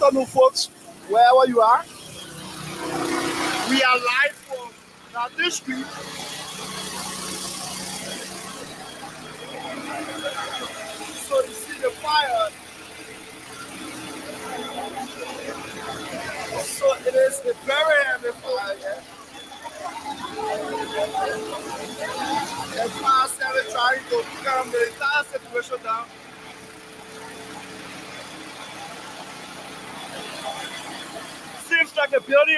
afternoon, folks, wherever you are. We are live from now this street. So you see the fire. So it is a very heavy fire. Yeah? The fire service trying to calm the entire situation down. Seems like the building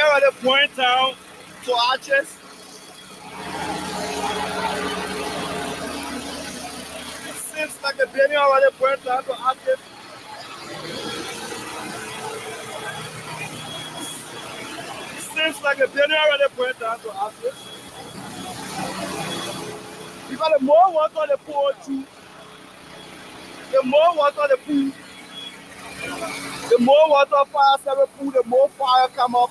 already burnt down to ashes. Seems like the building already burnt down to ashes. Seems like the building already burnt down to ashes. Because the more water they pour through, the more water they pour, the more water fire service pour, the more fire come up.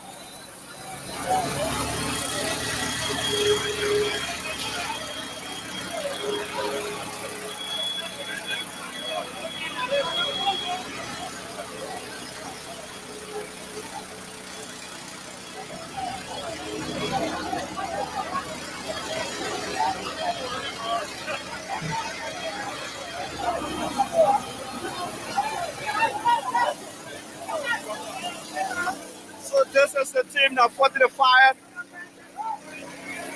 So this is the team that fought the fire.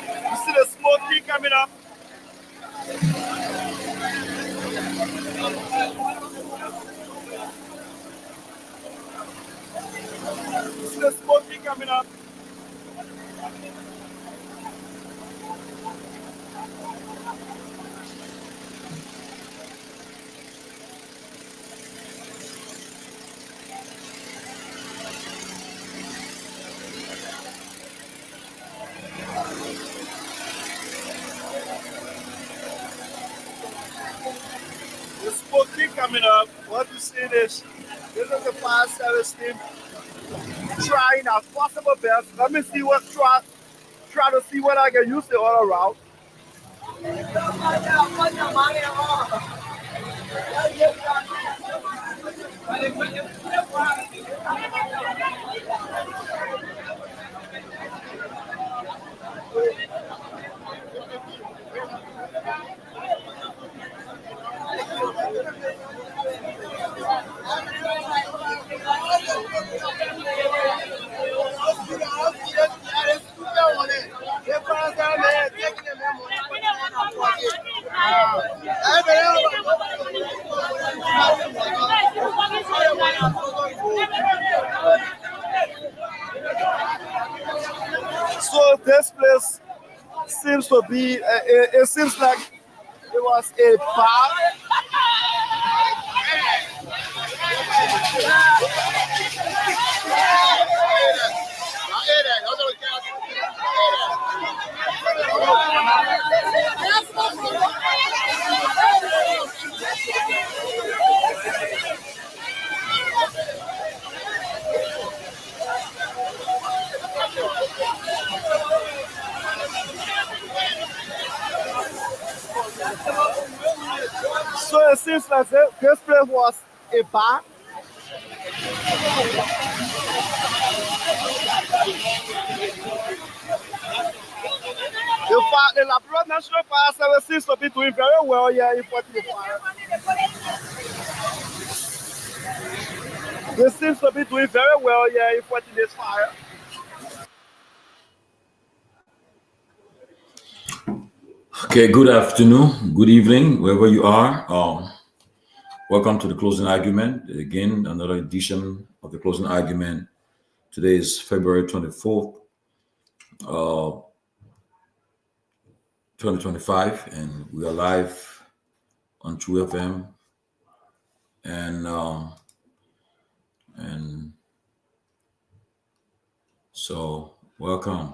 You see the smoke coming up. You see the smoke coming up. The smoke coming up. What you see this is the fire service team trying as possible best. Let me see what try to see what I can use the other route. So this place seems to be, it seems like it was a bar. So it seems like this place was a bar. The Liberia National Fire Service seems to be doing very well here in fighting the fire. They seem to be doing very well here in fighting this fire. Okay, good afternoon, good evening, wherever you are. Welcome to the closing argument. Again, another edition of the closing argument. Today is February 24th, 2025, and we are live on True FM. And so welcome.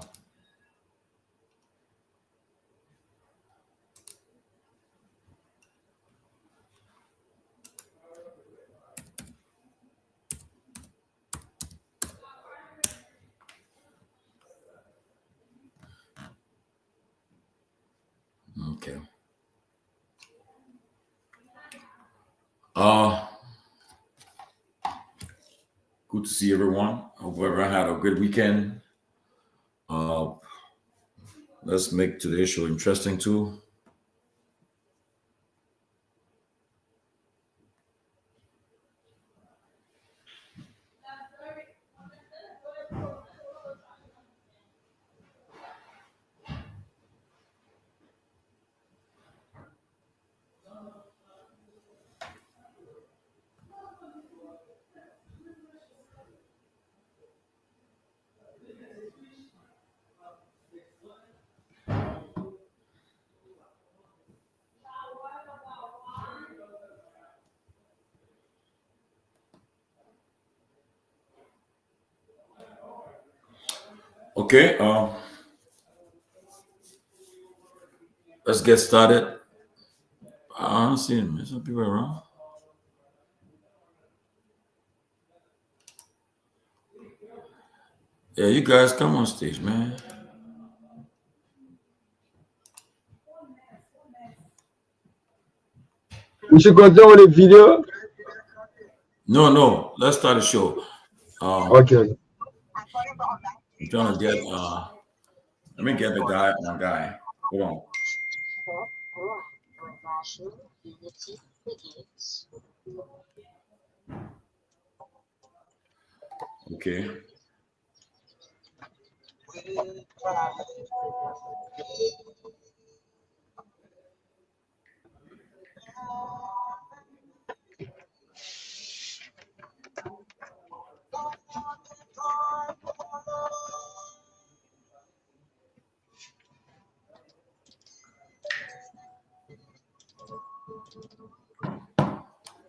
Okay. to see everyone. Hope everyone had a great weekend. Let's make today's show interesting too. Okay, let's get started. I don't see him. There's some people around. Yeah, you guys come on stage, man. We should continue with the video. No. Let's start the show. Okay. I'm trying to get. Let me get the guy. My guy. Hold on. Okay.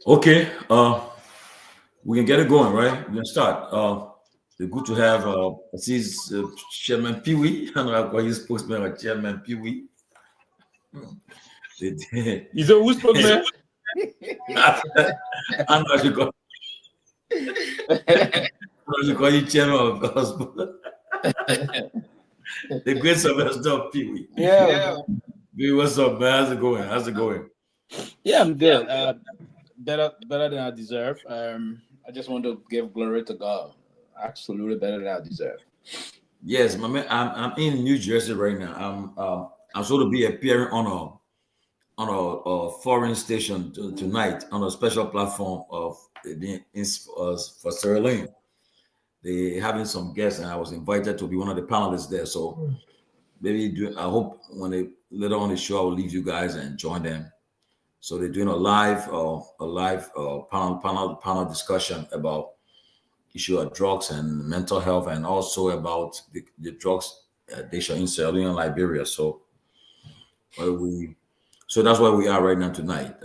Okay. We can get it going, right? We can start. It's good to have. I see Chairman Pewee. I don't know why you spokesman like Chairman Pewee. He's a who's spokesman? I'm not sure. You call you chairman of gospel. The great Sylvester Pewee. Yeah. Hey, what's up, man? How's it going? Yeah, I'm good. Better than I deserve. I just want to give glory to God. Absolutely better than I deserve. Yes, my man. I'm in New Jersey right now. I'm sort of be appearing on a foreign station tonight on a special platform of for Sierra Leone. They having some guests, and I was invited to be one of the panelists there. So maybe I hope when they later on the show, I will leave you guys and join them. So they're doing a live panel discussion about issue of drugs and mental health, and also about the drugs addiction in Sierra Leone, Liberia. So that's where we are right now tonight.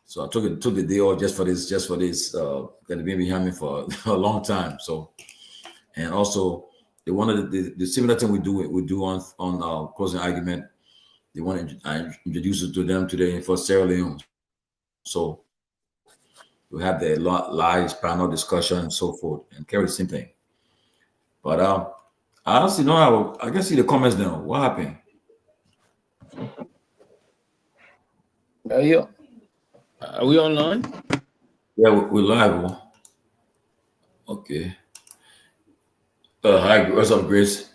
So I took the day off just for this. They've been behind me for a long time. So, and also they wanted the similar thing we do on closing argument. They want to introduce it to them today for Sierra Leone. So we have the live panel discussion and so forth, and carry the same thing. But I honestly know how I can see the comments now. What happened? Are we online? Yeah, we're live. Okay. Hi, what's up, Grace?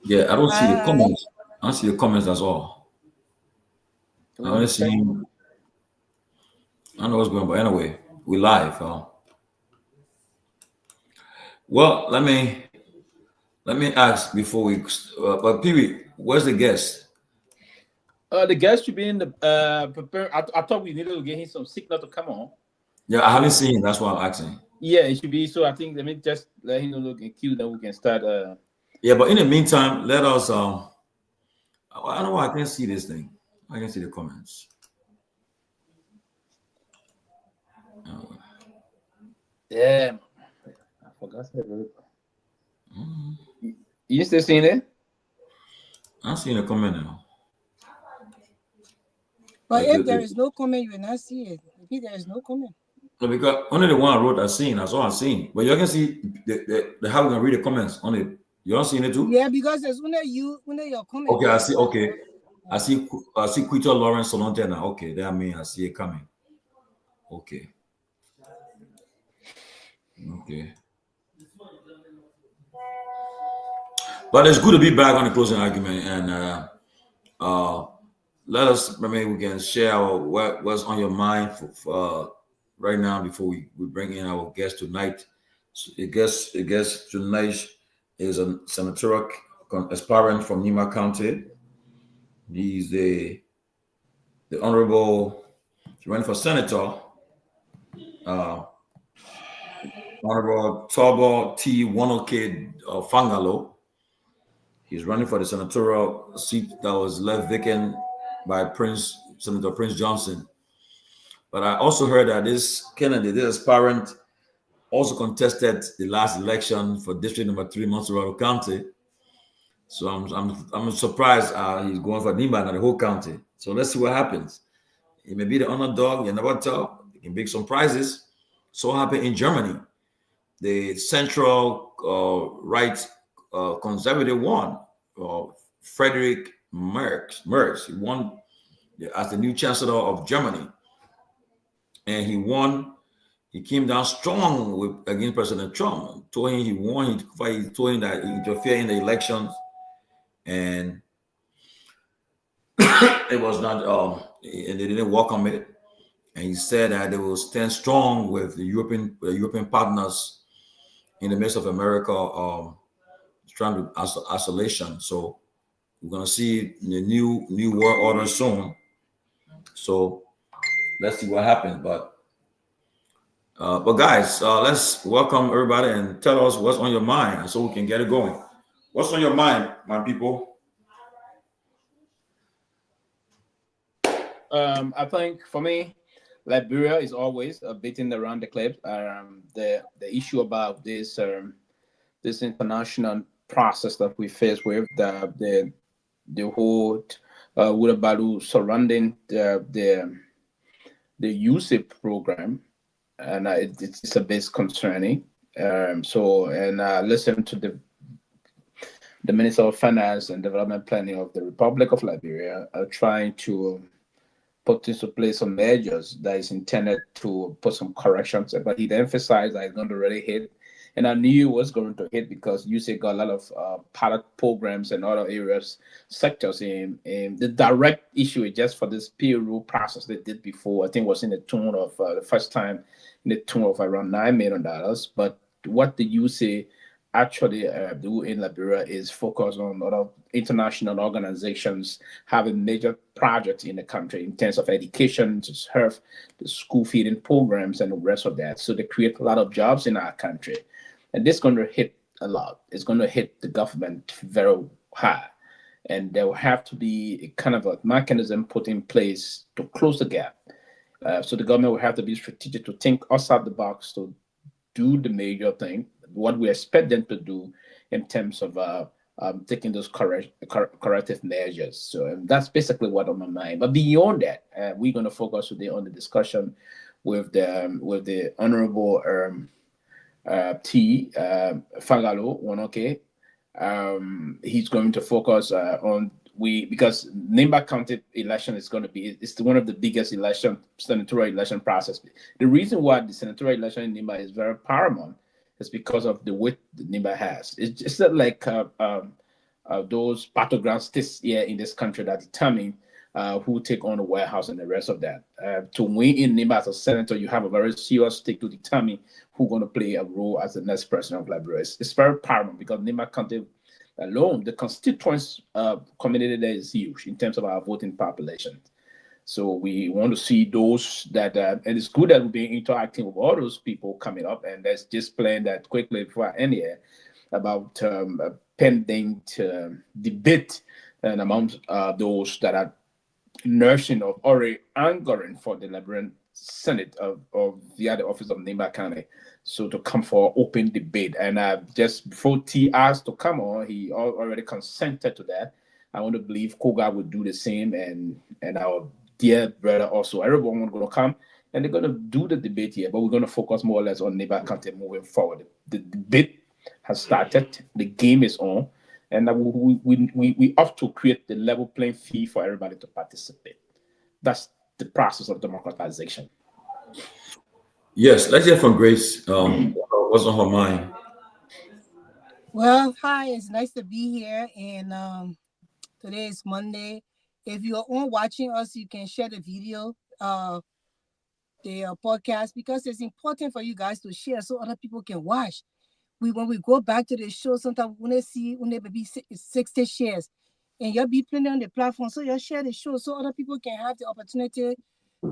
Yeah, I don't see the comments. I don't see the comments. That's all. I only see. I don't know what's going on, but anyway, we live. Well, let me ask before we. But Pewee, where's the guest? The guest should be in the prepare. I thought we needed to get him some signal to come on. Yeah, I haven't seen him. That's why I'm asking. Yeah, it should be. So I think let me just let him look in queue, then we can start. Yeah, but in the meantime, let us. I don't know why I can't see this thing. I can see the comments. Yeah, I forgot. You still seeing it? I'm seeing a comment now. But if there is no comment, you will not see it. If there is no comment. No, because only the one I wrote, that's all I'm seeing. But you can see the how we can read the comments on it. You don't see it too? Yeah, because there's only your comment. Okay, I see. Okay, I see Quito Lawrence Solonte now. Okay, that means I see it coming. Okay. Okay. But it's good to be back on the closing argument, and let us, maybe we can share what's on your mind for right now before we bring in our guest tonight. So the guest tonight is a senatorial aspirant from Nima County. He's the honorable, he ran for senator, Honorable Togar T. Wonoke Fangalo. He's running for the senatorial seat that was left vacant by Senator Prince Johnson. But I also heard that this candidate, this aspirant, also contested the last election for District Number 3, Montserrat County. So I'm surprised he's going for Nimba and the whole county. So let's see what happens. He may be the underdog. You never tell. He can make some prizes. So happened in Germany. The central right conservative won. Frederick Merz. He won as the new chancellor of Germany, and he won. He came down strong against President Trump. Told him he won. He told him that he interfered in the elections, and it was not. And they didn't welcome it. And he said that they will stand strong with the European partners in the midst of America trying to isolation. So we're gonna see the new world order soon. So let's see what happens. But guys, let's welcome everybody and tell us what's on your mind so we can get it going. What's on your mind, my people? I think for me, Liberia is always beating around the clip. The issue about this international process that we face with the whole Woodabalu surrounding the USIP program, and it's a bit concerning. Listen to the Minister of Finance and Development Planning of the Republic of Liberia trying to put into place some measures that is intended to put some corrections, but he emphasized that it's going to really hit. And I knew it was going to hit because USAID got a lot of pilot programs and other areas, sectors in the direct issue is just for this peer review process they did before. I think was in the tune of the first time in the tune of around $9 million. But what the USAID actually do in Liberia is focus on a lot of international organizations having major projects in the country in terms of education, health, the school feeding programs, and the rest of that. So they create a lot of jobs in our country. And this is going to hit a lot. It's going to hit the government very high. And there will have to be a kind of a mechanism put in place to close the gap. So the government will have to be strategic to think outside the box to do the major thing, what we expect them to do in terms of taking those corrective measures. So that's basically what on my mind. But beyond that, we're going to focus today on the discussion with the Honorable T. Fangalo Wonoke. He's going to focus on because Nimba County election is going to be one of the biggest senatorial election process. The reason why the senatorial election in Nimba is very paramount is because of the weight that Nimba has. It's just like those battleground states here in this country that determine who take on the White House and the rest of that. To win in Nimba as a senator, you have a very serious stake to determine who's going to play a role as the next president of Liberia. It's very paramount because Nimba County alone, the constituents community there is huge in terms of our voting population. So we want to see those that, and it's good that we'll be interacting with all those people coming up. And let's just plan that quickly before I end here about a pending debate and among those that are nursing or already angering for the Liberian Senate of via the office of Nimba County. So to come for open debate. And just before T asked to come on, he already consented to that. I want to believe Togar would do the same, and our dear brother also. Everyone is going to come and they're going to do the debate here, but we're going to focus more or less on Nimba County moving forward. The debate has started, the game is on, and we have to create the level playing field for everybody to participate. That's the process of democratization. Yes, let's hear from Grace. One What's on her mind? Well, hi, it's nice to be here. And today is Monday. If you're on watching us, you can share the video, the podcast, because it's important for you guys to share so other people can watch. When we go back to the show, sometimes when they see when they maybe 60 shares, and you'll be playing on the platform, so you'll share the show so other people can have the opportunity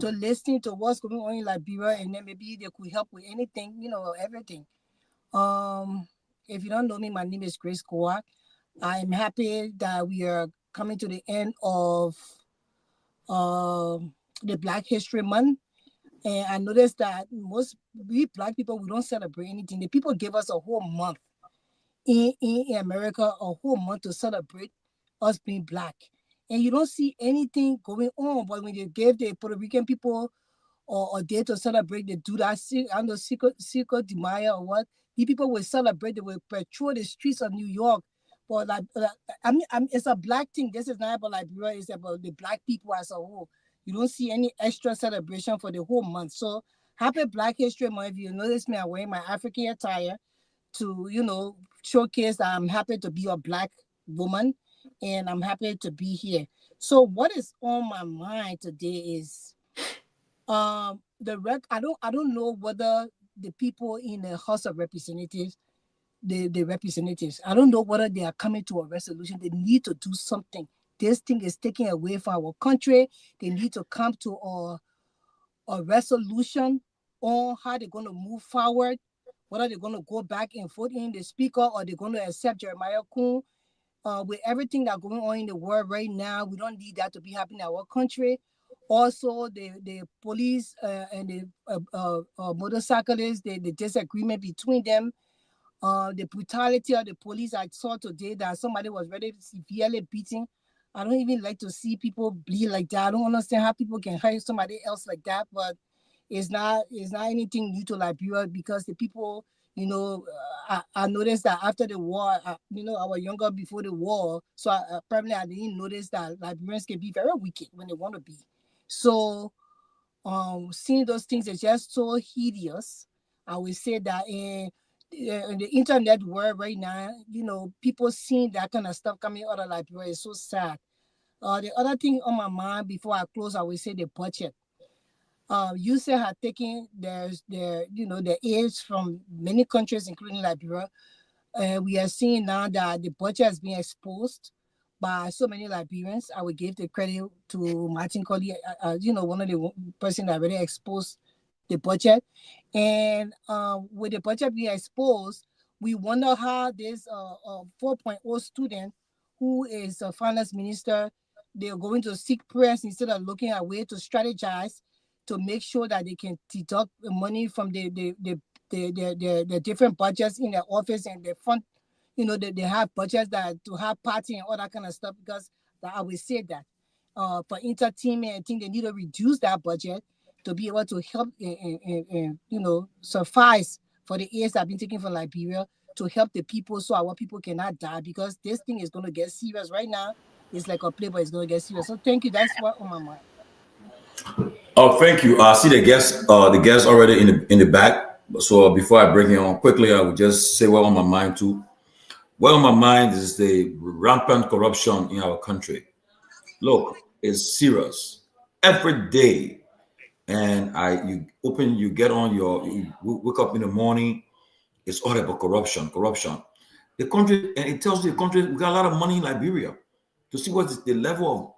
to listen to what's going on in Liberia, and then maybe they could help with anything, everything. If you don't know me, my name is Grace Guar. I'm happy that we are coming to the end of the Black History Month. And I noticed that we Black people, we don't celebrate anything. The people give us a whole month in America, a whole month to celebrate us being Black. And you don't see anything going on. But when you give the Puerto Rican people or a day to celebrate, they do that. I know Cinco de Mayo or what. The people will celebrate. They will patrol the streets of New York. But it's a Black thing. This is not about Liberia. It's about the Black people as a whole. You don't see any extra celebration for the whole month. So happy Black History Month. If you notice me, I'm wearing my African attire to, showcase that I'm happy to be a Black woman and I'm happy to be here. So what is on my mind today is I don't know whether the people in the House of Representatives, the representatives, I don't know whether they are coming to a resolution. They need to do something. This thing is taking away from our country. They need to come to a resolution on how they're going to move forward, whether they're going to go back and vote in the speaker or they're going to accept Jeremiah Kun. With everything that's going on in the world right now, we don't need that to be happening in our country. Also, the police and the motorcyclists, the disagreement between them, the brutality of the police. I saw today that somebody was very severely beaten. I don't even like to see people bleed like that. I don't understand how people can hurt somebody else like that, but it's not anything new to Liberia because the people, I noticed that after the war, I was younger before the war, so I didn't notice that Liberians can be very wicked when they want to be. So seeing those things is just so hideous. I would say that in the internet world right now, people seeing that kind of stuff coming out of Liberia is so sad. The other thing on my mind before I close, I would say the budget. USAID had taken their aids from many countries, including Liberia. We are seeing now that the budget has been exposed by so many Liberians. I would give the credit to Martin Colley, one of the person that really exposed the budget. And with the budget being exposed, we wonder how this 4.0 student who is a finance minister, they're going to seek prayers instead of looking at ways to strategize to make sure that they can deduct the money from the different budgets in their office and the fund. They have budgets that to have party and all that kind of stuff because I will say that for entertainment, I think they need to reduce that budget to be able to help and suffice for the aids that have been taken from Liberia to help the people so our people cannot die because this thing is going to get serious right now. It's like a play, but it's going to get serious. So thank you. That's what on my mind. Oh, thank you. I see the guests already in the back. So before I bring it on quickly, I would just say what on my mind too. What on my mind is the rampant corruption in our country. Look, it's serious. Every day, and you get on you wake up in the morning, it's all about corruption. The country, and it tells you the country we got a lot of money in Liberia. To see what is the level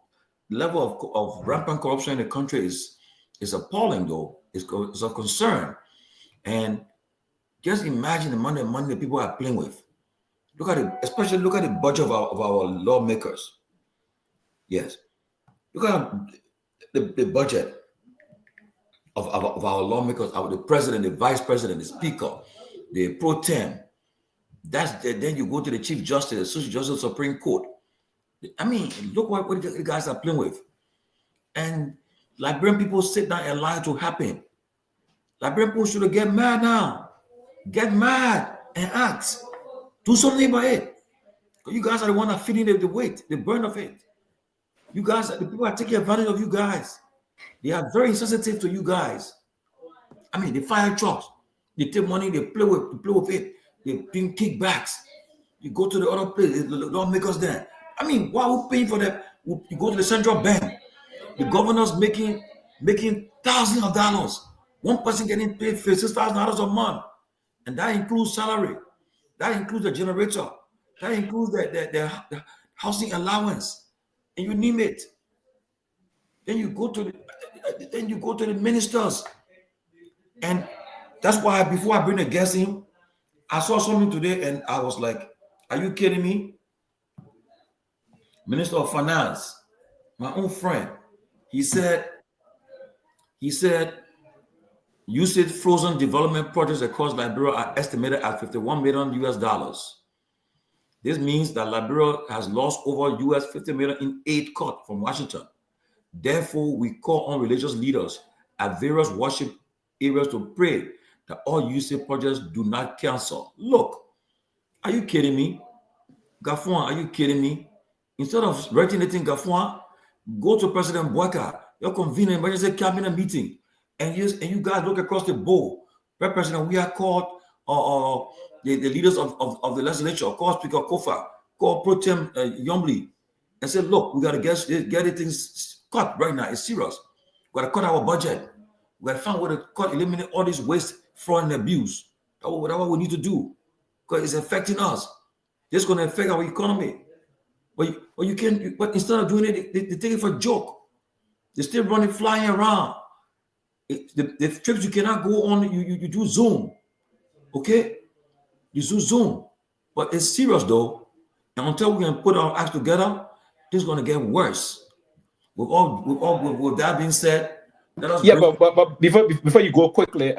of rampant corruption in the country is appalling, though. It's a concern. And just imagine the money that people are playing with. Especially look at the budget of our lawmakers. Yes. Look at the budget of our lawmakers, the president, the vice president, the speaker, the pro tem. Then you go to the chief justice, the Associate Justice of the Supreme Court. I mean, look what the guys are playing with. And Liberian people sit down and allow it to happen. Liberian people should get mad now. Get mad and act. Do something about it. You guys are the one that feeding the weight, the burn of it. You guys, the people are taking advantage of you guys. They are very sensitive to you guys. I mean, the fire trucks. They take money, they play with it. They bring kickbacks. You go to the other place, they don't make us there. I mean, why are we paying for that? You go to the central bank, the governor's making thousands of dollars. One person getting paid $6,000 a month, and that includes salary, that includes the generator, that includes the housing allowance, and you name it. Then you go to the ministers, and that's why before I bring the guest in, I saw something today, and I was like, "Are you kidding me?" Minister of Finance, my own friend, he said, usage frozen development projects across Liberia are estimated at $51 million US. This means that Liberia has lost over US $50 million in aid cut from Washington. Therefore, we call on religious leaders at various worship areas to pray that all usage projects do not cancel. Look, are you kidding me? Gafwan, are you kidding me? Instead of regulating Gafwan, go to President Boyka, your convenient emergency cabinet meeting, and you guys look across the board. President, we are called the leaders of the legislature, call Speaker Kofa, call Pro Tem Yombly, and say, look, we got to get things cut right now. It's serious. We got to cut our budget. We got to find a way to eliminate all this waste, fraud, and abuse. That's what we need to do, because it's affecting us. This is going to affect our economy. But instead of doing it, they take it for a joke. They're still running, flying around. The trips you cannot go on, you do Zoom. Okay? You do Zoom. But it's serious though. And until we can put our acts together, this is going to get worse. With that being said, but before you go quickly,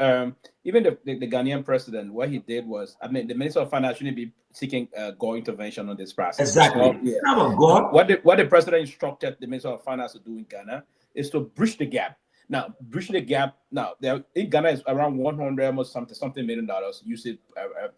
even the Ghanaian president, what he did was, I mean, the Minister of Finance shouldn't be seeking Guar intervention on this process. Exactly. What the president instructed the Minister of Finance to do in Ghana is to bridge the gap. Now, bridging the gap. Now, in Ghana is around 100 almost something $million usage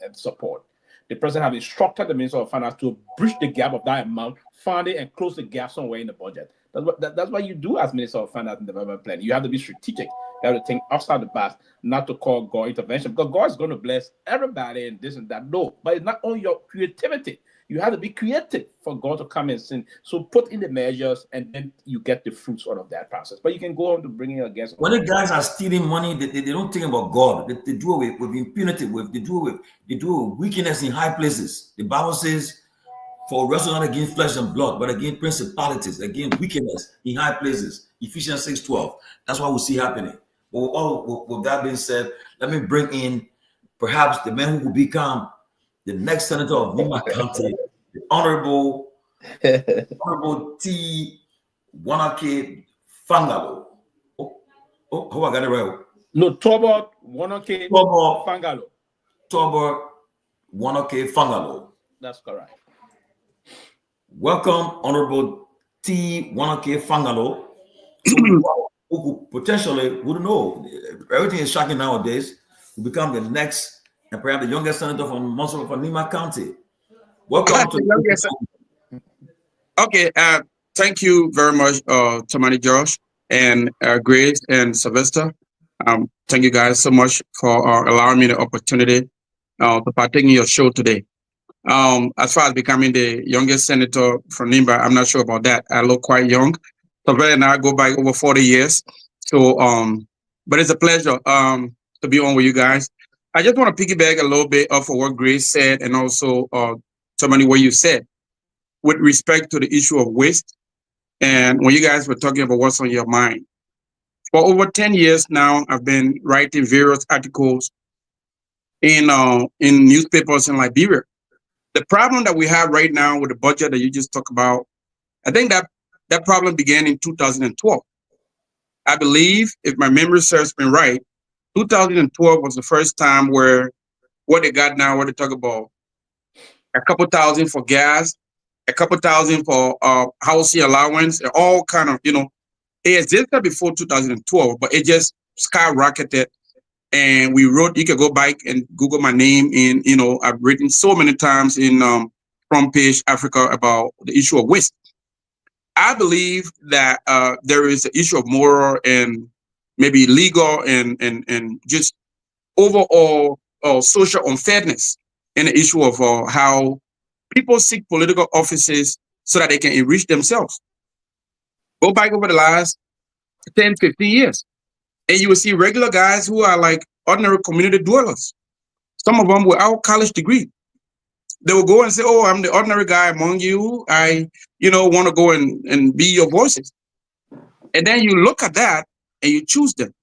and support. The president have instructed the Minister of Finance to bridge the gap of that amount, find it, and close the gap somewhere in the budget. That's what you do as Minister of Finance and Development Plan. You have to be strategic. You have to think outside the box, not to call Guar intervention, because Guar is going to bless everybody and this and that. No, but it's not only your creativity. You have to be creative for Guar to come and sing. So put in the measures, and then you get the fruits out of that process. But you can go on to bringing a guest. When the guys are stealing money, they don't think about God. They do it with impunity. They do it with wickedness in high places. The Bible says, "For wrestle not against flesh and blood, but against principalities, against wickedness in high places." Ephesians 6:12. That's what we see happening. But with that being said, let me bring in perhaps the man who will become the next senator of Nima County, the Honorable T. Wanake Fangalo. Oh, I got it right. No, Tobar Wanake Fangalo. Tobar Wanake Fangalo. That's correct. Welcome, Honorable T. Wanake Fangalo. Who potentially, wouldn't know, everything is shocking nowadays, will become the next and perhaps the youngest senator from Nima County. Welcome to the youngest. Okay, thank you very much, Tamani Josh and Grace and Sylvester. Thank you guys so much for allowing me the opportunity to partake in your show today. As far as becoming the youngest senator from Nimba, I'm not sure about that. I look quite young. So Brett and I go back over 40 years. So, but it's a pleasure to be on with you guys. I just want to piggyback a little bit off of what Grace said, and also Tamani, what you said with respect to the issue of waste. And when you guys were talking about what's on your mind. For over 10 years now, I've been writing various articles in newspapers in Liberia. The problem that we have right now with the budget that you just talked about, I think that problem began in 2012. I believe, if my memory serves me right, 2012 was the first time where what they got now, what they talk about, a couple thousand for gas, a couple thousand for housing allowance, and all kind of, it existed before 2012, but it just skyrocketed. And we wrote, you can go back and Google my name in, I've written so many times in Front Page Africa about the issue of waste. I believe that there is an issue of moral and maybe legal and just overall social unfairness and the issue of how people seek political offices so that they can enrich themselves. Go back over the last 10, 15 years, and you will see regular guys who are like ordinary community dwellers. Some of them without college degree. They will go and say, oh, I'm the ordinary guy among you. I, want to go and be your voices. And then you look at that and you choose them.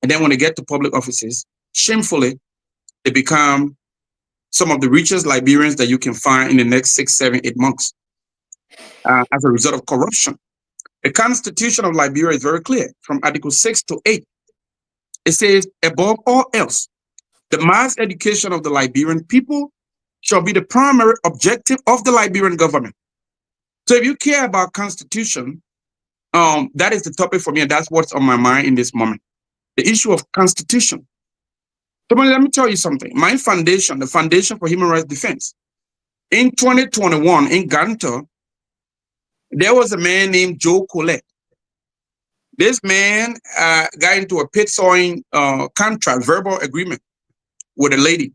And then when they get to public offices, shamefully, they become some of the richest Liberians that you can find in the next 6, 7, 8 months as a result of corruption. The Constitution of Liberia is very clear from Article 6 to 8. It says, above all else, the mass education of the Liberian people shall be the primary objective of the Liberian government. So if you care about Constitution, that is the topic for me, and that's what's on my mind in this moment. The issue of Constitution. So let me tell you something. My foundation, the Foundation for Human Rights Defense, in 2021 in Ghana, there was a man named Joe Colette. This man got into a pit sawing contract, verbal agreement with a lady.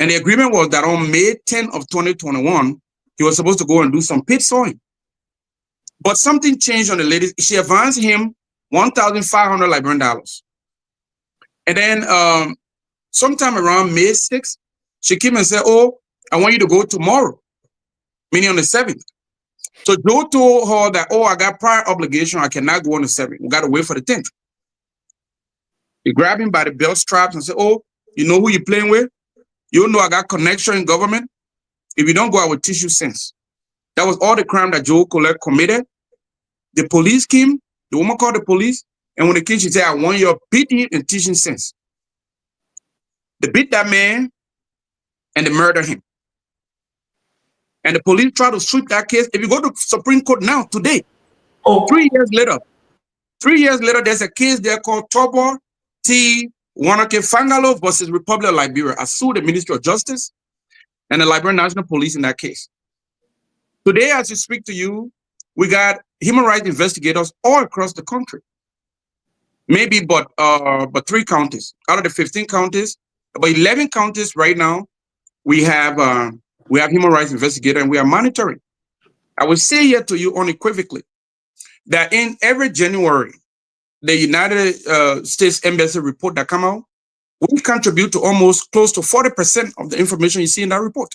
And the agreement was that on May 10 of 2021, he was supposed to go and do some pit sawing. But something changed on the lady. She advanced him $1,500 Liberian dollars. And then sometime around May 6th, she came and said, oh, I want you to go tomorrow, meaning on the 7th. So Joe told her that, oh, I got prior obligation. I cannot go on the 7th. We got to wait for the 10th. He grabbed him by the belt straps and said, oh, you know who you're playing with? You know I got connection in government. If you don't go, I will teach you sense. That was all the crime that Joe Colette committed. The police came. The woman called the police. And when they came, she said, I want you to beat him and teach him sense. They beat that man and they murdered him. And the police tried to sweep that case. If you go to Supreme Court now, today, 3 years later, there's a case there called Togar T. Fangalo versus Republic of Liberia. I sued the Ministry of Justice and the Liberian National Police in that case. Today, as I speak to you, we got human rights investigators all across the country. Maybe but 3 counties. Out of the 15 counties, about 11 counties right now, we have human rights investigators and we are monitoring. I will say here to you unequivocally that in every January, the United States Embassy report that come out, we contribute to almost close to 40% of the information you see in that report.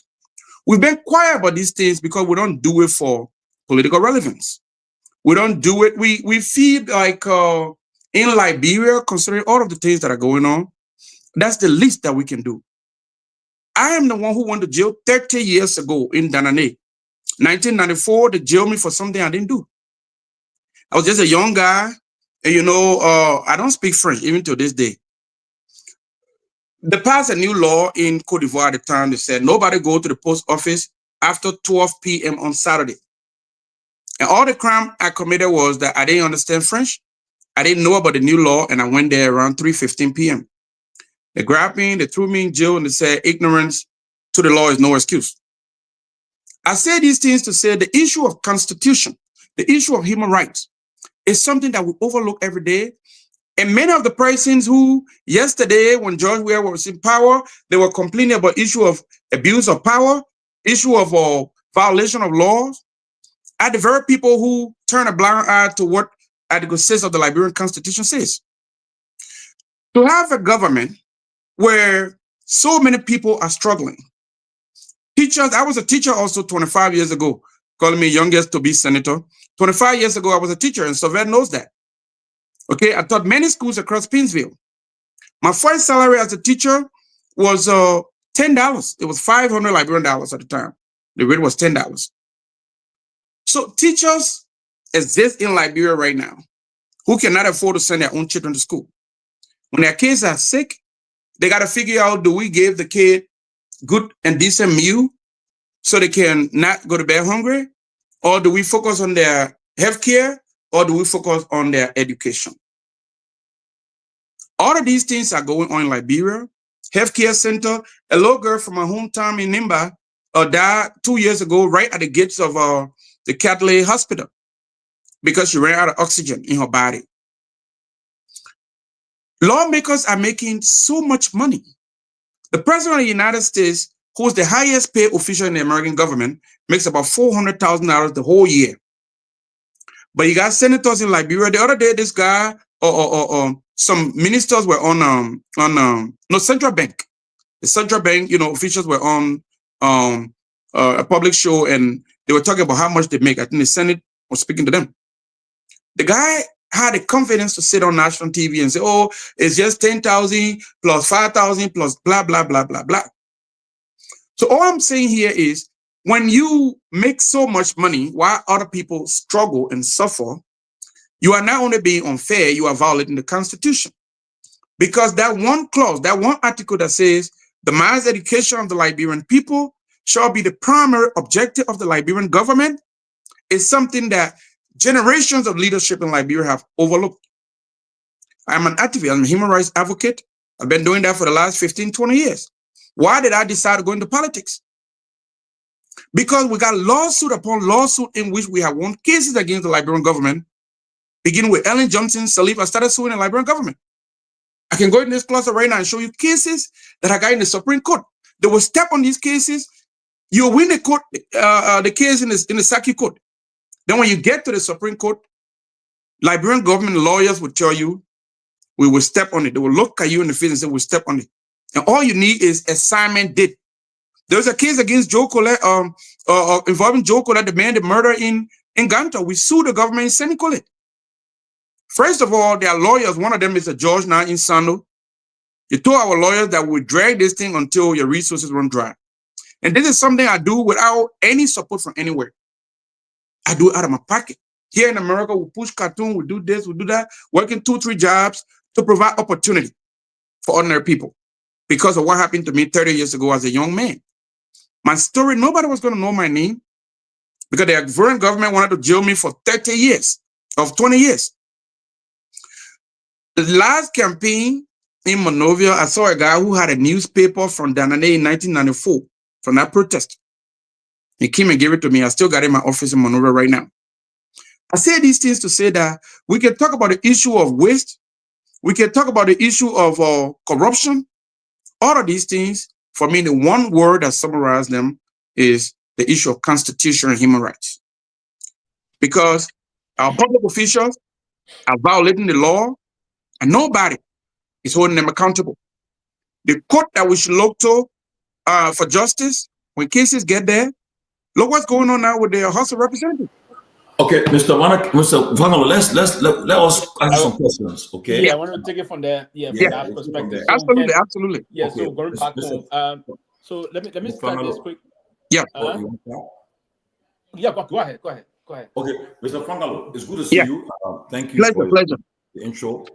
We've been quiet about these things because we don't do it for political relevance. We don't do it. We feel like in Liberia, considering all of the things that are going on, that's the least that we can do. I am the one who went to jail 30 years ago in Danane. 1994, they jailed me for something I didn't do. I was just a young guy. And I don't speak French even to this day. They passed a new law in Cote d'Ivoire at the time. They said nobody go to the post office after 12 p.m. on Saturday. And all the crime I committed was that I didn't understand French. I didn't know about the new law, and I went there around 3:15 p.m. They grabbed me, they threw me in jail, and they said ignorance to the law is no excuse. I say these things to say the issue of Constitution, the issue of human rights, is something that we overlook every day. And many of the persons who yesterday, when George Weah was in power, they were complaining about issue of abuse of power, issue of violation of laws, are the very people who turn a blind eye to what Article 6 of the Liberian Constitution says. To have a government where so many people are struggling. Teachers, I was a teacher also 25 years ago, calling me youngest to be senator. 25 years ago, I was a teacher, and Sylvester knows that. Okay, I taught many schools across Pinsville. My first salary as a teacher was $10. It was 500 Liberian dollars at the time. The rate was $10. So teachers exist in Liberia right now who cannot afford to send their own children to school. When their kids are sick, they got to figure out, do we give the kid good and decent meal so they can not go to bed hungry? Or do we focus on their health care? Or do we focus on their education? All of these things are going on in Liberia. Healthcare center, a little girl from my hometown in Nimba died 2 years ago right at the gates of the Kehleboe Hospital because she ran out of oxygen in her body. Lawmakers are making so much money. The president of the United States, who's the highest paid official in the American government, makes about $400,000 the whole year. But you got senators in Liberia. The other day, this guy or some ministers were on central bank. The central bank, officials were on a public show, and they were talking about how much they make. I think the Senate was speaking to them. The guy had the confidence to sit on national TV and say, "Oh, it's just 10,000 plus 5,000 plus blah blah blah blah blah." So all I'm saying here is, when you make so much money while other people struggle and suffer, you are not only being unfair, you are violating the Constitution. Because that one clause, that one article that says the mass education of the Liberian people shall be the primary objective of the Liberian government, is something that generations of leadership in Liberia have overlooked. I'm an activist, I'm a human rights advocate. I've been doing that for the last 15, 20 years. Why did I decide to go into politics? Because we got lawsuit upon lawsuit in which we have won cases against the Liberian government, beginning with Ellen Johnson Sirleaf. I started suing the Liberian government. I can go in this closet right now and show you cases that I got in the Supreme Court. They will step on these cases. You win the court, the case in the circuit court. Then when you get to the Supreme Court, Liberian government lawyers will tell you, we will step on it. They will look at you in the face and say, we'll step on it. And all you need is assignment date. There was a case against Joe Colette, involving Joe Colette, the man, the murder in Ganta. We sued the government in St. Colette. First of all, their lawyers, one of them is a judge now in Sando. They told our lawyers that we'll drag this thing until your resources run dry. And this is something I do without any support from anywhere. I do it out of my pocket. Here in America, we push cartoon, we do this, we do that, working 2-3 jobs to provide opportunity for ordinary people because of what happened to me 30 years ago as a young man. My story, nobody was going to know my name because the Ivorian government wanted to jail me for 30 years, of 20 years. The last campaign in Monrovia, I saw a guy who had a newspaper from Danane in 1994, from that protest. He came and gave it to me. I still got it in my office in Monrovia right now. I say these things to say that we can talk about the issue of waste. We can talk about the issue of corruption. All of these things, for me, the one word that summarizes them is the issue of constitution and human rights. Because our public officials are violating the law, and nobody is holding them accountable. The court that we should look to for justice, when cases get there, look what's going on now with the House of Representatives. Okay, Mr. Gongloe, let us ask some questions. Okay. Yeah, I want to take it from there. Yeah, from that perspective. So Absolutely, absolutely. Yeah. Okay. So going back home. So let me start this quick. Yeah. Yeah. Go ahead. Okay, Mr. Gongloe, it's good to see you. Thank you for Pleasure. the intro.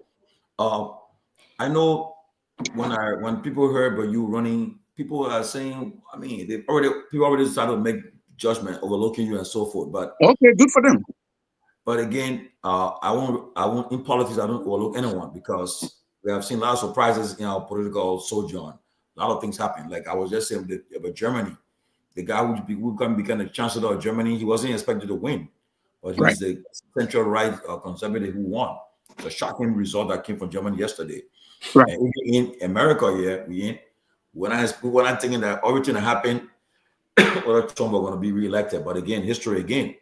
I know when people heard about you running, people are saying, I mean, people already started to make judgment, overlooking you and so forth. But okay, good for them. But again, I won't in politics, I don't overlook anyone because we have seen a lot of surprises in our political sojourn. A lot of things happen. Like I was just saying about Germany, the guy who can become the chancellor of Germany, he wasn't expected to win, but he's the central right conservative who won. It's a shocking result that came from Germany yesterday. Right. And in America, we're not thinking that everything that happened, whether Trump are going to be reelected. But again, history again.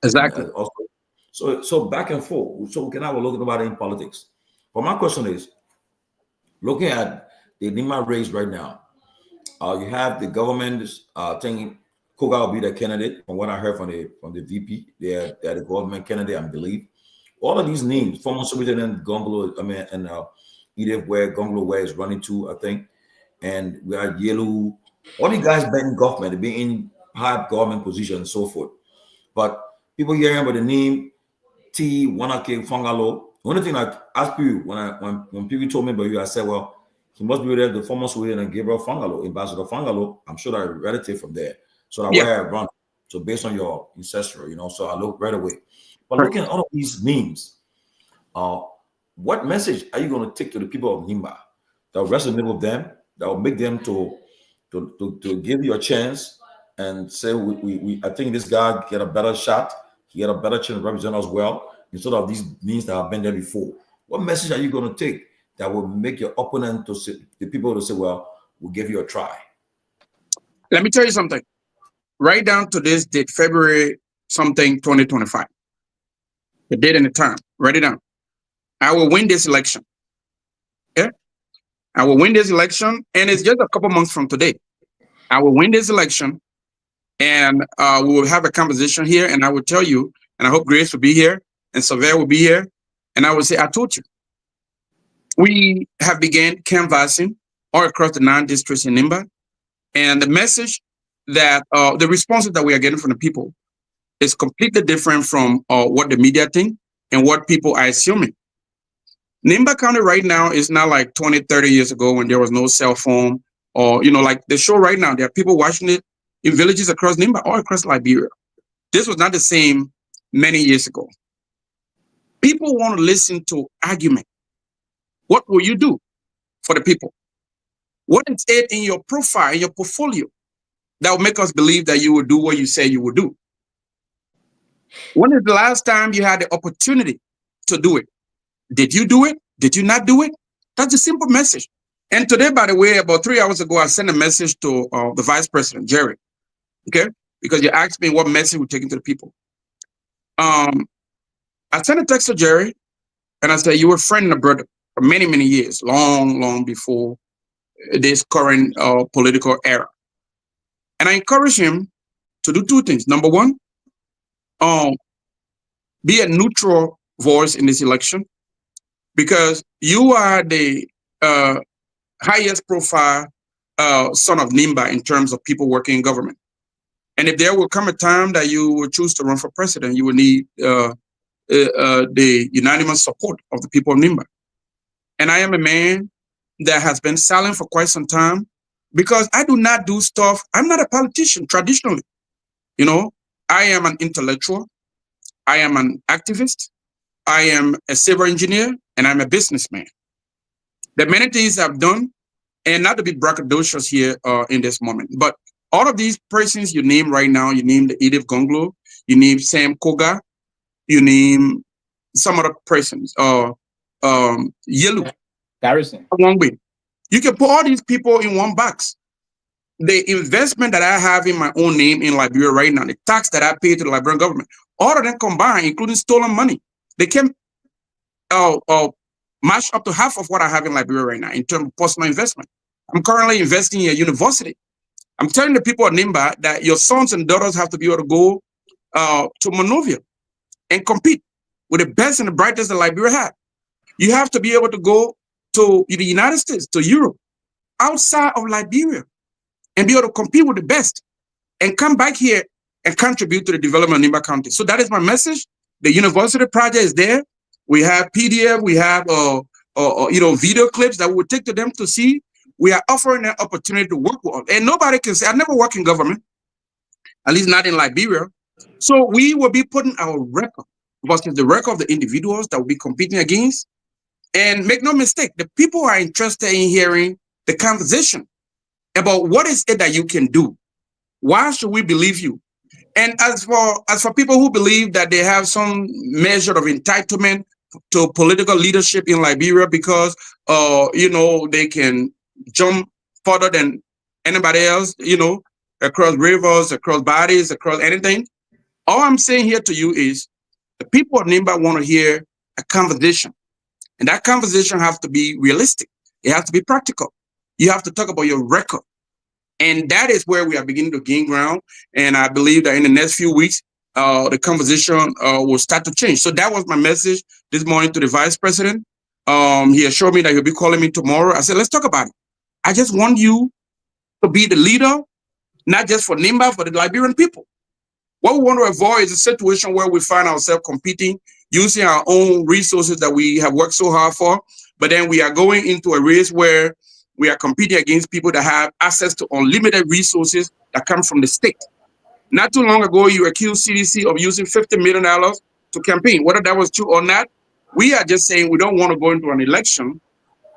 Exactly. So back and forth. So we can have a look about it in politics. But my question is, looking at the Lima race right now, you have the government thinking Togar will be the candidate. From what I heard from the VP, they're the government candidate, I believe. All of these names, former Superintendent Gongloe, and Edith where Gongloe is running to, I think, and we have Yelu. All these guys been in government, they be in high government positions and so forth. But people hearing about the name T. Wanake Fangalo. The only thing I asked you when people told me about you, I said, well, he must be the former Sweden and Gabriel Fangalo, Ambassador Fangalo. I'm sure that I relative from there. So that's where I run. So based on your ancestry, so I look right away. But looking at all of these names, what message are you going to take to the people of Nimba that will resonate with them, that will make them to give you a chance and say, I think this guy get a better shot, he get a better chance to represent us well, instead of these names that have been there before? What message are you going to take that will make your opponent to say, the people to say, well, we'll give you a try? Let me tell you something. Right down to this date, February something 2025. The date and the time. Write it down. I will win this election. Yeah? I will win this election, and it's just a couple months from today. I will win this election, and we will have a conversation here, and I will tell you, and I hope Grace will be here, and Sylvester will be here, and I will say, I told you. We have begun canvassing all across the 9 districts in Nimba, and the message that, the responses that we are getting from the people is completely different from what the media think and what people are assuming. Nimba County right now is not like 20, 30 years ago when there was no cell phone, or, you know, like the show right now, there are people watching it in villages across Nimba, all across Liberia. This was not the same many years ago. People want to listen to argument. What will you do for the people? What is it in your profile, in your portfolio, that will make us believe that you will do what you say you will do? When is the last time you had the opportunity to do it? Did you do it? Did you not do it? That's a simple message. And today, by the way, about 3 hours ago, I sent a message to the Vice President, Jerry, okay? Because you asked me what message we're taking to the people. I sent a text to Jerry, and I said, you were a friend and a brother for many, many years, long, long before this current political era. And I encourage him to do 2 things. Number one, be a neutral voice in this election, because you are the highest profile son of Nimba in terms of people working in government. And if there will come a time that you will choose to run for president, you will need the unanimous support of the people of Nimba. And I am a man that has been silent for quite some time, because I do not do stuff. I'm not a politician traditionally. You know, I am an intellectual. I am an activist. I am a civil engineer, and I'm a businessman. There are many things I've done, and not to be braggadocious here in this moment, but all of these persons you name right now, you name the Kehleboe Gongloe, you name Sam Togar, you name some other persons, Yellow, Garrison. You can put all these people in one box. The investment that I have in my own name in Liberia right now, the tax that I pay to the Liberian government, all of them combined, including stolen money, they can match up to half of what I have in Liberia right now in terms of personal investment. I'm currently investing in a university. I'm telling the people of Nimba that your sons and daughters have to be able to go to Monrovia and compete with the best and the brightest that Liberia had. You have to be able to go to the United States, to Europe, outside of Liberia, and be able to compete with the best and come back here and contribute to the development of Nimba County. So that is my message. The university project is there. We have PDF, we have video clips that we will take to them to see. We are offering an opportunity to work with us. And nobody can say, I never work in government, at least not in Liberia. So we will be putting our record versus the record of the individuals that will be competing against. And make no mistake, the people are interested in hearing the conversation about what is it that you can do. Why should we believe you? And as for people who believe that they have some measure of entitlement to political leadership in Liberia because they can jump further than anybody else, across rivers, across bodies, across anything. All I'm saying here to you is the people of Nimba want to hear a conversation. And that conversation has to be realistic. It has to be practical. You have to talk about your record. And that is where we are beginning to gain ground. And I believe that in the next few weeks, the conversation will start to change. So that was my message this morning to the Vice President. He assured me that he'll be calling me tomorrow. I said, let's talk about it. I just want you to be the leader, not just for Nimba, for the Liberian people. What we want to avoid is a situation where we find ourselves competing, using our own resources that we have worked so hard for, but then we are going into a race where we are competing against people that have access to unlimited resources that come from the state. Not too long ago, you accused CDC of using $50 million to campaign. Whether that was true or not, we are just saying we don't want to go into an election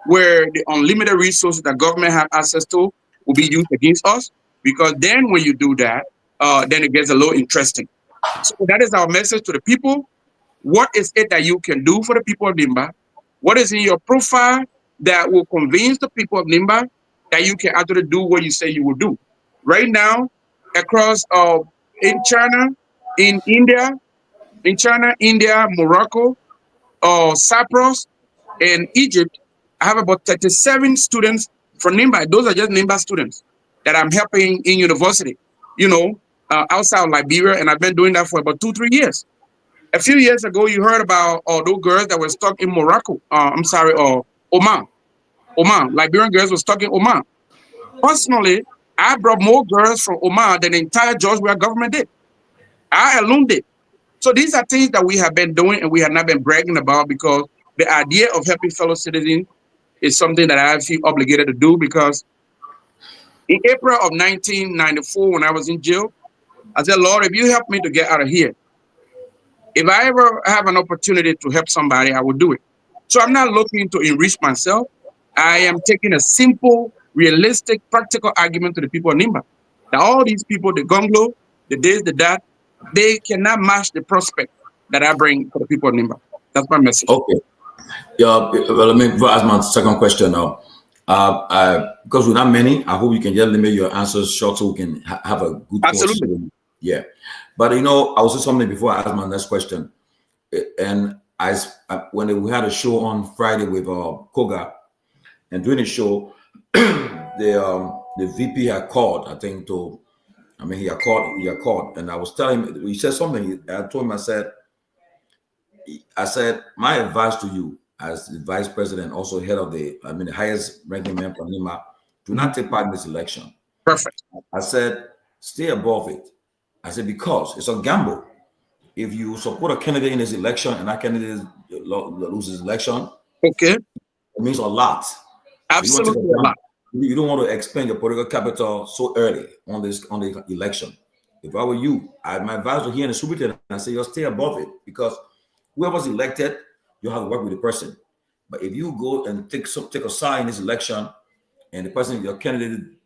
where the unlimited resources that government have access to will be used against us, because then when you do that, then it gets a little interesting. So that is our message to the people. What is it that you can do for the people of Nimba? What is in your profile? that will convince the people of Nimba that you can actually do what you say you will do. Right now, across in China, in India, Morocco, Cyprus, and Egypt, I have about 37 students from Nimba. Those are just Nimba students that I'm helping in university, outside of Liberia, and I've been doing that for about 2-3 years. A few years ago, you heard about those girls that were stuck in Morocco. Oman. Liberian girls were stuck in Oman. Personally, I brought more girls from Oman than the entire Georgia government did. I alone did. So these are things that we have been doing and we have not been bragging about, because the idea of helping fellow citizens is something that I feel obligated to do, because in April of 1994, when I was in jail, I said, Lord, if you help me to get out of here, if I ever have an opportunity to help somebody, I will do it. So I'm not looking to enrich myself. I am taking a simple, realistic, practical argument to the people of Nimba. That all these people, the Gongloe, the this, the that, they cannot match the prospect that I bring for the people of Nimba. That's my message. Okay. Yeah. Well, let me ask my second question now. Because we're not many, I hope you can just limit your answers short so we can have a good Absolutely. question. Yeah. But I was saying something before I ask my next question. And when we had a show on Friday with Togar, and during the show, the VP had called, I think, he had called, and I was telling him, he said something. I told him, I said, my advice to you as the vice president, also head of the highest ranking member for Nimba, do not take part in this election. Perfect. I said, stay above it. I said, because it's a gamble. If you support a candidate in this election and that candidate loses election, okay, it means a lot. Absolutely a lot. You don't want to expend your political capital so early on the election. If I were you, my advice to here in the superintendent, I say, just stay above it, because whoever's elected, you have to work with the person. But if you go and take a side in this election, and the person, your candidate,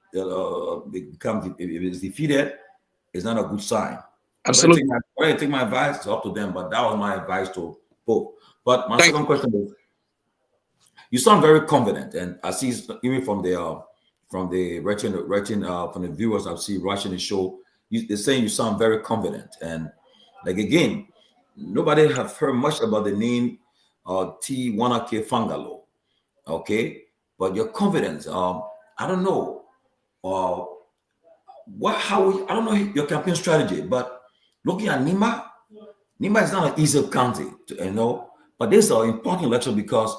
is defeated, it's not a good sign. Absolutely. Whether I take my advice, it's up to them. But that was my advice to both. But my second question is, you sound very confident, and I see even from the viewers I see watching the show, they're saying you sound very confident. And like again, nobody have heard much about the name T1K Fangalo, okay? But your confidence, I don't know, I don't know your campaign strategy, but looking at Nimba is not an easy county, but this is an important election, because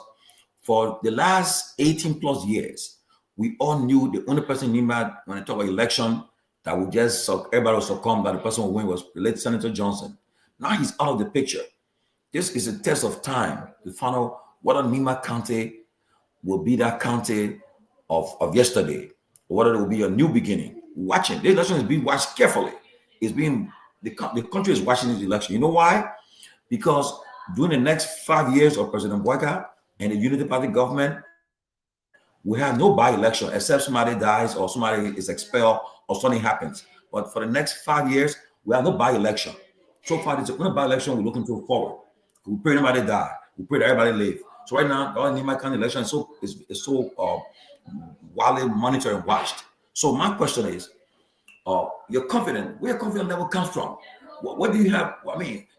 for the last 18 plus years, we all knew the only person in Nimba, when I talk about election, that would just everybody will succumb, that the person who win was late Senator Johnson. Now he's out of the picture. This is a test of time to find out whether Nimba County will be that county of yesterday, or whether it will be a new beginning. Watching this election is being watched carefully. The country is watching this election. You know why? Because during the next 5 years of President Boyka and the Unity Party government, we have no by-election except somebody dies or somebody is expelled or something happens. But for the next 5 years, we have no by-election. So far, there's no by-election we're looking to forward. We pray nobody die. We pray that everybody live. So right now, the Nimba County election is so widely monitored and watched. So my question is, you're confident. Where your confidence level comes from? What do you have?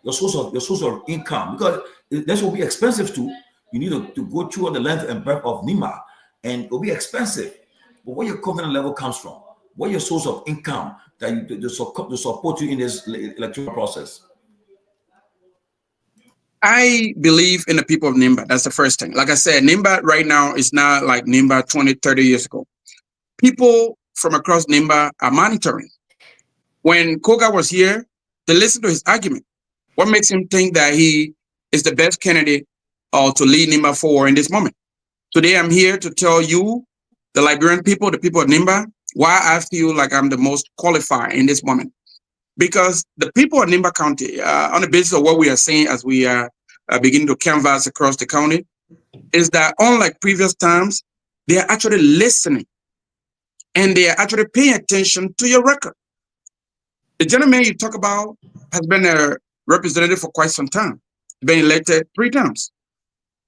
Your source of income, because this will be expensive too. You need to go through the length and breadth of Nimba, and it will be expensive. But where your confidence level comes from? What your source of income that to support you in this electoral process? I believe in the people of Nimba. That's the first thing. Like I said, Nimba right now is not like Nimba 20, 30 years ago. People from across Nimba are monitoring. When Togar was here, they listened to his argument. What makes him think that he is the best candidate to lead Nimba forward in this moment? Today, I'm here to tell you, the Liberian people, the people of Nimba, why I feel like I'm the most qualified in this moment. Because the people of Nimba County, on the basis of what we are seeing as we are beginning to canvass across the county, is that unlike previous times, they are actually listening and they are actually paying attention to your record. The gentleman you talk about has been a representative for quite some time, been elected 3 times.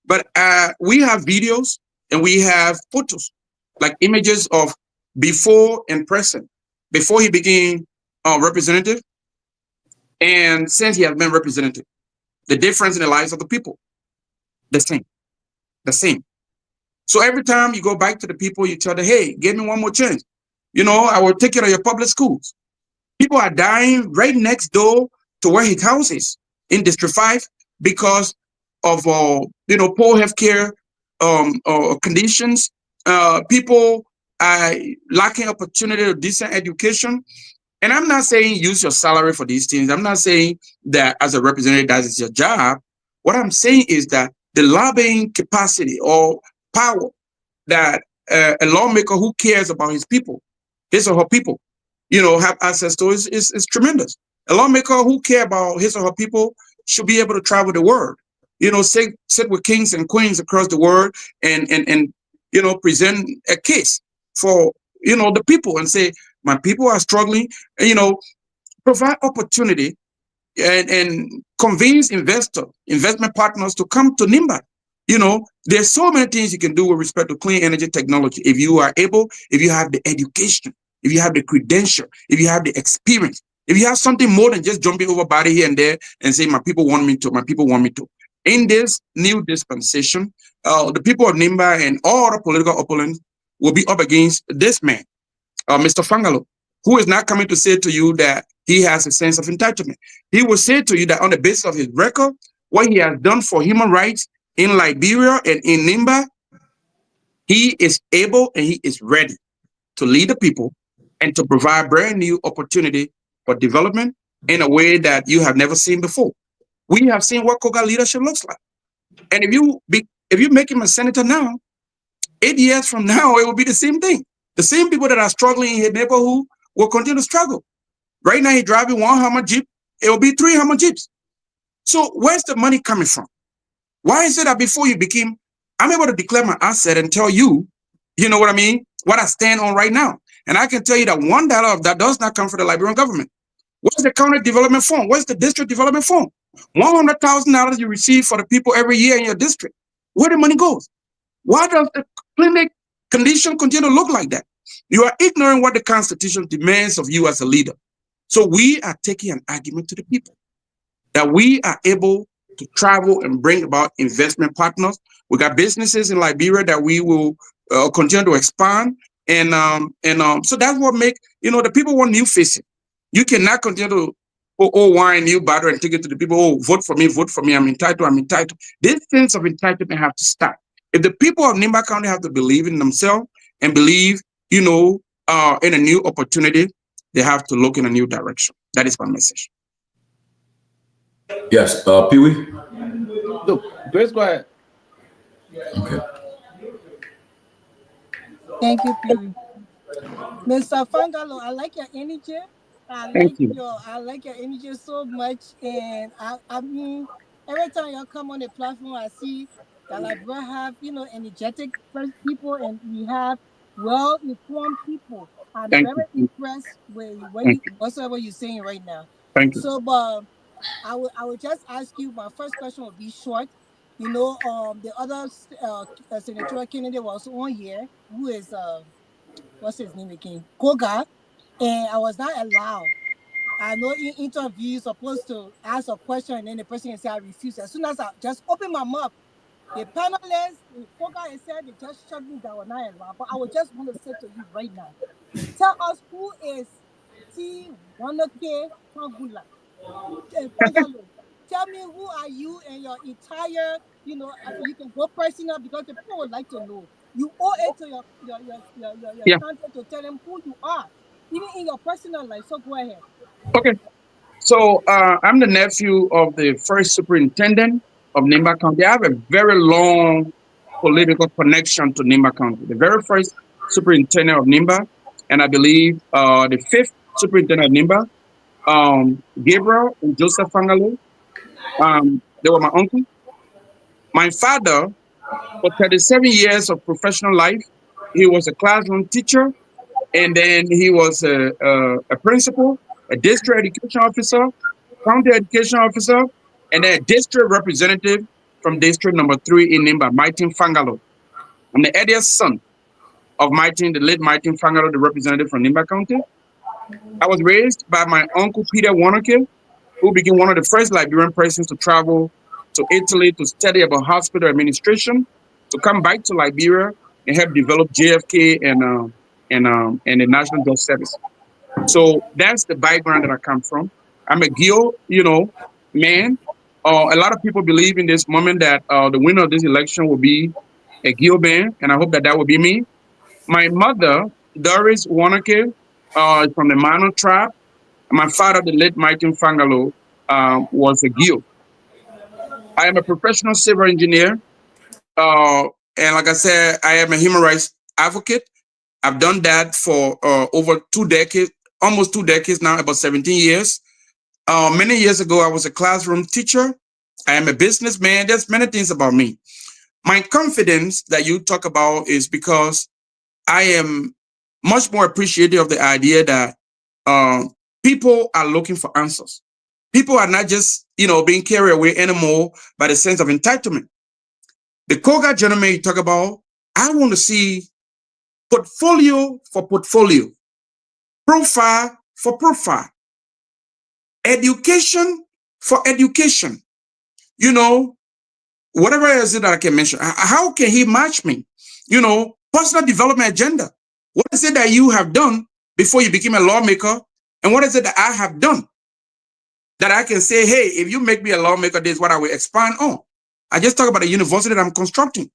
But we have videos and we have photos, like images of before and present, before he became representative, and since he has been representative. The difference in the lives of the people, the same, the same. So every time you go back to the people, you tell them, hey, give me one more chance. You know, I will take care of your public schools. People are dying right next door to where his house is in District 5 because of, you know, poor healthcare conditions. People are lacking opportunity of decent education. And I'm not saying use your salary for these things. I'm not saying that as a representative, that is your job. What I'm saying is that the lobbying capacity or power that a lawmaker who cares about his people, his or her people, you know, have access to is tremendous. A lawmaker who cares about his or her people should be able to travel the world, you know, sit with kings and queens across the world and you know, present a case for, you know, the people and say, my people are struggling, and, you know, provide opportunity and convince investment partners to come to NIMBA. You know, there's so many things you can do with respect to clean energy technology. If you are able, if you have the education, if you have the credential, if you have the experience, if you have something more than just jumping over body here and there and saying, my people want me to, my people want me to. In this new dispensation, the people of NIMBA and all the political opponents will be up against this man, Mr. Fangalo, who is not coming to say to you that he has a sense of entitlement. He will say to you that on the basis of his record, what he has done for human rights in Liberia and in NIMBA, he is able and he is ready to lead the people and to provide brand new opportunity for development in a way that you have never seen before. We have seen what Togar leadership looks like. And if you make him a senator now, 8 years from now, it will be the same thing. The same people that are struggling in his neighborhood will continue to struggle. Right now, he's driving one Hummer Jeep. It will be 3 Hummer Jeeps. So where's the money coming from? Why is it that before you became, I'm able to declare my asset and tell you, you know what I mean, what I stand on right now. And I can tell you that $1 of that does not come from the Liberian government. What's the county development fund? What's the district development fund? $100,000 you receive for the people every year in your district. Where the money goes? Why does the clinic condition continue to look like that? You are ignoring what the Constitution demands of you as a leader. So we are taking an argument to the people that we are able to travel and bring about investment partners. We got businesses in Liberia that we will continue to expand. And so that's what make, you know, the people want new faces. You cannot continue to, wine new battle and take it to the people, vote for me, I'm entitled. This sense of entitlement have to stop. If the people of Nimba County have to believe in themselves and believe, you know, in a new opportunity, they have to look in a new direction. That is my message. Yes, Pewee. Look, Grace, go ahead. Okay. Thank you, Pewee. Mr. Fangalo, I like your energy. I like your energy so much. And I mean, every time you come on the platform, I see that like we have, you know, energetic people and we have well-informed people. I'm very impressed with whatsoever you're saying right now. Thank you. So, but I would just ask you. My first question will be short. You know, the other senatorial candidate was on here, who is what's his name again? Togar, and I was not allowed. I know in interviews supposed to ask a question and then the person can say I refuse. As soon as I just open my mouth, the panelists, the Togar said they just shut me down when I allowed. But I would just want to say to you right now, tell us who is Nyenwolo Fangalo. Tell me who are you and your entire, you know, you can go personal because the people would like to know. You owe it to your content to tell them who you are, even in your personal life. So go ahead. Okay. So I'm the nephew of the first superintendent of Nimba County. I have a very long political connection to Nimba County. The very first superintendent of Nimba, and I believe the 5th superintendent of Nimba, Gabriel and Joseph Fangalo. They were my uncle. My father, for 37 years of professional life, he was a classroom teacher, and then he was a principal, a district education officer, county education officer, and then a district representative from district number 3 in Nimba, Myean Fangalo. I'm the eldest son of Myean, the late Myean Fangalo, the representative from Nimba County. I was raised by my uncle Peter Wanake, who became one of the first Liberian persons to travel to Italy to study about hospital administration, to come back to Liberia and help develop JFK and the National Drug Service. So that's the background that I come from. I'm a Gil, man. A lot of people believe in this moment that the winner of this election will be a Gil man, and I hope that will be me. My mother, Doris Wanake, from the Mano tribe. My father, the late Myean Fangalo, was a Gil. I am a professional civil engineer. And like I said, I am a human rights advocate. I've done that for over 2 decades, almost 2 decades now, about 17 years. Many years ago, I was a classroom teacher. I am a businessman. There's many things about me. My confidence that you talk about is because I am much more appreciative of the idea that people are looking for answers. People are not just, being carried away anymore by the sense of entitlement. The Togar gentleman you talk about, I want to see portfolio for portfolio, profile for profile, education for education. Whatever else that I can mention. How can he match me? Personal development agenda. What is it that you have done before you became a lawmaker? And what is it that I have done that I can say, hey, if you make me a lawmaker, this is what I will expand on. I just talk about the university that I'm constructing.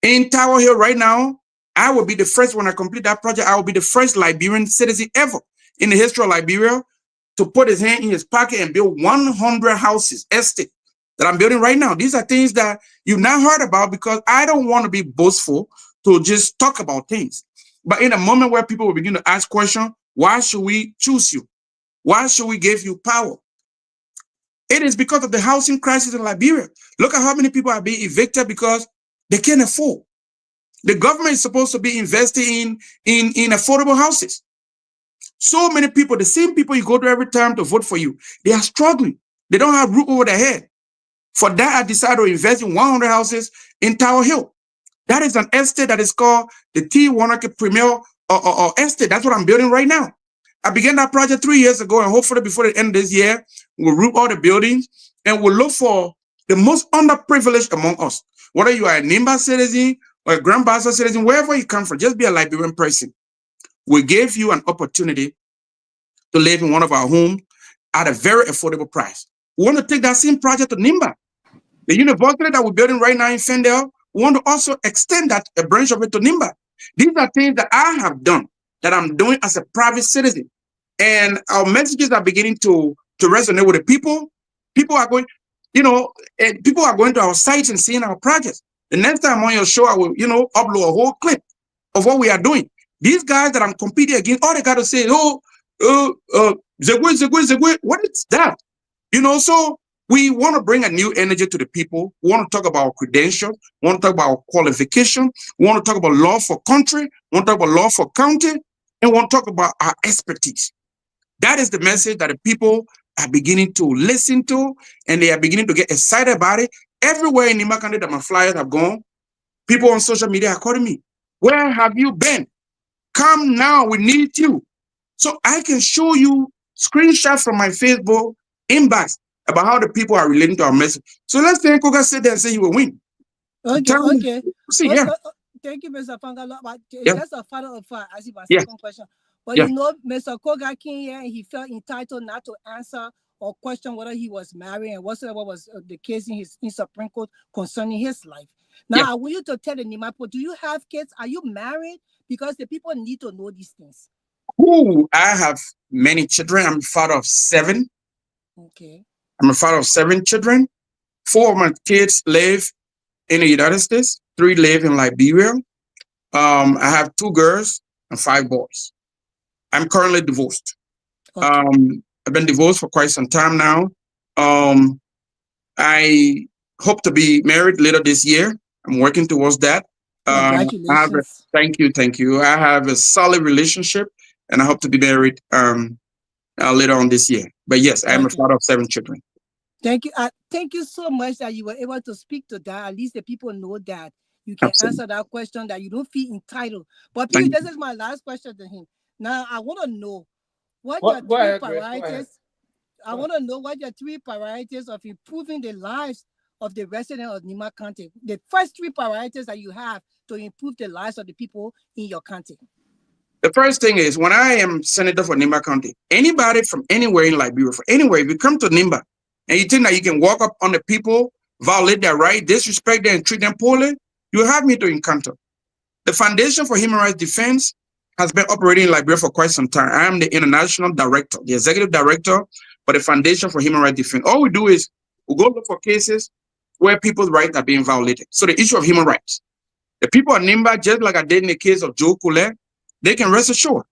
In Tower Hill right now, I will be the first, when I complete that project, I will be the first Liberian citizen ever in the history of Liberia to put his hand in his pocket and build 100 houses, estate, that I'm building right now. These are things that you've not heard about because I don't want to be boastful to just talk about things. But in a moment where people will begin to ask questions, why should we choose you? Why should we give you power? It is because of the housing crisis in Liberia. Look at how many people are being evicted because they can't afford. The government is supposed to be investing in affordable houses. So many people, the same people you go to every time to vote for you, they are struggling. They don't have roof over their head. For that, I decided to invest in 100 houses in Tower Hill. That is an estate that is called the T. Wanake Premier Estate. That's what I'm building right now. I began that project 3 years ago, and hopefully before the end of this year, we'll roof all the buildings and we'll look for the most underprivileged among us. Whether you are a Nimba citizen or a Grand Bassa citizen, wherever you come from, just be a Liberian person. We gave you an opportunity to live in one of our homes at a very affordable price. We want to take that same project to Nimba. The university that we're building right now in Fendel, we want to also extend that, a branch of it to Nimba. These are things that I have done, that I'm doing as a private citizen. And our messages are beginning to resonate with the people. People are going, people are going to our sites and seeing our projects. The next time I'm on your show, I will, upload a whole clip of what we are doing. These guys that I'm competing against, all they got to say, Zegwe, what is that? So we want to bring a new energy to the people. We want to talk about credentials. We want to talk about qualification. We want to talk about law for country. We want to talk about law for county. And we want to talk about our expertise. That is the message that the people are beginning to listen to, and they are beginning to get excited about it. Everywhere in Nimba County that my flyers have gone, people on social media are calling me, where have you been? Come now, we need you. So I can show you screenshots from my Facebook inbox about how the people are relating to our message. So let's say Koga sit there and say he will win. Okay. See, yeah. Thank you, Mr. Fangalo. But Yeah. just a follow-up for I see my Yeah. second question. But Yeah. Mr. Koga came here and he felt entitled not to answer or question whether he was married and whatsoever was the case in Supreme Court concerning his life. Now, Yeah. I want you to tell the Nimapo, do you have kids? Are you married? Because the people need to know these things. Ooh, I have many children. I'm a father of 7. Okay. I'm a father of 7 children. 4 of my kids live in the United States. 3 live in Liberia. I have 2 girls and 5 boys. I'm currently divorced. Okay. I've been divorced for quite some time now. I hope to be married later this year. I'm working towards that. Congratulations. Thank you. I have a solid relationship, and I hope to be married later on this year. But yes, I am a father of 7 children. Thank you. Thank you so much that you were able to speak to that. At least the people know that you can Absolutely. answer that question, that you don't feel entitled. But Thank please, you. this is my last question to him. Now, I want to know what Go your three ahead, Grace, go ahead. priorities. I want to know what your three priorities of improving the lives of the residents of Nima County. The first three priorities that you have to improve the lives of the people in your county. The first thing is, when I am senator for Nimba County, anybody from anywhere in Liberia, from anywhere, if you come to Nimba and you think that you can walk up on the people, violate their right, disrespect them, and treat them poorly, you have me to encounter. The Foundation for Human Rights Defense has been operating in Liberia for quite some time. I am the international director, the executive director for the Foundation for Human Rights Defense. All we do is we go look for cases where people's rights are being violated. So the issue of human rights. The people of Nimba, just like I did in the case of Joe Kule, they can rest assured.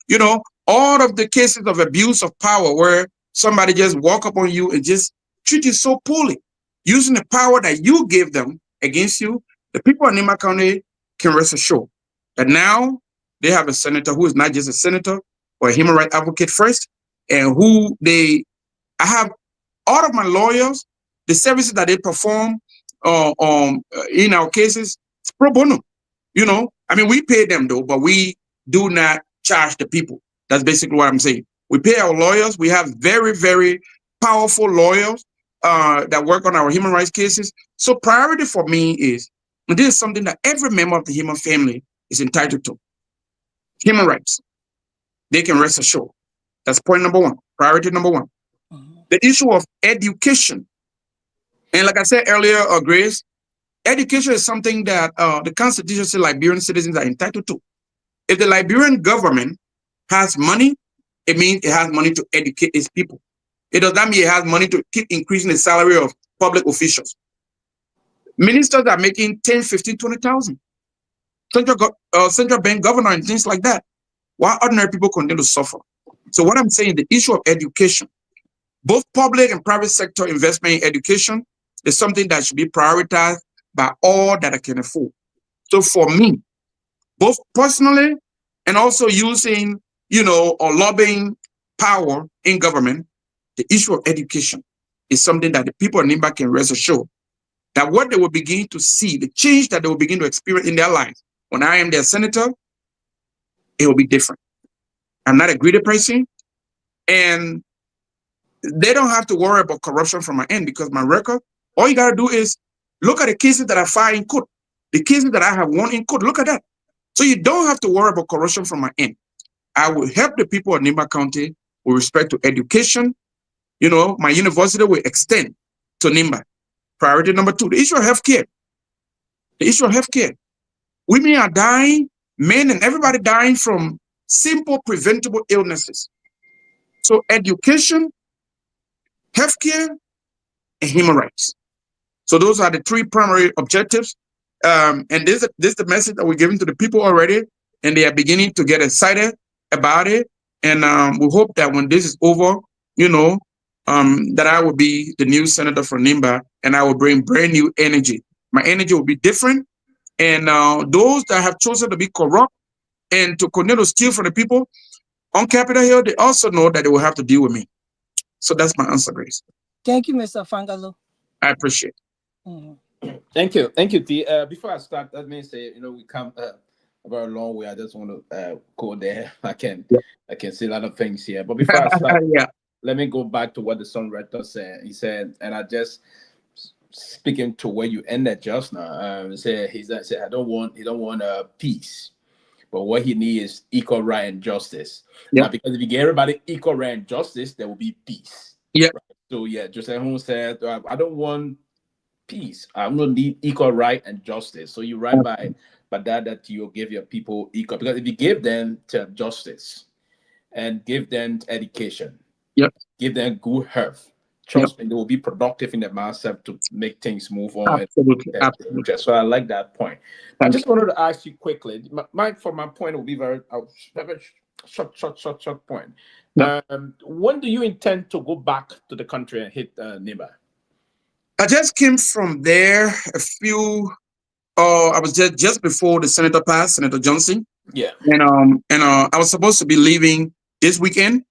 You know, all of the cases of abuse of power where somebody just walk up on you and just treat you so poorly, using the power that you gave them against you, the people of Nimba County can rest assured that now they have a senator who is not just a senator or a human rights advocate first, and who I have all of my lawyers, the services that they perform in our cases, it's pro bono. You know, I mean, we pay them though, but we do not charge the people. That's basically what I'm saying. We pay our lawyers. We have very, very powerful lawyers that work on our human rights cases. So priority for me is, and this is something that every member of the human family is entitled to. Human rights. They can rest assured. That's point number one, priority number one. The issue of education. And like I said earlier, Grace, education is something that the Constitution says Liberian citizens are entitled to. If the Liberian government has money, it means it has money to educate its people. It does not mean it has money to keep increasing the salary of public officials. Ministers are making 10, 15, 20,000. Central bank governor and things like that, while ordinary people continue to suffer. So what I'm saying, the issue of education, both public and private sector investment in education is something that should be prioritized by all that I can afford. So for me, both personally and also using, you know, or lobbying power in government, the issue of education is something that the people of Nimba can rest assured that what they will begin to see, the change that they will begin to experience in their lives, when I am their senator, it will be different. I'm not a greedy person, and they don't have to worry about corruption from my end, because my record, all you got to do is look at the cases that I filed in court, the cases that I have won in court. Look at that. So you don't have to worry about corruption from my end. I will help the people of Nimba County with respect to education. You know, my university will extend to Nimba. Priority number two, the issue of healthcare. The issue of healthcare. Women are dying, men and everybody dying from simple preventable illnesses. So education, healthcare, and human rights. So those are the three primary objectives. And this is the message that we're giving to the people already, and they are beginning to get excited about it. And we hope that when this is over, you know, that I will be the new senator from Nimba, and I will bring brand new energy. My energy will be different. And those that have chosen to be corrupt and to continue to steal from the people on Capitol Hill, they also know that they will have to deal with me. So that's my answer, Grace. Thank you, Mr. Fangalo. I appreciate it. Mm-hmm. Thank you, T. Before I start, let me say, you know, we come a very long way. I just want to go there. I can see a lot of things here. But before I start, let me go back to what the songwriter said. He said, and I just speaking to where you ended just now. He said he don't want peace, but what he needs is equal right and justice. Yeah. Now, because if you give everybody equal right and justice, there will be peace. Yeah. Right? So yeah, Joseph Hung said, I don't want peace. I'm gonna need equal right and justice. So you write by that you give your people equal, because if you give them to justice and give them education, give them good health, trust me, they will be productive in their mindset to make things move on. Absolutely. So I like that point. I just wanted to ask you quickly. My point will be very short point. When do you intend to go back to the country and hit Nimba? I just came from there a few. I was just before the senator passed, Senator Johnson. Yeah. And I was supposed to be leaving this weekend.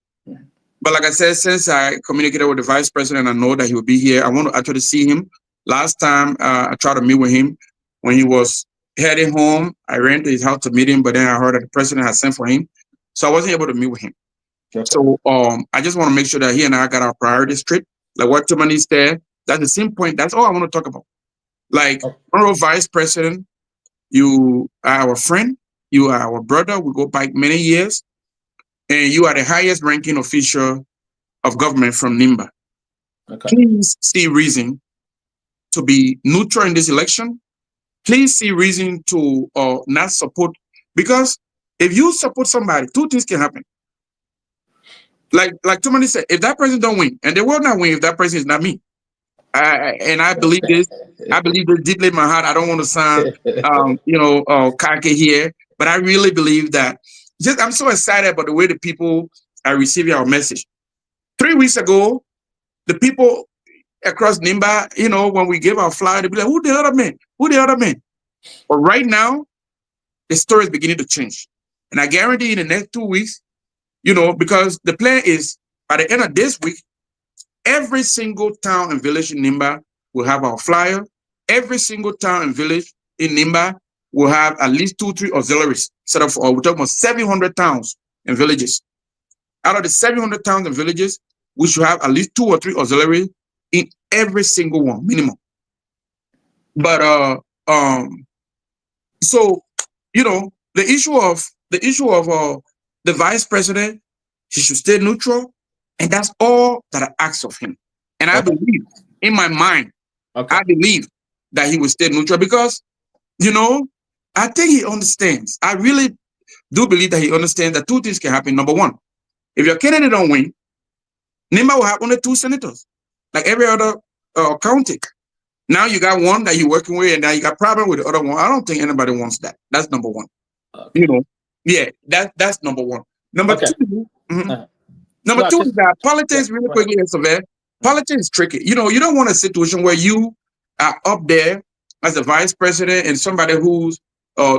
But like I said, since I communicated with the vice president, I know that he will be here. I want to actually see him. Last time I tried to meet with him when he was heading home. I ran to his house to meet him, but then I heard that the president had sent for him, so I wasn't able to meet with him. Okay. So I just want to make sure that he and I got our priorities straight. Like what Tomalin said, that's the same point. That's all I want to talk about. Like, Honorable Vice President, you are our friend, you are our brother, we go back many years, and you are the highest ranking official of government from NIMBA. Okay. Please see reason to be neutral in this election. Please see reason to not support, because if you support somebody, two things can happen. Like Tomalin said, if that person don't win, and they will not win if that person is not me. I believe this. I believe this deeply in my heart. I don't want to sound, cocky here, but I really believe that. I'm so excited about the way the people are receiving our message. 3 weeks ago, the people across NIMBA, when we gave our flyer, they be like, "Who the other man? Who the other man?" But right now, the story is beginning to change, and I guarantee in the next 2 weeks, because the plan is by the end of this week, every single town and village in NIMBA will have our flyer. Every single town and village in NIMBA will have at least 2-3 auxiliaries set up for. We're talking about 700 towns and villages. Out of the 700 towns and villages, we should have at least 2 or 3 auxiliaries in every single one, minimum. But so the issue of the vice president, he should stay neutral. And that's all that I ask of him. And I believe, in my mind, I believe that he will stay neutral because, I think he understands. I really do believe that he understands that 2 things can happen. Number one, if your candidate don't win, NIMBA will have only 2 senators, like every other county. Now you got one that you're working with, and now you got problem with the other one. I don't think anybody wants that. That's number one. Yeah, that's number one. Number two. Number 2 is that politics, really quickly, politics is tricky. You don't want a situation where you are up there as a vice president and somebody who's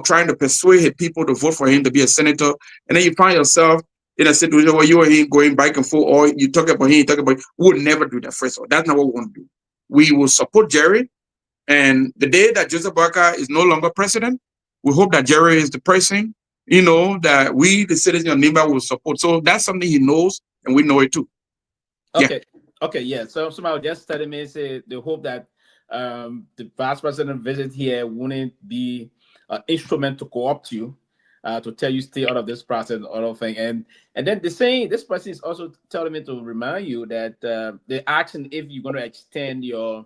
trying to persuade his people to vote for him to be a senator, and then you find yourself in a situation where you and him going back and forth, or you talk about him, we would never do that. First of all, that's not what we want to do. We will support Jerry, and the day that Joseph Boakai is no longer president, we hope that Jerry is the person, that we, the citizens of NIMBA, will support. So that's something he knows, and we know it too. Okay. Yeah. Okay. Yeah. So somehow just telling me, say they hope that the vice president visit here wouldn't be an instrument to co-opt you, to tell you stay out of this process and other thing. And then this person is also telling me to remind you that they're asking if you're going to extend your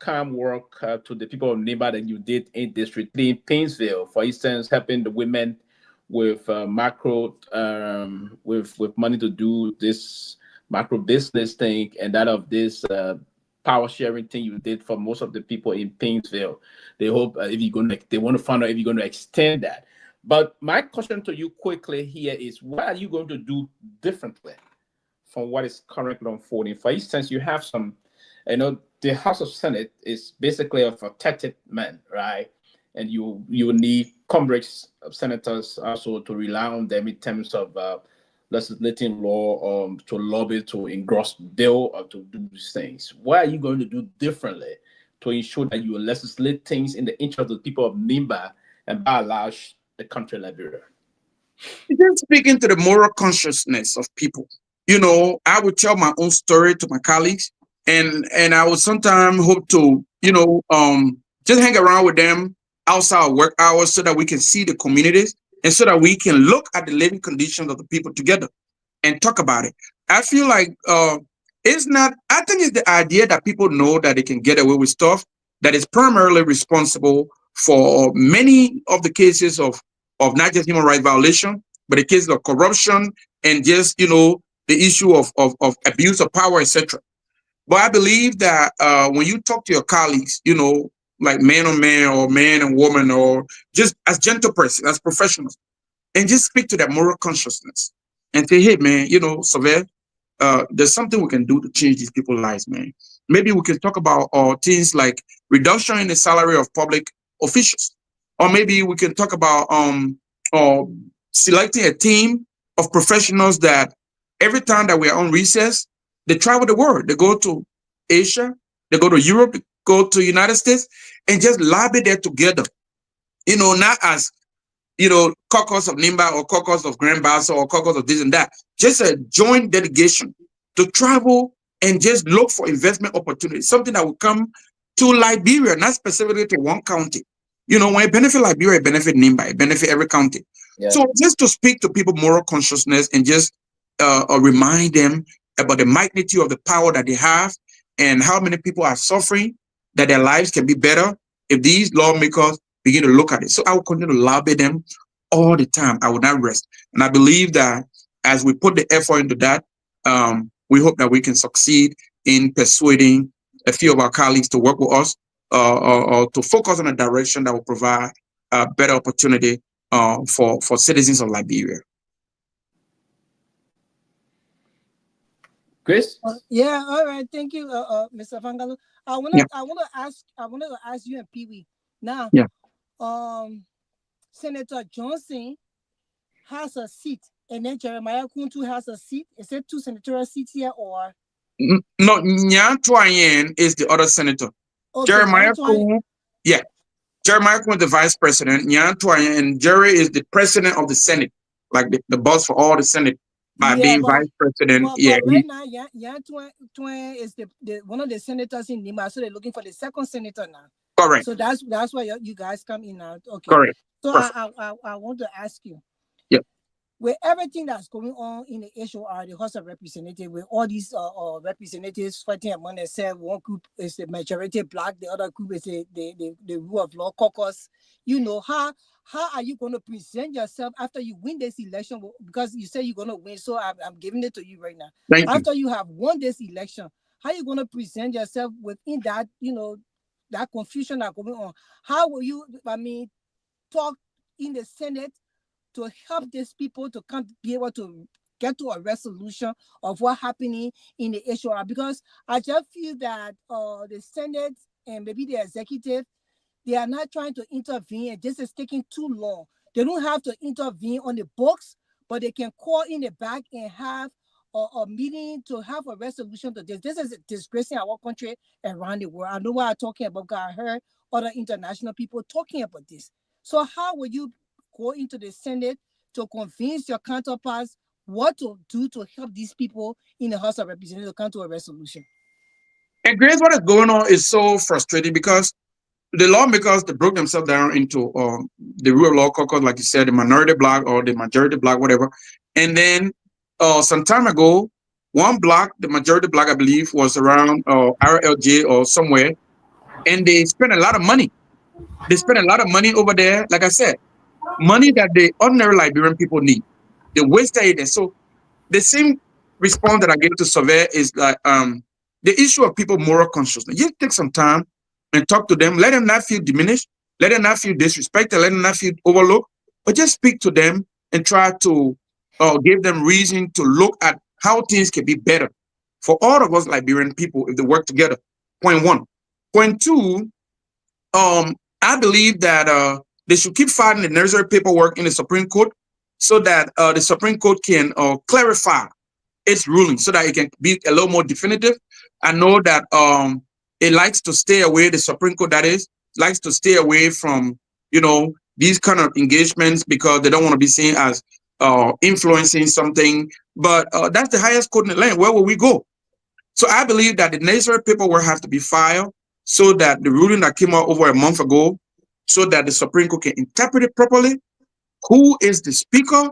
calm work to the people of NIMBA that you did in District 3 in Painesville, for instance, helping the women with macro, with money to do this macro business thing, and that of this power sharing thing you did for most of the people in Painesville. They hope they want to find out if you're going to extend that. But my question to you quickly here is, what are you going to do differently from what is currently unfolding? For instance, you have some, the House of Senate is basically a protected man, right? And you need Congress senators also to rely on them in terms of legislating law, to lobby, to engross bill, or to do these things. What are you going to do differently to ensure that you legislate things in the interest of the people of NIMBA and by and large the country Liberia? Just speaking to the moral consciousness of people. I would tell my own story to my colleagues, and I would sometimes hope to, just hang around with them outside work hours so that we can see the communities and so that we can look at the living conditions of the people together and talk about it. I feel like I think it's the idea that people know that they can get away with stuff that is primarily responsible for many of the cases of not just human rights violation, but the cases of corruption and just, the issue of abuse of power, etc. But I believe that when you talk to your colleagues, like man on man or man and woman, or just as gentle person, as professionals, and just speak to that moral consciousness and say, hey, man, Sylvester, there's something we can do to change these people's lives, man. Maybe we can talk about things like reduction in the salary of public officials, or maybe we can talk about selecting a team of professionals that every time that we are on recess, they travel the world. They go to Asia, they go to Europe, go to United States and just lobby there together. You know, not as, you know, caucus of Nimba or caucus of Grand Bassa or caucus of this and that. Just a joint delegation to travel and just look for investment opportunities, something that will come to Liberia, not specifically to one county. You know, when it benefit Liberia, it benefit Nimba, it benefit every county. Yeah. So just to speak to people moral consciousness and just remind them about the magnitude of the power that they have and how many people are suffering, that their lives can be better if these lawmakers begin to look at it. So I will continue to lobby them all the time. I will not rest. And I believe that as we put the effort into that, we hope that we can succeed in persuading a few of our colleagues to work with us or to focus on a direction that will provide a better opportunity for citizens of Liberia. Chris? Yeah, all right. Thank you, Mr. Fangalo. I wanted to ask you and Pewee. Now, Senator Johnson has a seat, and then Jeremiah Kuntu has a seat. Is it 2 senatorial seats here, or? No, Nyenwolo is the other senator. Okay, Jeremiah Kuntu, Jeremiah Kuntu is the vice president. Nyenwolo and Jerry is the president of the Senate, like the boss for all the Senate by being vice president. But right now, Nyenwolo is the one of the senators in Lima, so they're looking for the second senator now. Correct. So that's why you guys come in now. Okay. Correct. So I want to ask you. Yep. With everything that's going on in the HOR, the House of Representatives, with all these representatives fighting among themselves, one group is the majority black, the other group is the rule of law caucus. You know, how are you going to present yourself after you win this election? Because you say you're going to win, so I'm giving it to you right now. After you have won this election, how are you going to present yourself within that, you know, that confusion that's going on? How will you, talk in the Senate to help these people to be able to get to a resolution of what's happening in the HOR? Because I just feel that the Senate and maybe the executive, they are not trying to intervene, and this is taking too long. They don't have to intervene on the books, but they can call in the back and have a meeting to have a resolution to this. This is disgracing our country around the world. I know what I'm talking about, because I heard other international people talking about this. So how will you go into the Senate to convince your counterparts what to do to help these people in the House of Representatives to come to a resolution? And Grace, what is going on is so frustrating because the lawmakers, they broke themselves down into the rule of law caucus, like you said, the minority block or the majority block, whatever. And then some time ago, one block, the majority block, I believe, was around RLJ or somewhere, and they spent a lot of money. They spent a lot of money over there, like I said, money that the ordinary Liberian people need. They wasted it. So the same response that I gave to Survey is like the issue of people moral consciousness. Just take some time and talk to them. Let them not feel diminished. Let them not feel disrespected. Let them not feel overlooked. But just speak to them and try to give them reason to look at how things can be better for all of us Liberian people if they work together. Point one. Point two, I believe that they should keep filing the necessary paperwork in the Supreme Court so that the Supreme Court can clarify its ruling so that it can be a little more definitive. I know that it likes to stay away, the Supreme Court that is, likes to stay away from, you know, these kind of engagements because they don't want to be seen as influencing something. But that's the highest court in the land. Where will we go? So I believe that the necessary paperwork has to be filed so that the ruling that came out over a month ago, so that the Supreme Court can interpret it properly, who is the speaker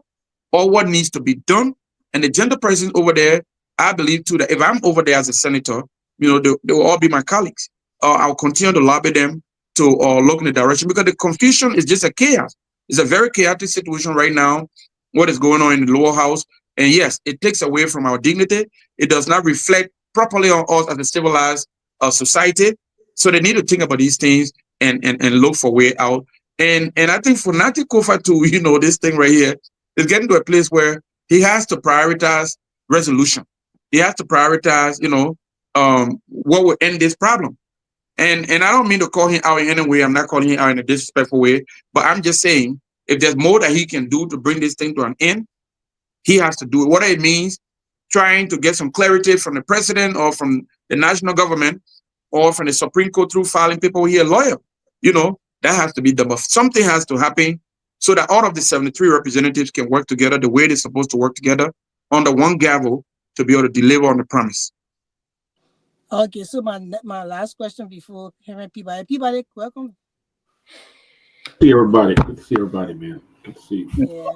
or what needs to be done. And the gender person over there, I believe too that if I'm over there as a senator, you know, they will all be my colleagues. I'll continue to lobby them to look in the direction because the confusion is just a chaos. It's a very chaotic situation right now, what is going on in the lower house. And yes, it takes away from our dignity. It does not reflect properly on us as a civilized society. So they need to think about these things and look for a way out. And I think for Nati Kofa to, you know, this thing right here is getting to a place where he has to prioritize resolution. He has to prioritize, you know, what will end this problem. And I don't mean to call him out in any way. I'm not calling him out in a disrespectful way, but I'm just saying if there's more that he can do to bring this thing to an end, he has to do it. What it means, trying to get some clarity from the president or from the national government or from the Supreme Court through filing people here, lawyer. You know, that has to be done. But something has to happen so that all of the 73 representatives can work together the way they're supposed to work together under one gavel to be able to deliver on the promise. Okay, so my last question before hearing Peabody. Peabody, welcome. See everybody. Good to see everybody, man. Good to see you. Yeah.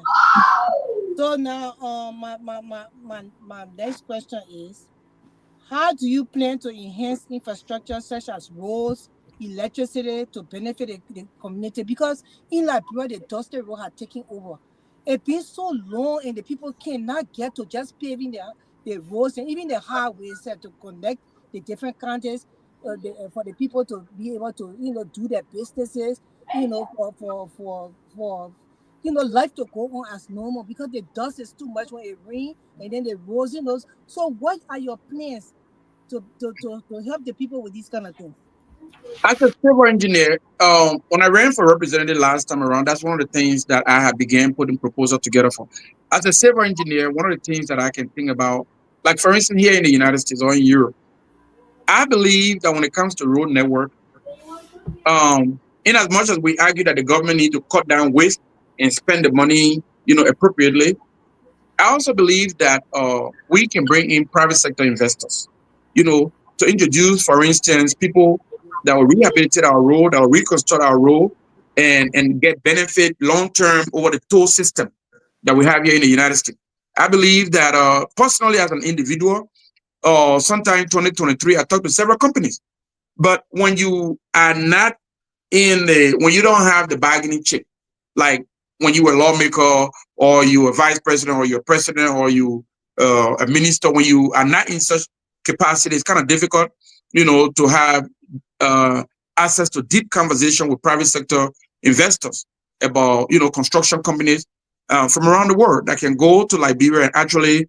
So now, my next question is, how do you plan to enhance infrastructure such as roads, electricity to benefit the community? Because in Liberia, the dusty road has taken over. It's been so long, and the people cannot get to just paving the roads and even the highways to connect the different counties for the people to be able to, do their businesses, for life to go on as normal, because the dust is too much when it rains, and then the roads, So what are your plans to help the people with these kind of things? As a civil engineer, when I ran for representative last time around, that's one of the things that I had began putting proposal together for. As a civil engineer, one of the things that I can think about, like for instance, here in the United States or in Europe, I believe that when it comes to road network, in as much as we argue that the government needs to cut down waste and spend the money, appropriately, I also believe that we can bring in private sector investors, to introduce, for instance, people that will rehabilitate our road, that will reconstruct our road, and get benefit long-term over the toll system that we have here in the United States. I believe that personally, as an individual, sometime in 2023, I talked to several companies. But when you are not when you don't have the bargaining chip, like when you were a lawmaker or you were vice president or you're president or you a minister, when you are not in such capacity, it's kind of difficult, to have access to deep conversation with private sector investors about, construction companies from around the world that can go to Liberia and actually,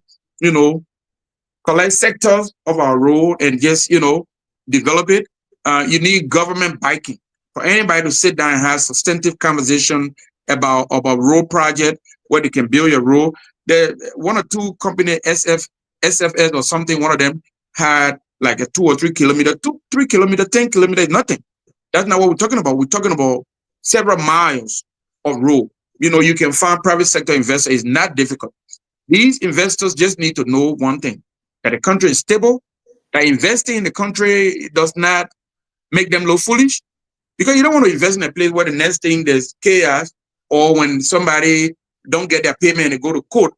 collect sectors of our road and just, develop it. You need government backing for anybody to sit down and have substantive conversation about road project where they can build your road. There, one or two company, SFS or something, one of them had like a 2 or 3 kilometer, 3 kilometer, 10 kilometers, nothing. That's not what we're talking about. We're talking about several miles of road. You can find private sector investors. It's not difficult. These investors just need to know one thing, that the country is stable, that investing in the country does not make them look foolish, because you don't want to invest in a place where the next thing there's chaos, or when somebody don't get their payment and they go to court,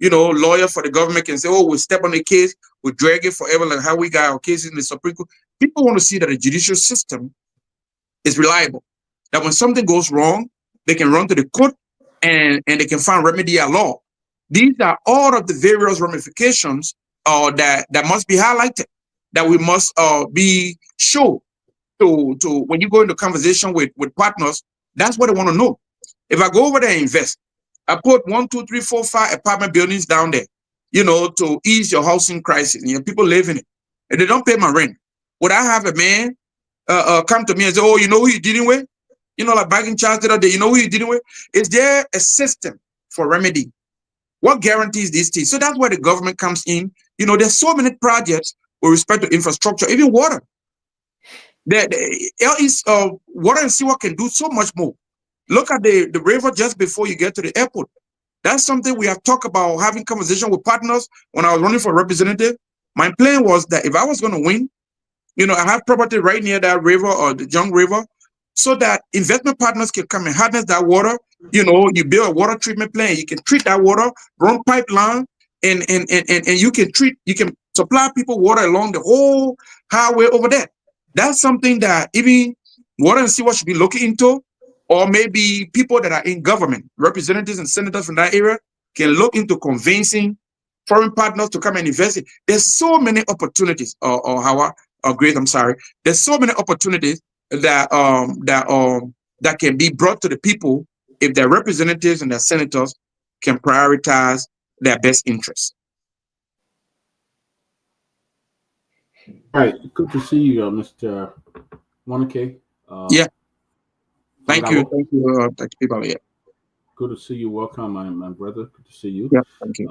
lawyer for the government can say, oh, we'll step on the case, we'll drag it forever, like how we got our cases in the Supreme Court. People want to see that the judicial system is reliable, that when something goes wrong, they can run to the court and they can find remedy at law. These are all of the various ramifications that must be highlighted, that we must be sure to when you go into conversation with partners, that's what they want to know. If I go over there and invest, I put 1, 2, 3, 4, 5 apartment buildings down there, to ease your housing crisis. People live in it, and they don't pay my rent. Would I have a man come to me and say, oh, you know who you're dealing with? Like banking charge the other day, you know who you're dealing with? Is there a system for remedy? What guarantees these things? So that's where the government comes in. There's so many projects with respect to infrastructure, even water. There is water and sewer can do so much more. Look at the river just before you get to the airport. That's something we have talked about, having conversation with partners. When I was running for representative, my plan was that if I was going to win, I have property right near that river or the Young River, so that investment partners can come and harness that water. You build a water treatment plant, you can treat that water, run pipeline, and you can supply people water along the whole highway over there. That's something that even water and sewer should be looking into, or maybe people that are in government, representatives and senators from that area, can look into convincing foreign partners to come and invest in. There's so many opportunities, There's so many opportunities that can be brought to the people if their representatives and their senators can prioritize their best interests. All right, good to see you, Mr. Wanake. Yeah. Thank you, Peabody. Yeah. Good to see you. Welcome, my brother. Good to see you. Yeah, thank you.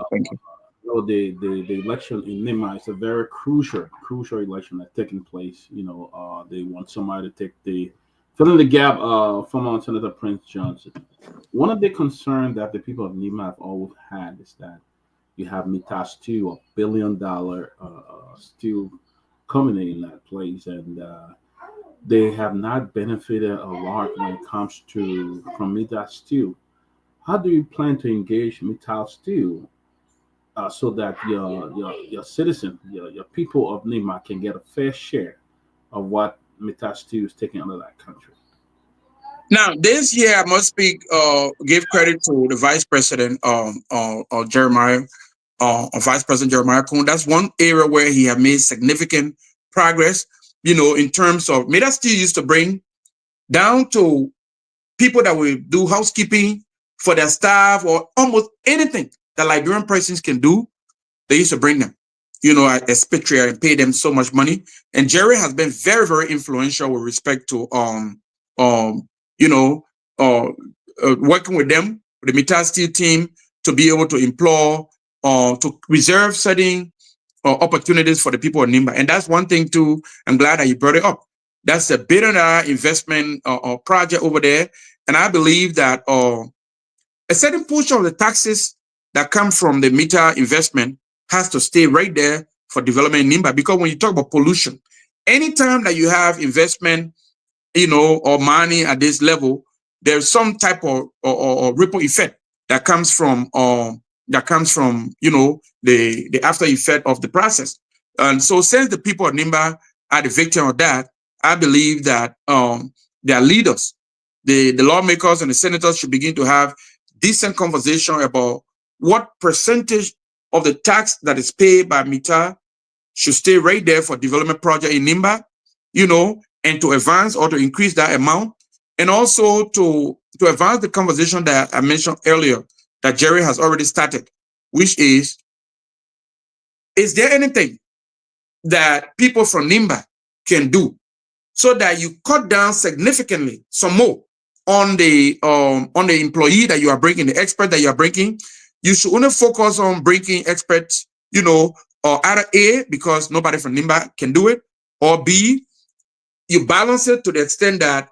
the election in Nima is a very crucial election that's taking place. They want somebody to fill in the gap. Former Senator Prince Johnson. One of the concerns that the people of Nima have always had is that you have Mita Stew, $1 billion stew coming in that place, and they have not benefited a lot when it comes to from Mita Stew. How do you plan to engage Mita Stew so that your citizen, your people of Nima can get a fair share of what Mita Stew is taking out of that country? Now, this year, I must give credit to the Vice President, Jeremiah, Vice President Jeremiah Kuhn. That's one area where he had made significant progress, in terms of, Meta Stew used to bring down to people that will do housekeeping for their staff or almost anything that Liberian persons can do. They used to bring them, at expatriate and pay them so much money. And Jerry has been very, very influential with respect to, working with them, with the Meta Stew team, to be able to employ, to reserve certain opportunities for the people of Nimba. And that's one thing too, I'm glad that you brought it up. That's a $1 billion investment project over there. And I believe that a certain portion of the taxes that come from the Meta investment has to stay right there for development in Nimba. Because when you talk about pollution, anytime that you have investment, or money at this level, there's some type of ripple effect that comes from the after effect of the process. And so since the people of Nimba are the victim of that, I believe that their leaders, the lawmakers and the senators should begin to have decent conversation about what percentage of the tax that is paid by Mita should stay right there for development project in Nimba, and to advance or to increase that amount, and also to advance the conversation that I mentioned earlier that Jerry has already started, which is there anything that people from Nimba can do so that you cut down significantly some more on the employee that you are bringing, the expert that you are bringing? You should only focus on bringing experts, or either A, because nobody from Nimba can do it, or B, you balance it to the extent that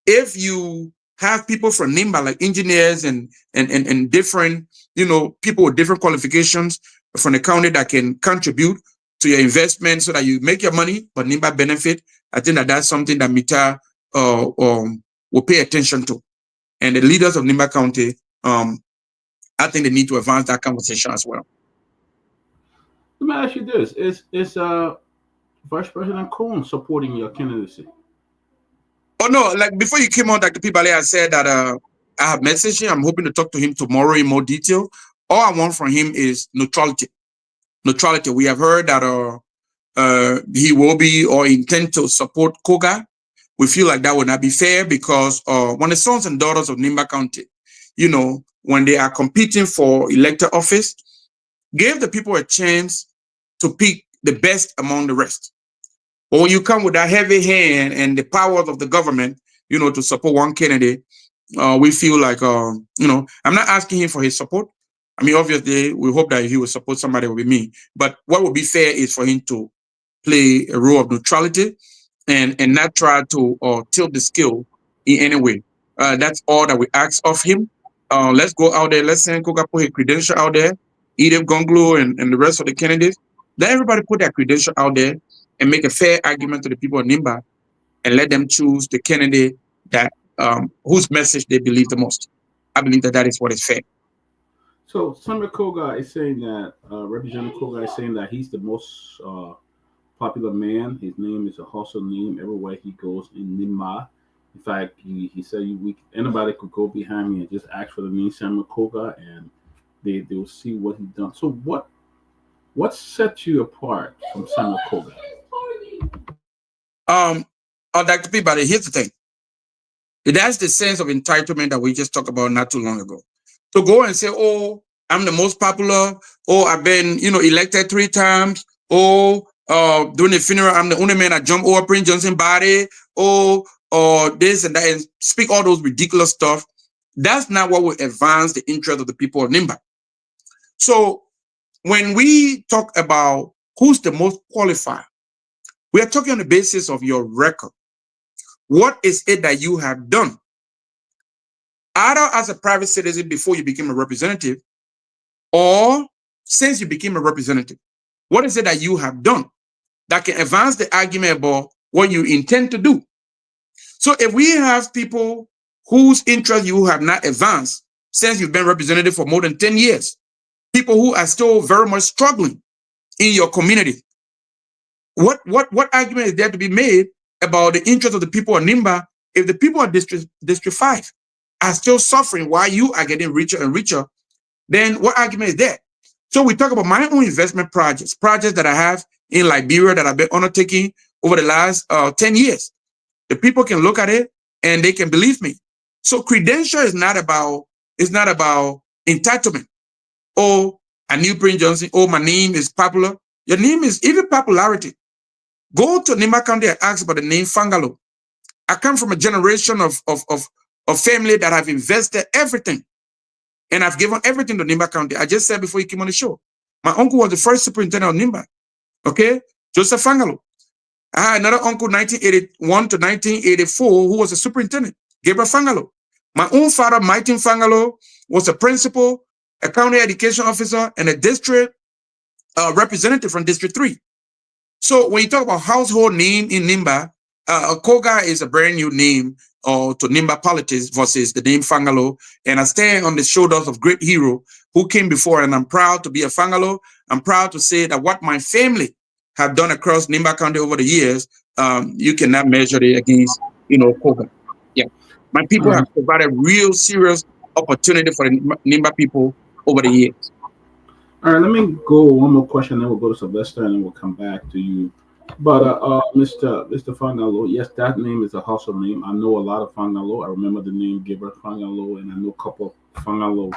if you have people from Nimba, like engineers and different, people with different qualifications from the county that can contribute to your investment so that you make your money, but Nimba benefit, I think that's something that Mita will pay attention to. And the leaders of Nimba County, I think they need to advance that conversation as well. Let me ask you this. Is Vice President Cohn supporting your candidacy? Oh, no. Like before you came on, Dr. Peabody, I said that I have messaged him. I'm hoping to talk to him tomorrow in more detail. All I want from him is neutrality. Neutrality. We have heard that he will be or intend to support Togar. We feel like that would not be fair because when the sons and daughters of Nimba County, when they are competing for elected office, give the people a chance to pick the best among the rest. But when you come with that heavy hand and the powers of the government, to support one candidate, we feel like, I'm not asking him for his support. I mean, obviously, we hope that he will support somebody with me. But what would be fair is for him to play a role of neutrality and not try to tilt the scale in any way. That's all that we ask of him. Let's go out there. Let's send Togar put his credential out there. Kehleboe Gongloe and the rest of the candidates. Let everybody put their credential out there and make a fair argument to the people of Nimba and let them choose the candidate that whose message they believe the most. I believe that is what is fair. So Senator Togar is saying that Representative Togar is saying that he's the most popular man. His name is a household name everywhere he goes in Nimba. In fact, he said anybody could go behind me and just ask for the name Senator Togar, and they will see what he's done. So what sets you apart from Senator Togar? Dr. Peabody, here's the thing. That's the sense of entitlement that we just talked about not too long ago. To go and say, oh, I'm the most popular, oh, I've been, elected 3 times, oh, during the funeral, I'm the only man that jumped over Prince Johnson's body, or this and that, and speak all those ridiculous stuff. That's not what will advance the interest of the people of Nimba. So when we talk about who's the most qualified, we are talking on the basis of your record. What is it that you have done? Either as a private citizen before you became a representative, or since you became a representative. What is it that you have done that can advance the argument about what you intend to do? So if we have people whose interest you have not advanced since you've been representative for more than 10 years, people who are still very much struggling in your community, what argument is there to be made about the interest of the people of Nimba if the people of District 5 are still suffering while you are getting richer and richer? Then what argument is there? So we talk about my own investment projects that I have in Liberia that I've been undertaking over the last 10 years. The people can look at it and they can believe me. So credential is not about entitlement. Oh, I knew Prince Johnson. Oh, my name is popular. Your name is even popularity. Go to Nimba County and ask about the name Fangalo. I come from a generation of family that have invested everything. And I've given everything to Nimba County. I just said before you came on the show, my uncle was the first superintendent of Nimba. Okay, Joseph Fangalo. I had another uncle, 1981 to 1984, who was a superintendent, Gabriel Fangalo. My own father, Myean Fangalo, was a principal, a county education officer, and a district representative from District 3. So when you talk about household name in Nimba, Togar is a brand new name to Nimba politics versus the name Fangalo. And I stand on the shoulders of great hero who came before, and I'm proud to be a Fangalo. I'm proud to say that what my family have done across Nimba County over the years, you cannot measure it against, Togar. Yeah, my people have provided real serious opportunity for the Nimba people over the years. All right, let me go one more question, then we'll go to Sylvester, and then we'll come back to you. But Mr. Fangalo, yes, that name is a household name. I know a lot of Fangalo. I remember the name Gabriel Fangalo, and I know a couple of Fangalo.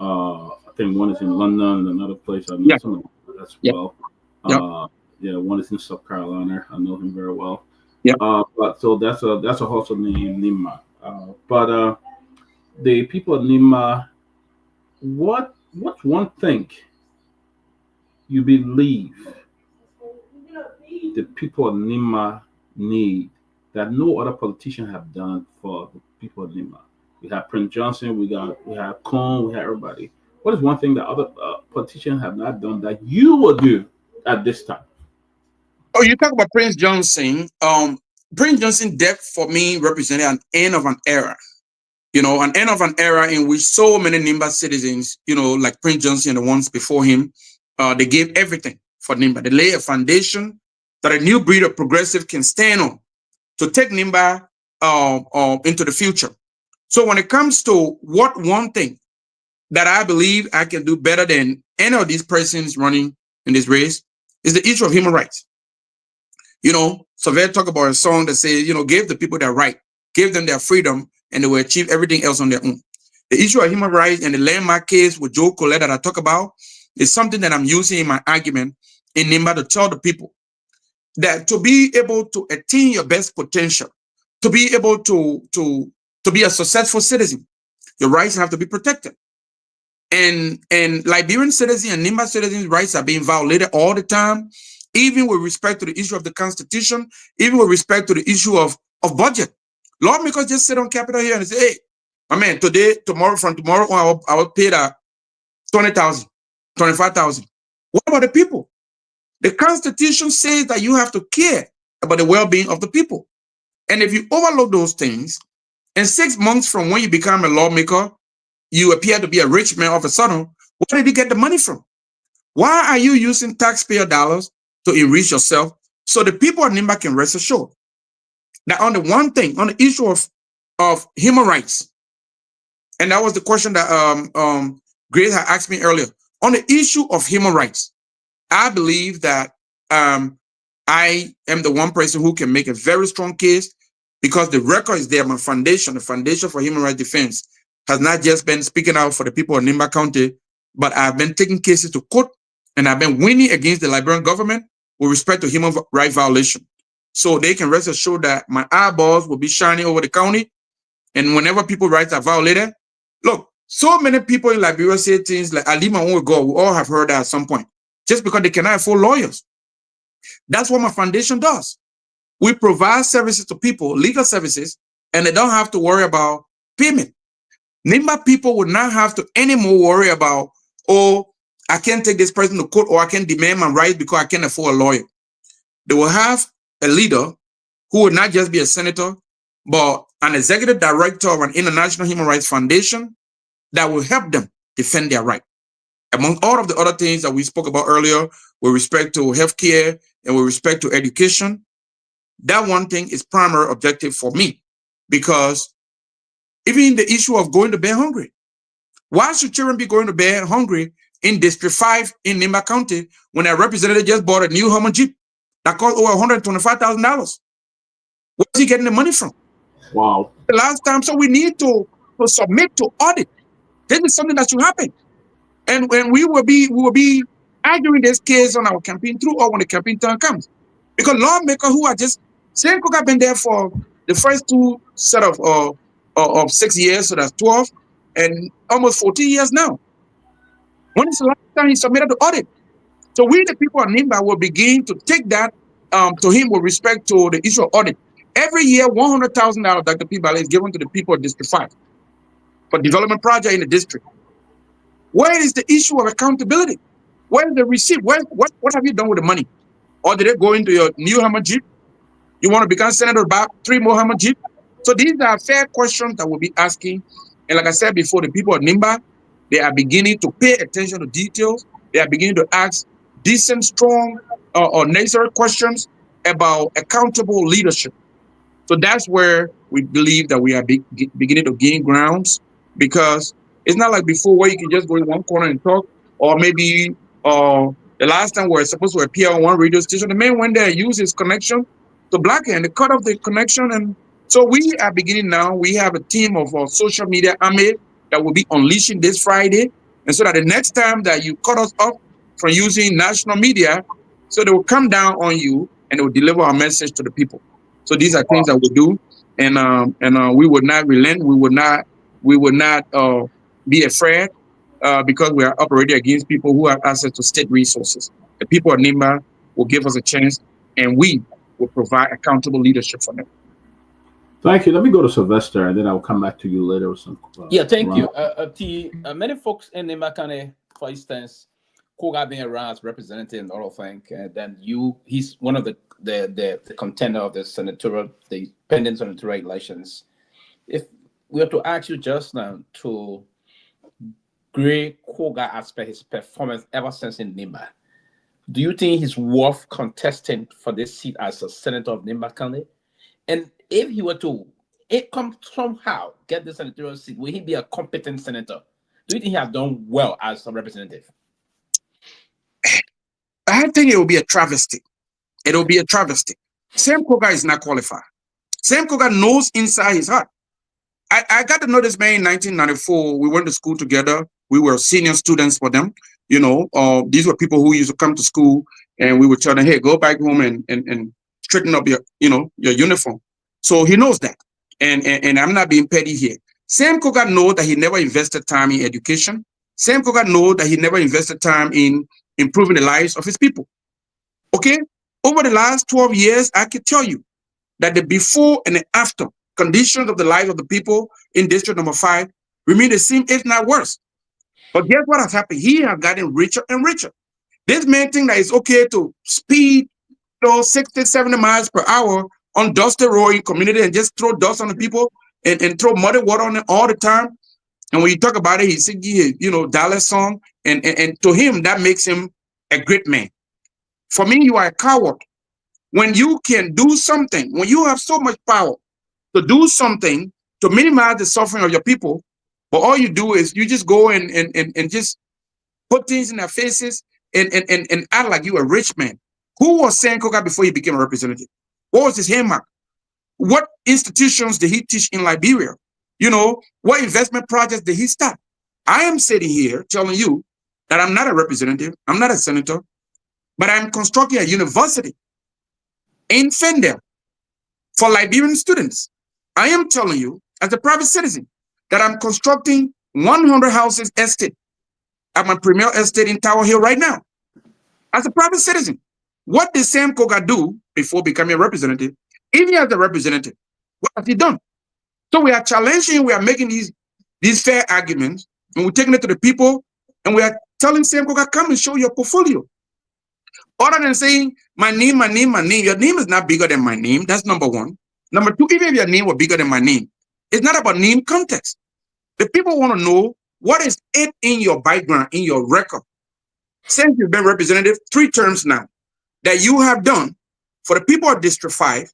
I think one is in London, and another place I know some of them as well. Yeah, one is in South Carolina. I know him very well. Yeah. But so that's a household name, Nimba. But the people of Nimba, what's one thing you believe the people of Nimba need that no other politician have done for the people of Nimba? We have Prince Johnson, we have Kong, we have everybody. What is one thing that other politicians have not done that you will do at this time? Oh, you talk about Prince Johnson. Prince Johnson death for me represented an end of an era. An end of an era in which so many Nimba citizens, like Prince Johnson and the ones before him, they gave everything for Nimba. They lay a foundation that a new breed of progressive can stand on to take Nimba into the future. So when it comes to what one thing that I believe I can do better than any of these persons running in this race is the issue of human rights. Sylvester talk about a song that says, give the people their right, give them their freedom, and they will achieve everything else on their own. The issue of human rights and the landmark case with Joe Colette that I talk about is something that I'm using in my argument in Nimba to tell the people that to be able to attain your best potential, to be able to be a successful citizen, your rights have to be protected. And Liberian citizens and Nimba citizens' rights are being violated all the time, even with respect to the issue of the Constitution, even with respect to the issue of budget. Lawmakers just sit on Capitol Hill and say, hey, my man, from tomorrow on, I will pay that 20,000, 25,000. What about the people? The Constitution says that you have to care about the well-being of the people. And if you overlook those things, and 6 months from when you become a lawmaker, you appear to be a rich man all of a sudden, where did you get the money from? Why are you using taxpayer dollars to enrich yourself so the people of Nimba can rest assured that on the one thing, on the issue of human rights, and that was the question that Grace had asked me earlier, on the issue of human rights, I believe that I am the one person who can make a very strong case because the record is there. My foundation, the Foundation for Human Rights Defense, has not just been speaking out for the people of Nimba County, but I've been taking cases to court and I've been winning against the Liberian government with respect to human rights violation. So they can rest assured that my eyeballs will be shining over the county. And whenever people's rights are violated, look, So many people in Liberia say things like Alima won't go. We all have heard that at some point, just because they cannot afford lawyers. That's what my foundation does. We provide services to people, legal services, and they don't have to worry about payment. Nimba people would not have to anymore worry about, oh, I can't take this person to court, or I can demand my rights because I can't afford a lawyer. They will have a leader who would not just be a senator, but an executive director of an international human rights foundation that will help them defend their right. Among all of the other things that we spoke about earlier with respect to healthcare and with respect to education, that one thing is primary objective for me, because even the issue of going to bed hungry. Why should children be going to bed hungry in District 5 in Nimba County when a representative just bought a new Hummer Jeep that cost over $125,000? Where's he getting the money from? Wow. The last time, so we need to submit to audit. This is something that should happen. And when we will be arguing this case on our campaign through, or when the campaign turn comes. Because lawmakers who are just saying Cook have been there for the first two set of 6 years, so that's 12, and almost 14 years now. When is the last time he submitted the audit? So we, the people of Nimba, will begin to take that to him with respect to the issue of audit. Every year, $100,000, Dr. Peabody, is given to the people of District 5 for development project in the district. Where is the issue of accountability? Where is the receipt? What have you done with the money? Or did it go into your new Hummer Jeep? You want to become senator about 3 more Hummer Jeep? So these are fair questions that we'll be asking. And like I said before, the people of Nimba, they are beginning to pay attention to details. They are beginning to ask decent, strong, or necessary questions about accountable leadership. So that's where we believe that we are beginning to gain grounds, because it's not like before where you can just go in one corner and talk, or maybe the last time we were supposed to appear on one radio station, the man went there and used his connection to block it, and they cut off the connection. And so we are beginning now. We have a team of social media army that will be unleashing this Friday. And so that the next time that you cut us off from using national media, so they will come down on you and they will deliver our message to the people. So these are things that we do, and we would not relent. We would not be afraid because we are operating against people who have access to state resources. The people of Nimba will give us a chance, and we will provide accountable leadership for them. Thank you. Let me go to Sylvester, and then I'll come back to you later with some. Thank you. Many folks in Nimba County, for instance, Koga being around as representative and all of things, and then he's one of the contender of the pending senatorial elections. If we have to ask you just now to grade Koga as per his performance ever since in Nimba, do you think he's worth contesting for this seat as a senator of Nimba County? And if he were to somehow get the senatorial seat, will he be a competent senator? Do you think he has done well as a representative? I think it will be a travesty. It will be a travesty. Sam Koga is not qualified. Sam Koga knows inside his heart. I got to know this man in 1994. We went to school together. We were senior students for them. You know, these were people who used to come to school, and we would tell them, hey, go back home and straighten up your uniform. So he knows that. And I'm not being petty here. Sam Koga knows that he never invested time in education. Sam Koga knows that he never invested time in improving the lives of his people. Okay? Over the last 12 years, I can tell you that the before and the after conditions of the lives of the people in District Number 5 remain the same, if not worse. But guess what has happened? He has gotten richer and richer. This man thinks that it's okay to speed 60, 70 miles per hour on dusty road in community and just throw dust on the people and throw muddy water on them all the time. And when you talk about it, he sings, Dallas song. And to him, that makes him a great man. For me, you are a coward. When you can do something, when you have so much power to do something to minimize the suffering of your people, but all you do is you just go and just put things in their faces and act like you a rich man. Who was Sam Koga before he became a representative? What was his handmark? What institutions did he teach in Liberia? What investment projects did he start? I am sitting here telling you that I'm not a representative, I'm not a senator, but I'm constructing a university in Fendel for Liberian students. I am telling you, as a private citizen, that I'm constructing 100 houses estate at my premier estate in Tower Hill right now. As a private citizen, what did Sam Togar do before becoming a representative? Even as a representative, what has he done? So we are challenging, we are making these fair arguments, and we're taking it to the people, and we are telling Sam Togar, come and show your portfolio. Other than saying, my name, my name, my name, your name is not bigger than my name. That's number one. Number two, even if your name were bigger than my name, it's not about name context. The people want to know what is it in your background, in your record, since you've been representative 3 terms now, that you have done for the people of District 5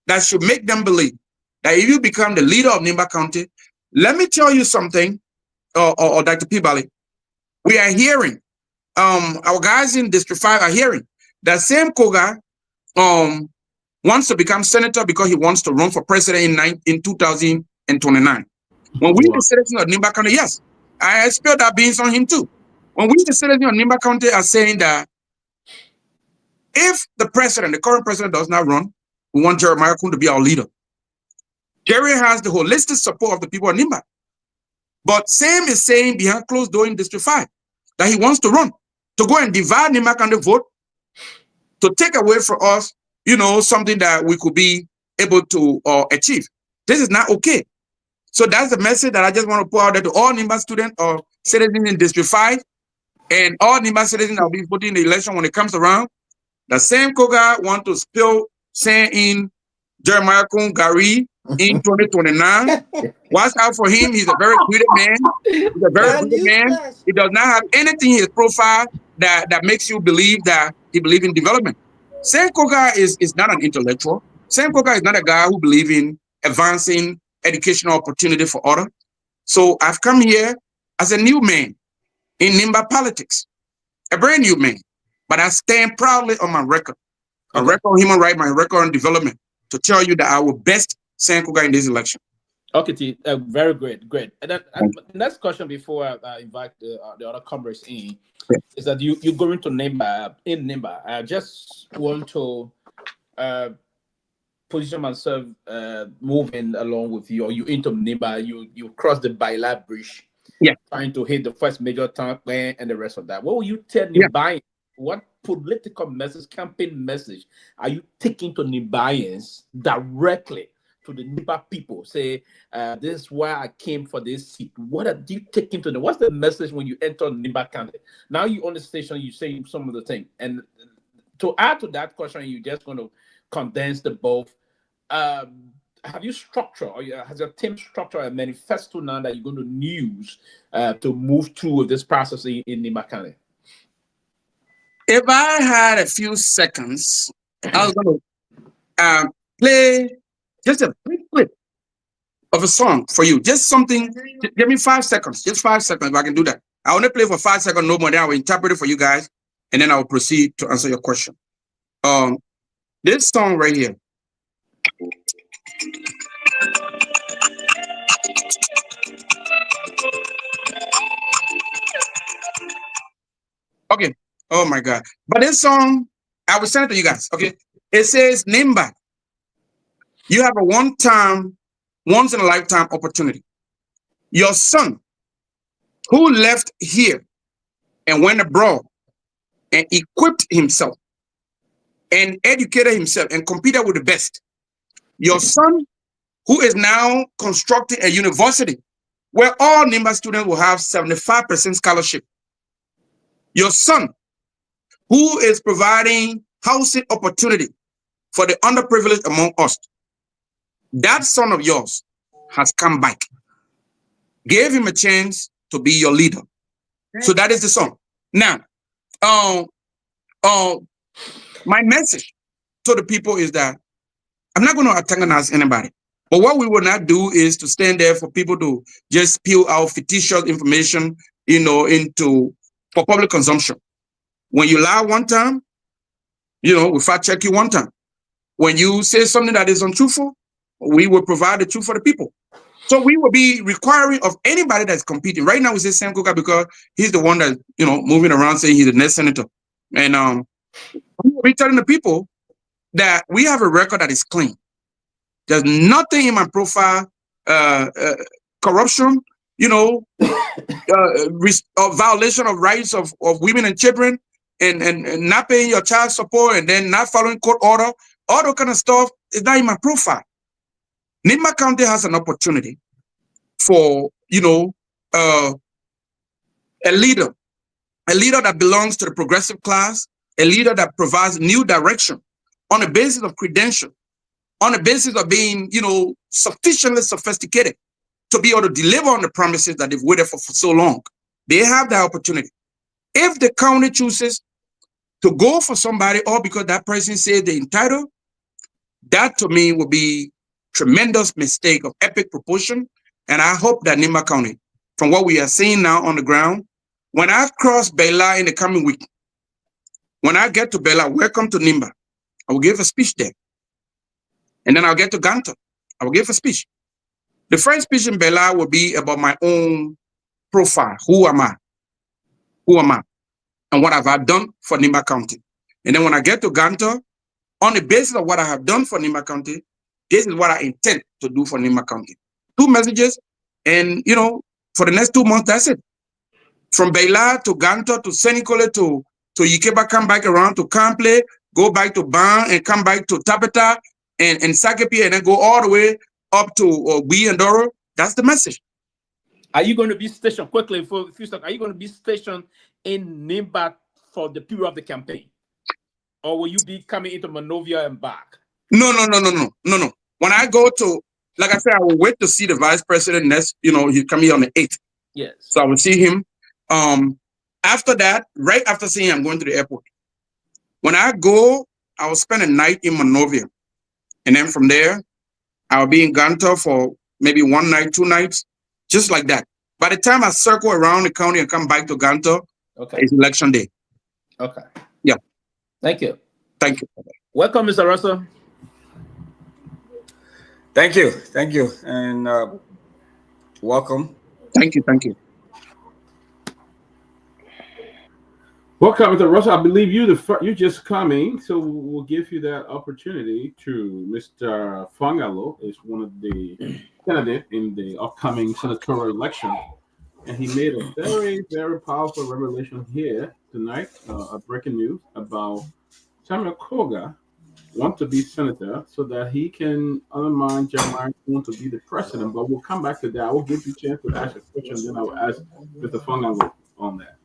that should make them believe that if you become the leader of Nimba County, let me tell you something, or Dr. Peabody, we are hearing, our guys in District 5 are hearing that Sam Togar wants to become senator because he wants to run for president in 2029. When we, the citizens of Nimba County, yes, I spilled that beans on him too. When we, the citizens of Nimba County, are saying that if the current president does not run, we want Jeremiah Kun to be our leader. Jerry has the holistic support of the people of Nimba. But Sam is saying behind closed door in District 5 that he wants to run, to go and divide Nimba County vote, to take away from us, something that we could be able to achieve. This is not okay. So that's the message that I just want to put out there to all Nimba students or citizens in District 5 and all Nimba citizens that will be voting in the election when it comes around. The same Togar want to spill sand in Jeremiah Kun Gary in 2029. Watch out for him. He's a very good man. He's a very good man. He does not have anything in his profile that makes you believe that he believes in development. Sam Togar is not an intellectual. Sam Togar is not a guy who believes in advancing educational opportunity for others. So I've come here as a new man in Nimba politics, a brand new man. But I stand proudly on my record, a record on human rights, my record on development, to tell you that I will best Sam Togar in this election. Okay, T, very great. And then the next question before I invite the other comrades in is that you're going to Nimba, in Nimba. I just want to position myself moving along with you. You into Nimba, you cross the Baila Bridge, trying to hit the first major town plan and the rest of that. What will you tell Nimba? What political message, campaign message are you taking to Nimbayans directly to the Nimba people? Say, this is why I came for this seat. What are you taking to them? What's the message when you enter Nimba County? Now you're on the station, you say some of the things. And to add to that question, you're just going to condense the both. Have you structured, or has your team structured a manifesto now that you're going to use to move through this process in Nimba County? If I had a few seconds, I was going to play just a quick clip of a song for you. Just something. Give me 5 seconds. Just 5 seconds if I can do that. I only play for 5 seconds, no more. Then I will interpret it for you guys, and then I will proceed to answer your question. This song right here. Okay. Oh my God. But this song, I will send it to you guys. Okay. It says, Nimba, you have a once in a lifetime opportunity. Your son, who left here and went abroad and equipped himself and educated himself and competed with the best. Your son, who is now constructing a university where all Nimba students will have 75% scholarship. Your son, who is providing housing opportunity for the underprivileged among us. That son of yours has come back. Gave him a chance to be your leader. So that is the song. Now, my message to the people is that I'm not going to antagonize anybody. But what we will not do is to stand there for people to just spew out fictitious information, for public consumption. When you lie one time, we fact check you one time. When you say something that is untruthful, we will provide the truth for the people. So we will be requiring of anybody that's competing. Right now we say Sam Togar because he's the one that, moving around saying he's the next senator. And we will be telling the people that we have a record that is clean. There's nothing in my profile, corruption, violation of rights of women and children, and not paying your child support, and then not following court order, all that kind of stuff is not in my profile. Nimba County has an opportunity for, a leader that belongs to the progressive class, a leader that provides new direction on the basis of credential, on the basis of being, sufficiently sophisticated to be able to deliver on the promises that they've waited for so long. They have that opportunity. If the county chooses to go for somebody, or because that person says they're entitled, that to me will be tremendous mistake of epic proportion. And I hope that Nimba County, from what we are seeing now on the ground, when I cross Bela in the coming week, when I get to Bela, welcome to Nimba, I will give a speech there. And then I'll get to Ganta, I will give a speech. The first speech in Bela will be about my own profile. Who am I? Who am I? And what have I done for Nimba County? And then when I get to Ganta, on the basis of what I have done for Nimba County, this is what I intend to do for Nimba County. 2 messages, and for the next 2 months, that's it. From Bela to Ganta to Senikole to Yikeba, come back around to Kample, go back to Ban, and come back to Tapeta and Sakepi, and then go all the way up to Bui and Doro. That's the message. Are you going to be stationed quickly for a few seconds? Are you going to be stationed in Nimba for the period of the campaign, or will you be coming into Monrovia and back? No. When I go to, like I said, I will wait to see the vice president next. He's coming on the 8th. Yes. So I will see him. After that, right after seeing him, I'm going to the airport. When I go, I will spend a night in Monrovia, and then from there, I'll be in Ganta for maybe 1 night, 2 nights, just like that. By the time I circle around the county and come back to Ganta, it's election day. Okay. Yeah. Thank you. Thank you. Welcome, Mr. Russell. Thank you, and welcome. Thank you. Welcome, Mr. Russell. I believe you're just coming, so we'll give you that opportunity to Mr. Fangalo is one of the candidates in the upcoming senatorial election, and he made a very, very powerful revelation here tonight, a breaking news about Samuel Togar want to be senator so that he can undermine Jeremiah want to be the president. But we'll come back to that. I will give you a chance to ask a question, then I will ask Mr. Fangalo on that.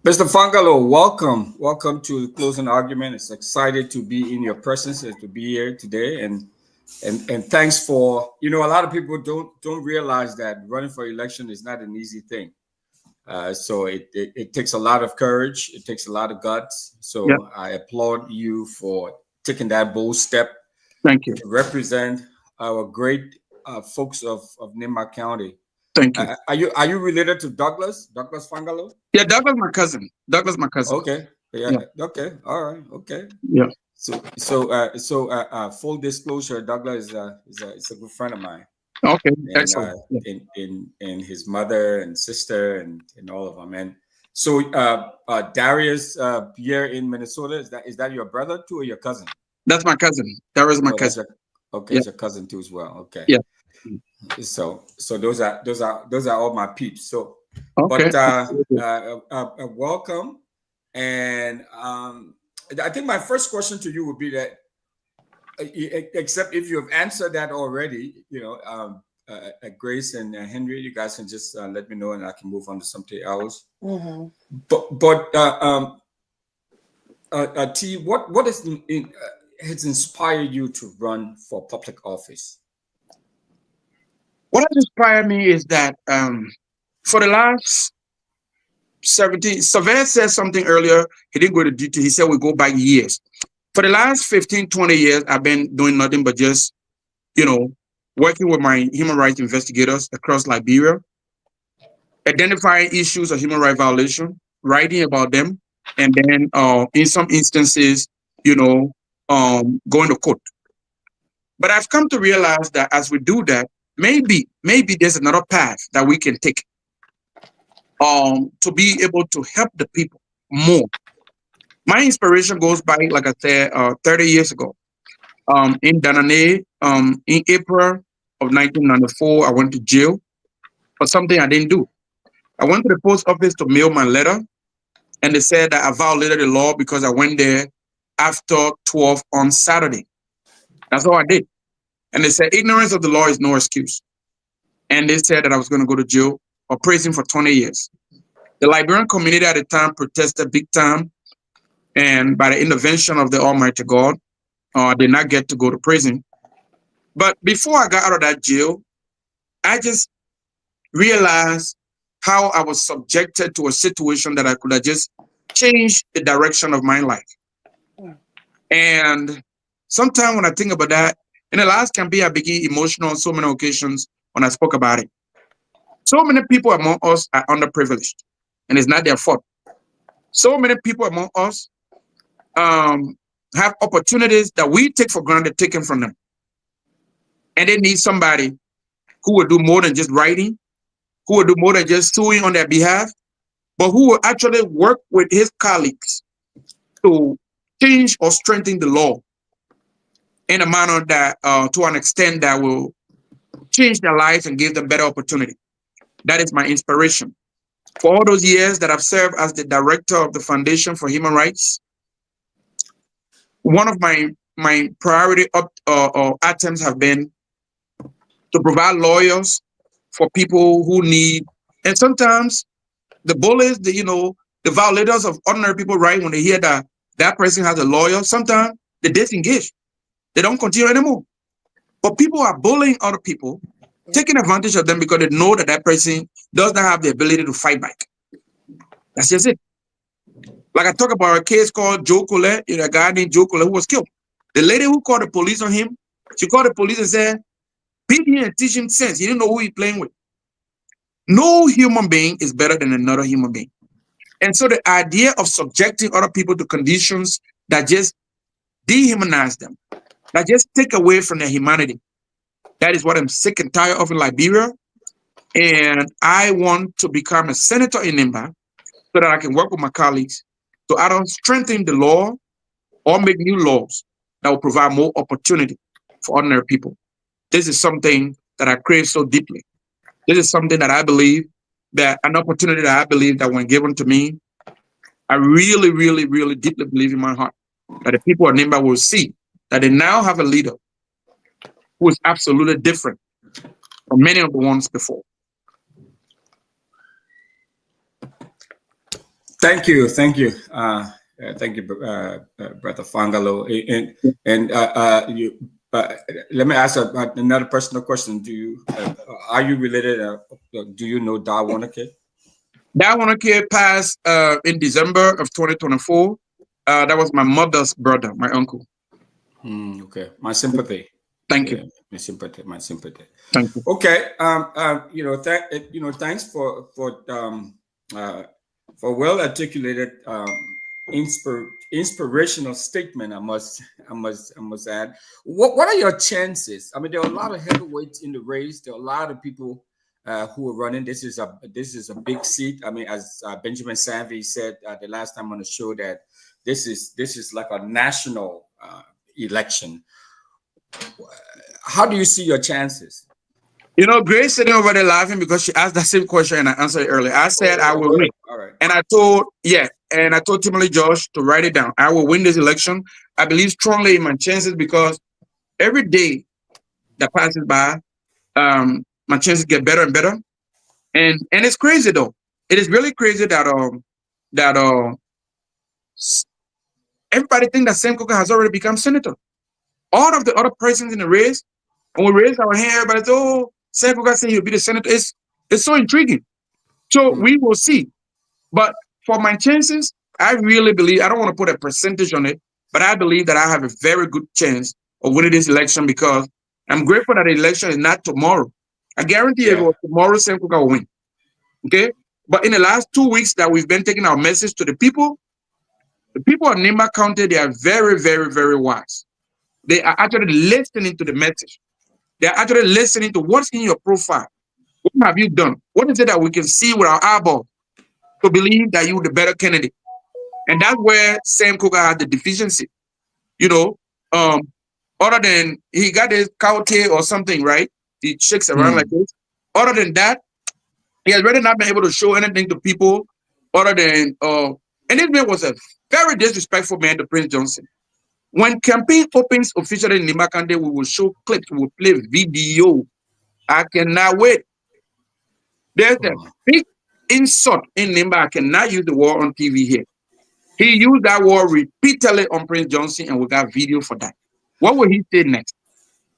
Mr. Fangalo, welcome to the closing argument. It's excited to be in your presence and to be here today, and thanks for, a lot of people don't realize that running for election is not an easy thing. So it takes a lot of courage. It takes a lot of guts. So yeah. I applaud you for taking that bold step. Thank you. To represent our great folks of Nimba County. Thank you. Are you related to Douglas Fangalo? Yeah, Douglas my cousin. Okay. Yeah. Okay. All right. Okay. Yeah. So full disclosure, Douglas is a good friend of mine. Okay. And, excellent. in his mother and sister and all of them. And so Darius Pierre in Minnesota, is that your brother too or your cousin? That's my cousin. Darius my cousin. Okay, it's a cousin too as well. Okay. Yeah. So those are all my peeps. So, okay. But welcome, and I think my first question to you would be that, except if you have answered that already, Grace and Henry, you guys can just let me know, and I can move on to something else. Mm-hmm. But T, what has inspired you to run for public office? What has inspired me is that for the last 17, Sylvester said something earlier. He didn't go to detail. He said we go back years. For the last 15, 20 years, I've been doing nothing but just, working with my human rights investigators across Liberia, identifying issues of human rights violation, writing about them, and then in some instances, going to court. But I've come to realize that as we do that, maybe there's another path that we can take to be able to help the people more. My inspiration goes back, like I said, 30 years ago. In Danane, in April of 1994, I went to jail for something I didn't do. I went to the post office to mail my letter, and they said that I violated the law because I went there after 12 on Saturday. That's all I did. And they said ignorance of the law is no excuse. And they said that I was going to go to jail or prison for 20 years. The Liberian community at the time protested big time, and by the intervention of the Almighty God, I did not get to go to prison. But before I got out of that jail, I just realized how I was subjected to a situation that I could have just changed the direction of my life. And sometimes when I think about that, in the last campaign, I became emotional on so many occasions when I spoke about it. So many people among us are underprivileged, and it's not their fault. So many people among us have opportunities that we take for granted taken from them. And they need somebody who will do more than just writing, who will do more than just suing on their behalf, but who will actually work with his colleagues to change or strengthen the law in a manner that, to an extent that will change their lives and give them better opportunity. That is my inspiration. For all those years that I've served as the director of the Foundation for Human Rights, one of my priority items have been to provide lawyers for people who need, and sometimes the bullies, the violators of ordinary people, right, when they hear that that person has a lawyer, sometimes they disengage. They don't continue anymore. But people are bullying other people, taking advantage of them because they know that that person does not have the ability to fight back. That's just it. Like I talk about a case called Joe Colette, a guy named Joe Colette who was killed. The lady who called the police on him, she called the police and said, beat him and teach him sense. He didn't know who he's playing with. No human being is better than another human being. And so the idea of subjecting other people to conditions that just dehumanize them, that just take away from their humanity, that is what I'm sick and tired of in Liberia. And I want to become a senator in Nimba so that I can work with my colleagues to either strengthen the law or make new laws that will provide more opportunity for ordinary people. This is something that I crave so deeply. This is something that I believe, that an opportunity that I believe that when given to me, I really, really, really deeply believe in my heart that the people of Nimba will see that they now have a leader who is absolutely different from many of the ones before. Thank you, thank you, Brother Fangalo. Let me ask another personal question. Are you related? Do you know Nyenwolo? Nyenwolo passed in December of 2024. That was my mother's brother, my uncle. Okay, my sympathy. Thank you. My sympathy. Thank you. Okay. Thanks for well articulated, inspirational statement. I must add. What are your chances? I mean, there are a lot of heavyweights in the race. There are a lot of people who are running. This is a big seat. I mean, as Benjamin Sanvee said the last time on the show, that this is like a national election. How do you see your chances? Grace sitting over there laughing because she asked that same question and I answered it earlier. I said I will win. All right. And I told Tomalin Josh to write it down. I will win this election. I believe strongly in my chances because every day that passes by, my chances get better and better. And it's crazy though. It is really crazy that everybody thinks that Sam Cooke has already become senator. All of the other persons in the race, when we raise our hand, everybody says, oh, Sam Cooke said he'll be the senator. It's so intriguing. So we will see. But for my chances, I really believe, I don't want to put a percentage on it, but I believe that I have a very good chance of winning this election because I'm grateful that the election is not tomorrow. I guarantee if it was tomorrow, Sam Cooke will win. Okay? But in the last 2 weeks that we've been taking our message to the people of Nimba County, they are very, very, very wise. They are actually listening to the message. They are actually listening to what's in your profile. What have you done? What is it that we can see with our eyeballs to believe that you're the better candidate? And that's where Sam Cooke had the deficiency. Other than he got his cow tail or something, right? He shakes around like this. Other than that, He has really not been able to show anything to people other than and this man was a very disrespectful man to Prince Johnson. When campaign opens officially in Nimba County, we will show clips, we will play video. I cannot wait. There's a big insult in Nimba. I cannot use the word on TV here. He used that word repeatedly on Prince Johnson, and we got video for that. What will he say next?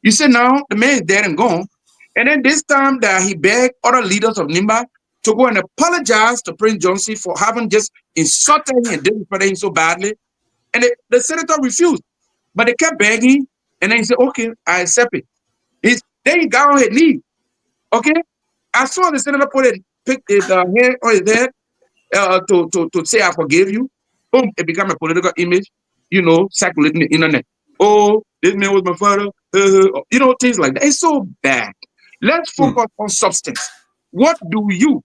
You say now the man is dead and gone. And then this time that he begged other leaders of Nimba to go and apologize to Prince Johnson for having just insulted him and disrespected him so badly. And the senator refused. But they kept begging, and then he said, okay, I accept it. Then he got on his knee. Okay? As soon as the senator picked his hand on his head to say, I forgive you, boom, it became a political image, circulating the internet. Oh, this man was my father. Things like that. It's so bad. Let's focus on substance. What do you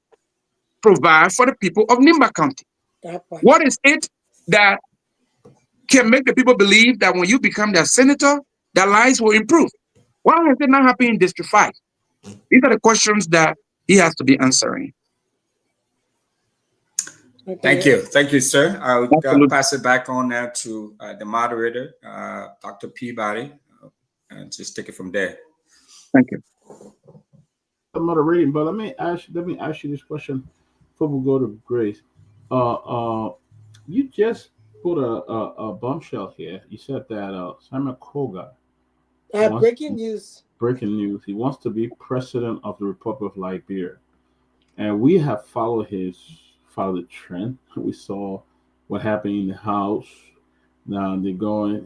provide for the people of Nimba County? What is it that can make the people believe that when you become their senator, their lives will improve? Why has it not happened in District 5? These are the questions that he has to be answering. Thank you, sir. I'll pass it back on now to the moderator, Dr. Peabody, and just take it from there. Thank you. I'm moderating, but let me ask you this question before we go to Grace. You just put a bombshell here. You said that Simon Togar. Breaking news. He wants to be president of the Republic of Liberia, and we have followed the trend. We saw what happened in the House. Now he's going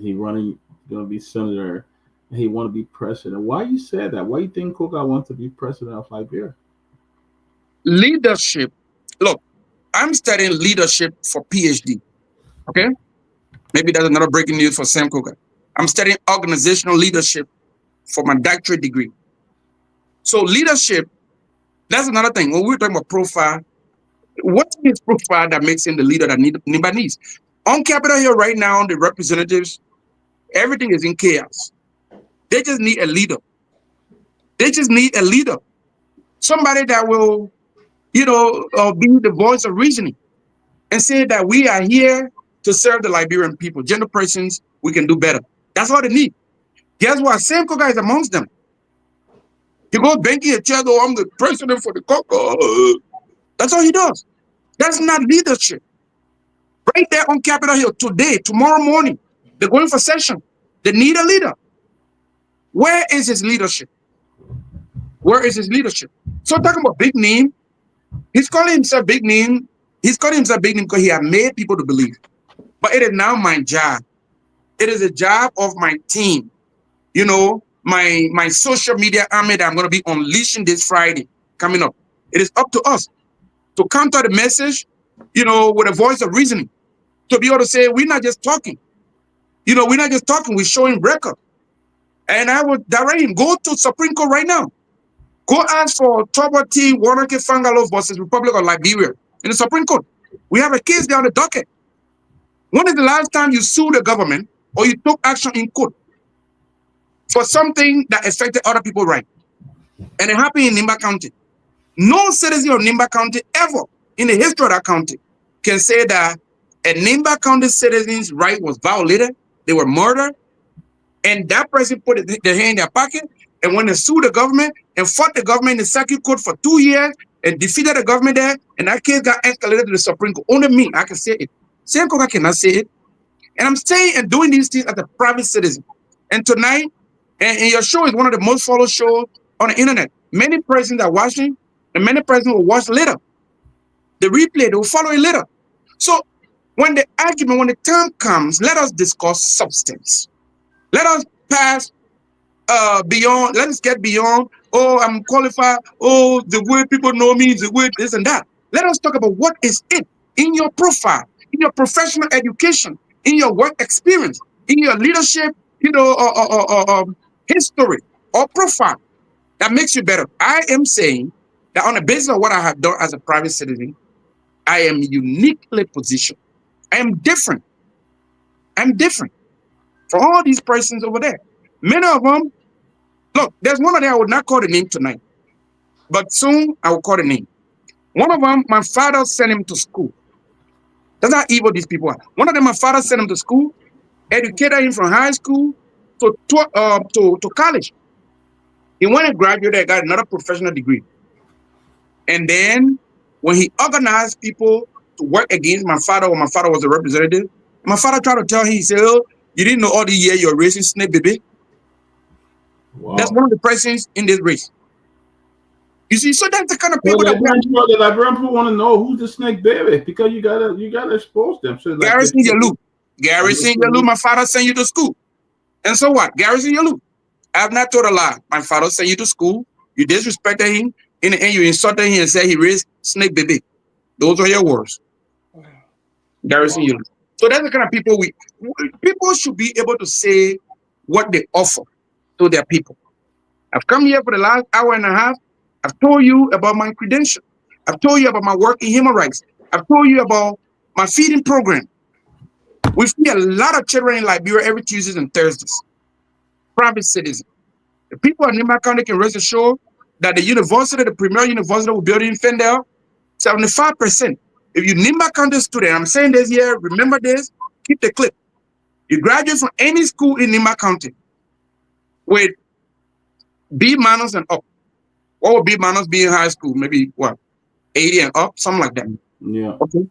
to be senator. He want to be president. Why you said that? Why you think Togar wants to be president of Liberia? Leadership. Look, I'm studying leadership for PhD. Okay? Maybe that's another breaking news for Sam Togar. I'm studying organizational leadership for my doctorate degree. So leadership, that's another thing. When we're talking about profile, what is profile that makes him the leader that Nimba needs? On Capitol Hill right now, the representatives, everything is in chaos. They just need a leader. Somebody that will, be the voice of reasoning and say that we are here to serve the Liberian people. Gender persons, we can do better. That's all they need. Guess what? Sam Togar is amongst them. He goes banking a chair, I'm the president for the Congo. That's all he does. That's not leadership. Right there on Capitol Hill today, tomorrow morning, they're going for session. They need a leader. Where is his leadership? So talking about big name, he's calling himself big name. He's calling himself big name because he has made people to believe. But it is now my job. It is a job of my team. My social media army that I'm going to be unleashing this Friday coming up. It is up to us to counter the message, with a voice of reasoning. To be able to say, we're not just talking. We're showing record. And I would direct him, go to Supreme Court right now. Go ask for Torgbean Gongloe versus Republic of Liberia in the Supreme Court. We have a case there on the docket. When is the last time you sued the government or you took action in court for something that affected other people's rights? And it happened in Nimba County. No citizen of Nimba County ever in the history of that county can say that a Nimba County citizen's right was violated, they were murdered, and that person put their hand in their pocket, and when they sued the government and fought the government in the circuit court for 2 years and defeated the government there, and that case got escalated to the Supreme Court. Only me, I can say it. Sam Togar cannot say it. And I'm saying and doing these things as a private citizen. And tonight, and your show is one of the most followed shows on the internet. Many persons are watching, and many persons will watch later. The replay, they will follow it later. So when the time comes, let us discuss substance. Let us pass beyond, let us get beyond, I'm qualified, the way people know me is the way this and that. Let us talk about what is it in your profile, in your professional education, in your work experience, in your leadership, history or profile that makes you better. I am saying that on the basis of what I have done as a private citizen, I am uniquely positioned. I am different. I'm different from all these persons over there. Many of them, look, there's one of them I would not call the name tonight, but soon I will call the name. One of them, my father sent him to school. That's how evil these people are. One of them, my father sent him to school, educated him from high school to college. He went and graduated, got another professional degree. And then when he organized people to work against my father, when my father was a representative, my father tried to tell him, he said, "Oh, you didn't know all the year you're raising snake baby." Wow. That's one of the presidents in this race. You see, so that's the kind of So people the that Liberian people want to know who's the snake baby, because you gotta expose them. So like Garrison Yalu, my father sent you to school. And so what? Garrison Yalu. I have not told a lie. My father sent you to school. You disrespected him. In the end, you insulted him and said he raised snake baby. Those are your words. Garrison Yalu. So that's the kind of people people should be able to say what they offer to their people. I've come here for the last hour and a half. I've told you about my credentials. I've told you about my work in human rights. I've told you about my feeding program. We feed a lot of children in Liberia every Tuesdays and Thursdays. Private citizens. The people in Nima County can rest assured that the premier university we're building in Fendel, 75%. If you Nima County student, I'm saying this here, remember this, keep the clip. You graduate from any school in Nima County with B- and up. What would B- be in high school? Maybe what? 80 and up, something like that. Yeah. Okay.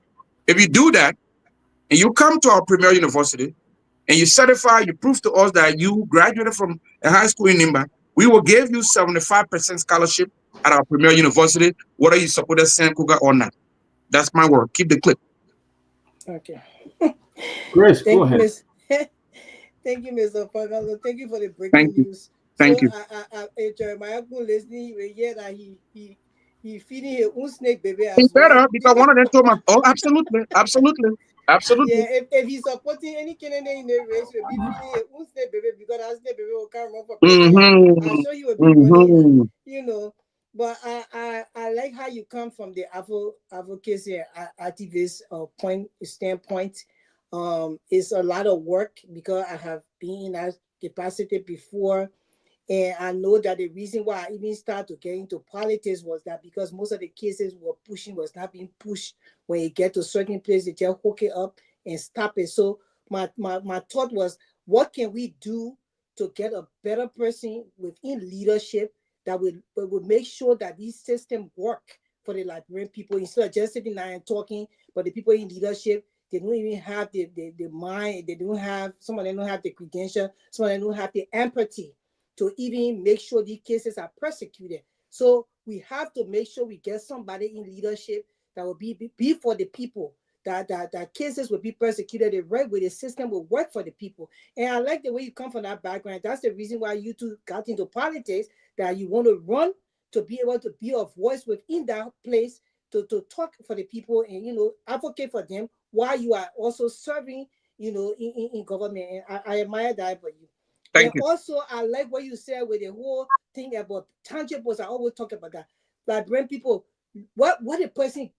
If you do that, and you come to our premier university, and you certify, you prove to us that you graduated from a high school in Nimba, we will give you 75% scholarship at our premier university, whether you support us Kuga or not. That's my word. Keep the clip. Okay. Grace, go ahead. Thank you, Mr. Fagalo. Thank you for the breaking Thank you. news. Thank So, you. Jeremiah listening, we hear that he feeding his own snake baby It's as well. better because one of them told me, oh, absolutely, absolutely, absolutely. Yeah, if he's supporting any Canadian in the race, will be feeding his own snake baby because that snake baby will come run for president. I'm sure he will be running, you know. But I like how you come from the advocacy activist standpoint. It's a lot of work because I have been in that capacity before. And I know that the reason why I even started to get into politics was that because most of the cases were pushing was not being pushed. When you get to a certain place, they just hook it up and stop it. So my thought was, what can we do to get a better person within leadership that would make sure that these systems work for the Liberian people, instead of just sitting there and talking, but the people in leadership, they don't even have the mind, they don't have, some of them don't have the credential, some of them don't have the empathy to even make sure these cases are prosecuted. So we have to make sure we get somebody in leadership that will be for the people, that cases will be prosecuted the right way, the system will work for the people. And I like the way you come from that background. That's the reason why you two got into politics, that you want to run to be able to be a voice within that place to talk for the people and, you know, advocate for them while you are also serving, you know, in government. And I admire that about you. Thank you. Also, I like what you said with the whole thing about tangibles. I always talk about that. Liberian people, what a person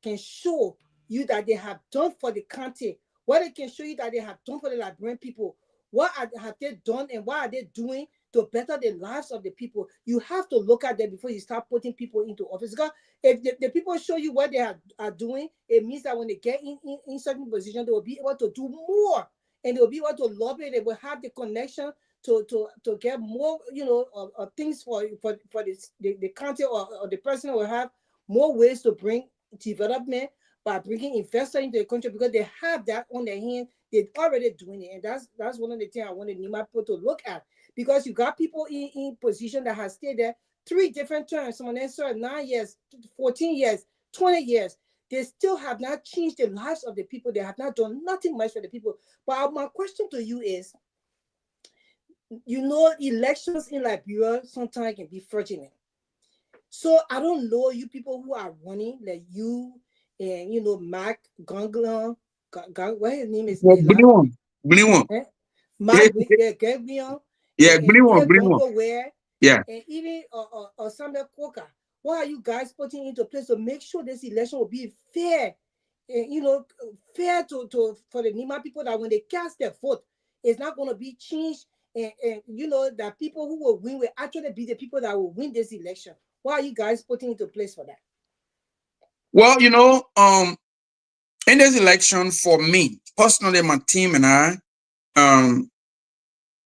can show you that they have done for the country, what they can show you that they have done for the Liberian people, what have they done and what are they doing to better the lives of the people. You have to look at them before you start putting people into office. Because if the people show you what they are doing, it means that when they get in certain positions, they will be able to do more. And they'll be able to lobby. They will have the connection to get more, you know, things for the country, or the person will have more ways to bring development by bringing investors into the country, because they have that on their hand. They're already doing it, and that's one of the things I wanted Nima people to look at, because you got people in position that have stayed there 3 different terms. Someone that served 9 years, 14 years, 20 years. They still have not changed the lives of the people. They have not done nothing much for the people. But my question to you is, you know, elections in Liberia sometimes can be fraudulent. So I don't know, you people who are running, like you and, you know, Mark Gongloe, what his name is? Gongloe. Mark Garguah, Yeah, Gongloe, yeah. and even Samuel Coker. What are you guys putting into place to make sure this election will be fair? You know, fair for the Nima people, that when they cast their vote, it's not going to be changed. And you know, that people who will win will actually be the people that will win this election. What are you guys putting into place for that? Well, in this election, for me personally, my team and I,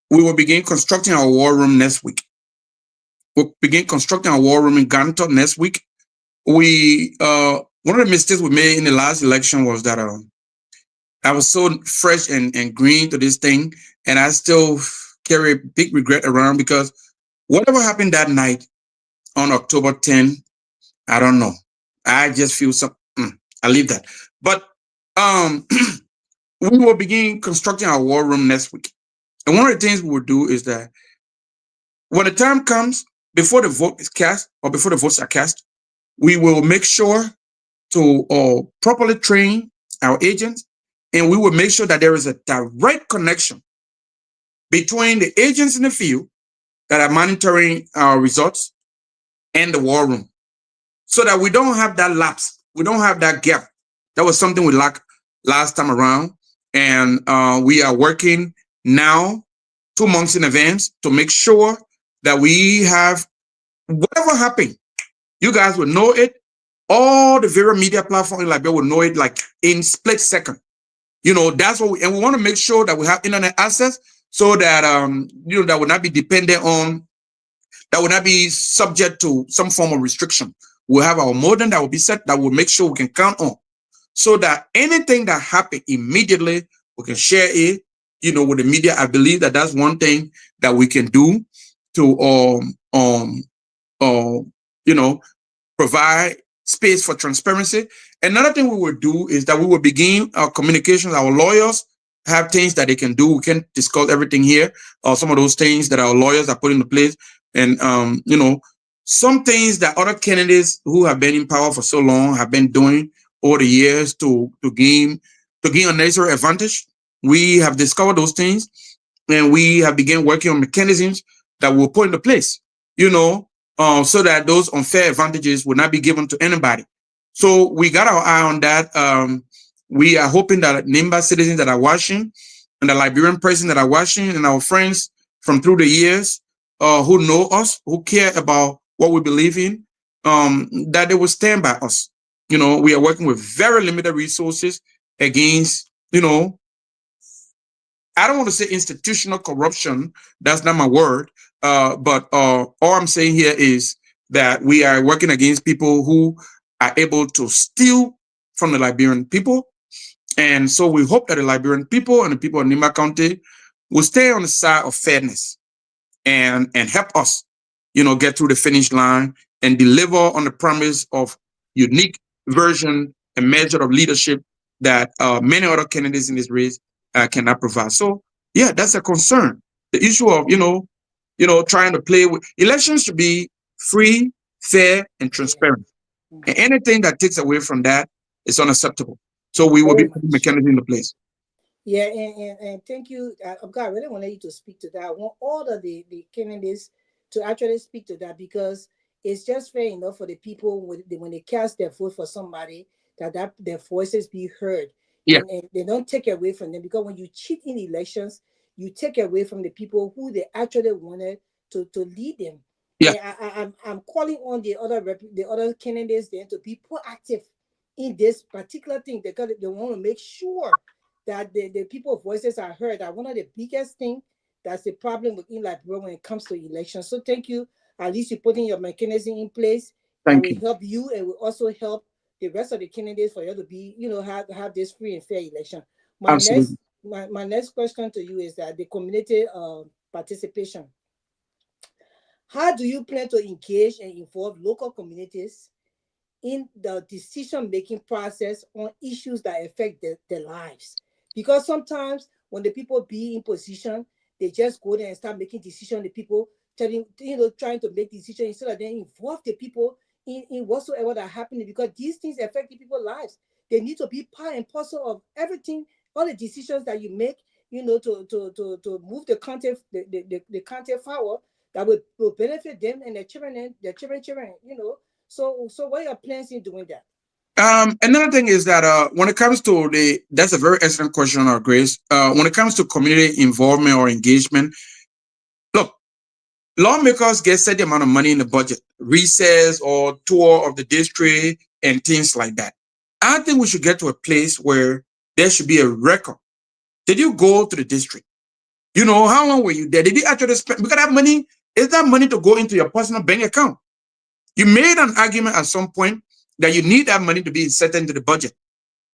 we will begin constructing our war room next week. We'll begin constructing our war room in Ganto next week. We one of the mistakes we made in the last election was that I was so fresh and green to this thing, and I still carry big regret around because whatever happened that night on October 10, I don't know. I just feel so. I leave that. But we will begin constructing our war room next week. And one of the things we will do is that when the time comes, before the vote is cast or before the votes are cast, we will make sure to properly train our agents, and we will make sure that there is a direct connection between the agents in the field that are monitoring our results and the war room, so that we don't have that lapse, we don't have that gap. That was something we lacked last time around, and we are working now 2 months in advance to make sure that we have whatever happened, you guys will know it. All the various media platforms in Liberia will know it like in split second. That's what we want to make sure that we have internet access so that that will not be dependent on, that will not be subject to some form of restriction. We'll have our modem that will be set, that will make sure we can count on, so that anything that happened immediately, we can share it, with the media. I believe that that's one thing that we can do to provide space for transparency. Another thing we will do is that we will begin our communications. Our lawyers have things that they can do. We can't discuss everything here, or some of those things that our lawyers are putting in place. And some things that other candidates who have been in power for so long have been doing over the years to gain unnecessary advantage. We have discovered those things, and we have begun working on mechanisms that we'll put into place, so that those unfair advantages will not be given to anybody. So we got our eye on that. We are hoping that NIMBA citizens that are watching, and the Liberian president that are watching, and our friends from through the years who know us, who care about what we believe in, that they will stand by us. We are working with very limited resources against, I don't want to say institutional corruption. That's not my word. But all I'm saying here is that we are working against people who are able to steal from the Liberian people. And so we hope that the Liberian people and the people of Nimba County will stay on the side of fairness and help us, get through the finish line and deliver on the promise of unique version and measure of leadership that many other candidates in this race cannot provide. So yeah, that's a concern. The issue of, trying to play with elections should be free, fair, and transparent. And anything that takes away from that is unacceptable. So we will be putting mechanisms into place. Yeah, and thank you. I really wanted you to speak to that. I want all of the candidates to actually speak to that, because it's just fair enough for the people when they cast their vote for somebody that their voices be heard. Yeah. And they don't take away from them, because when you cheat in elections, you take away from the people who they actually wanted to lead them. Yeah. And I'm calling on the other candidates then to be proactive in this particular thing, because they want to make sure that the people's voices are heard. That one of the biggest things that's the problem with Liberia when it comes to elections. So thank you. At least you're putting your mechanism in place that will help you, and will also help the rest of the candidates for you to be, have this free and fair election. My next question to you is that the community participation. How do you plan to engage and involve local communities in the decision-making process on issues that affect their lives? Because sometimes when the people be in position, they just go there and start making decisions. The people trying to make decisions instead of then involve the people in whatsoever that happening, because these things affect the people's lives. They need to be part and parcel of everything, all the decisions that you make, to move the content forward that will benefit them and their children and their children. So what are your plans in doing that? Another thing is that when it comes to that's a very excellent question, Grace. When it comes to community involvement or engagement, look, lawmakers get set the amount of money in the budget, recess or tour of the district, and things like that. I think we should get to a place where there should be a record. Did you go to the district? You know, how long were you there? Did you actually spend? Because that money, is that money to go into your personal bank account? You made an argument at some point that you need that money to be inserted into the budget.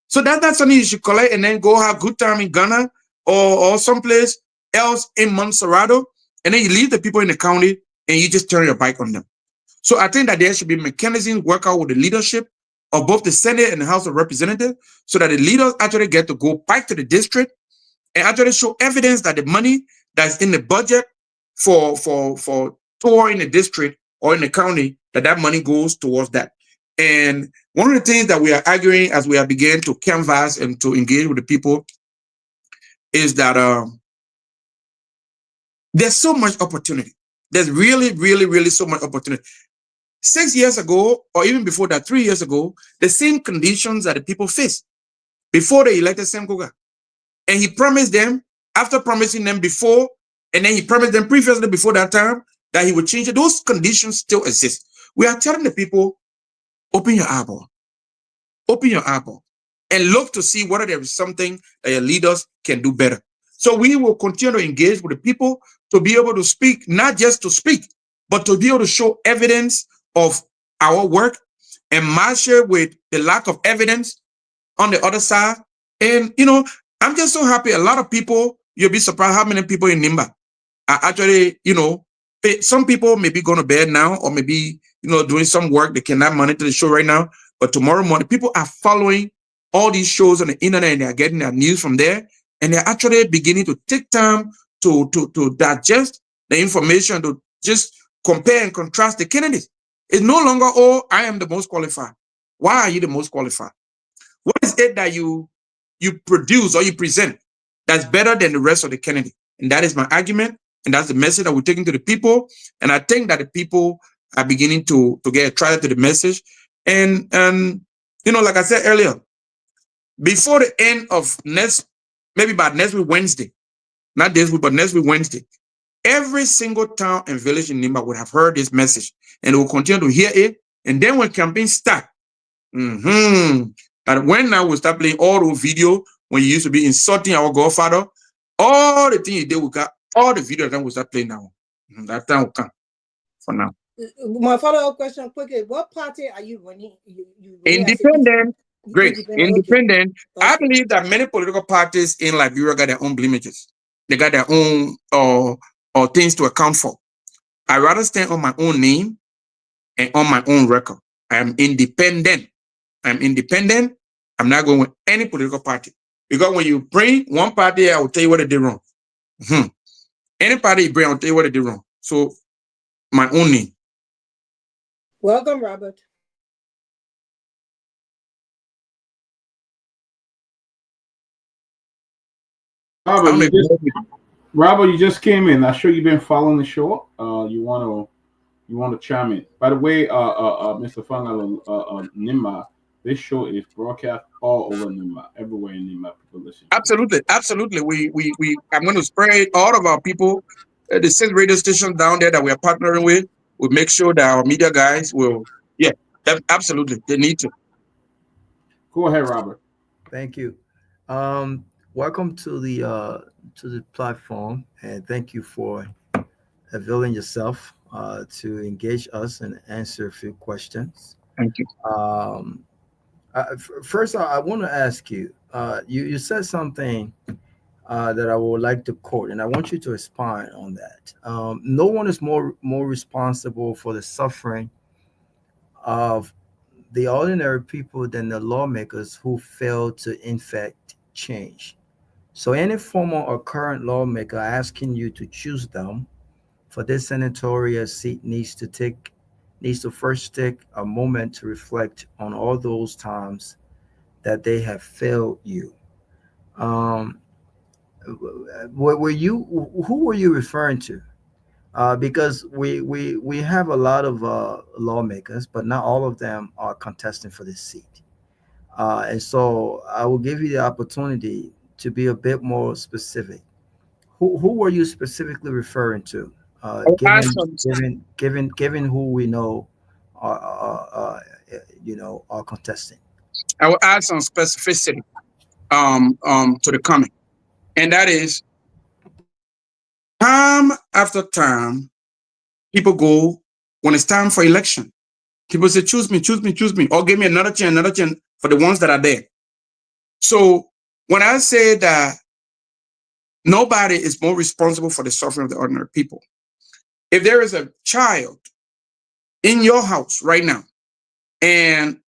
So that's not something you should collect and then go have good time in Ghana or someplace else in Montserrat, and then you leave the people in the county and you just turn your bike on them. So I think that there should be mechanisms work out with the leadership of both the Senate and the House of Representatives so that the leaders actually get to go back to the district and actually show evidence that the money that's in the budget for tour in the district or in the county, that money goes towards that. And one of the things that we are arguing as we are beginning to canvass and to engage with the people is that there's so much opportunity. There's really, really, really so much opportunity. 6 years ago, or even before that, 3 years ago, the same conditions that the people faced before they elected Sam Koga. And he promised them, after promising them before, and then he promised them previously before that time, that he would change it. Those conditions still exist. We are telling the people, open your eyeball. Open your eyeball and look to see whether there is something that your leaders can do better. So we will continue to engage with the people to be able to speak, not just to speak, but to be able to show evidence of our work and match it with the lack of evidence on the other side. And, you know, I'm just so happy. A lot of people, you'll be surprised how many people in Nimba are actually, you know, some people may be going to bed now or maybe, you know, doing some work. They cannot monitor the show right now. But tomorrow morning, people are following all these shows on the internet and they're getting their news from there. And they're actually beginning to take time to digest the information, to just compare and contrast the candidates. It's no longer, oh, I am the most qualified. Why are you the most qualified? What is it that you produce or you present that's better than the rest of the candidate? And that is my argument. And that's the message that we're taking to the people. And I think that the people are beginning to get attracted to the message. And you know, like I said earlier, before the end of maybe by next week Wednesday, not this week, but next week Wednesday, every single town and village in Nimba would have heard this message, and they will continue to hear it. And then when campaigns start, and when now we'll start playing all those videos when you used to be insulting our Godfather, all the things you did, we got all the videos that we'll start playing now. That time will come for now. My follow-up question quickly: what party are you running? You Independent. Great. Independent. Okay. I believe that many political parties in Liberia got their own blemishes. They got their own or things to account for. I rather stand on my own name and on my own record. I am independent. I'm independent. I'm not going with any political party. Because when you bring one party, I will tell you what they did wrong. Any party you bring, I'll tell you what they did wrong. So my own name. Welcome, Robert. Robert, you just came in. I'm sure you've been following the show. You want to chime in. By the way, Mr. Fangalo, Nimba, this show is broadcast all over Nimba, everywhere in Nimba. People listen. Absolutely, absolutely. I'm going to spread all of our people, the 6 radio stations down there that we are partnering with. We'll make sure that our media guys will. Yeah, absolutely. They need to. Go ahead, Robert. Thank you. Welcome to the platform, and thank you for availing yourself to engage us and answer a few questions. Thank you. First, I want to ask you. You said something that I would like to quote, and I want you to expand on that. No one is more responsible for the suffering of the ordinary people than the lawmakers who fail to effect change. So any former or current lawmaker asking you to choose them for this senatorial seat needs to first take a moment to reflect on all those times that they have failed you. Who were you referring to? Because we have a lot of lawmakers, but not all of them are contesting for this seat. And so I will give you the opportunity to be a bit more specific. Who were you specifically referring to? Given who we know are contesting? I will add some specificity to the comment, and that is, time after time, people go when it's time for election. People say, choose me, choose me, choose me, or give me another chance for the ones that are there. So when I say that nobody is more responsible for the suffering of the ordinary people, if there is a child in your house right now and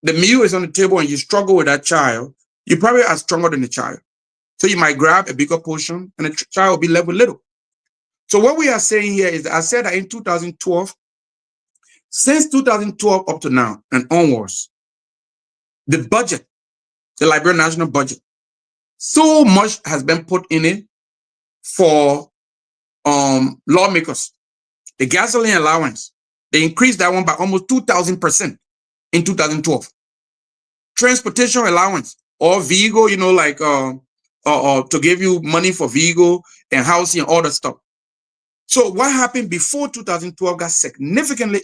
the meal is on the table and you struggle with that child, you probably are stronger than the child. So you might grab a bigger portion and the child will be left with little. So what we are saying here is that I said that in 2012, since 2012 up to now and onwards, the budget, the Liberian national budget, so much has been put in it for lawmakers. The gasoline allowance, they increased that one by almost 2,000% in 2012. Transportation allowance or vehicle, to give you money for vehicle and housing and all that stuff. So what happened before 2012 got significantly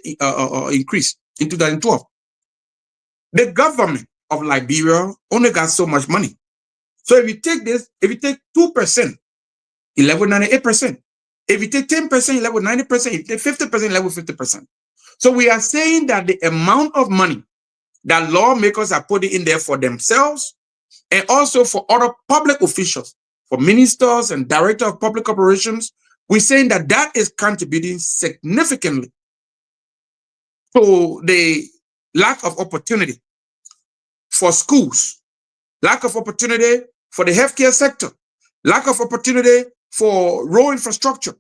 increased in 2012. The government of Liberia only got so much money. So if you take 2%, you level 98%. If you take 10%, you level 90%. If you take 50%, you level 50%. So we are saying that the amount of money that lawmakers are putting in there for themselves and also for other public officials, for ministers and director of public operations, we're saying that that is contributing significantly to the lack of opportunity for schools, lack of opportunity for the healthcare sector, lack of opportunity for road infrastructure.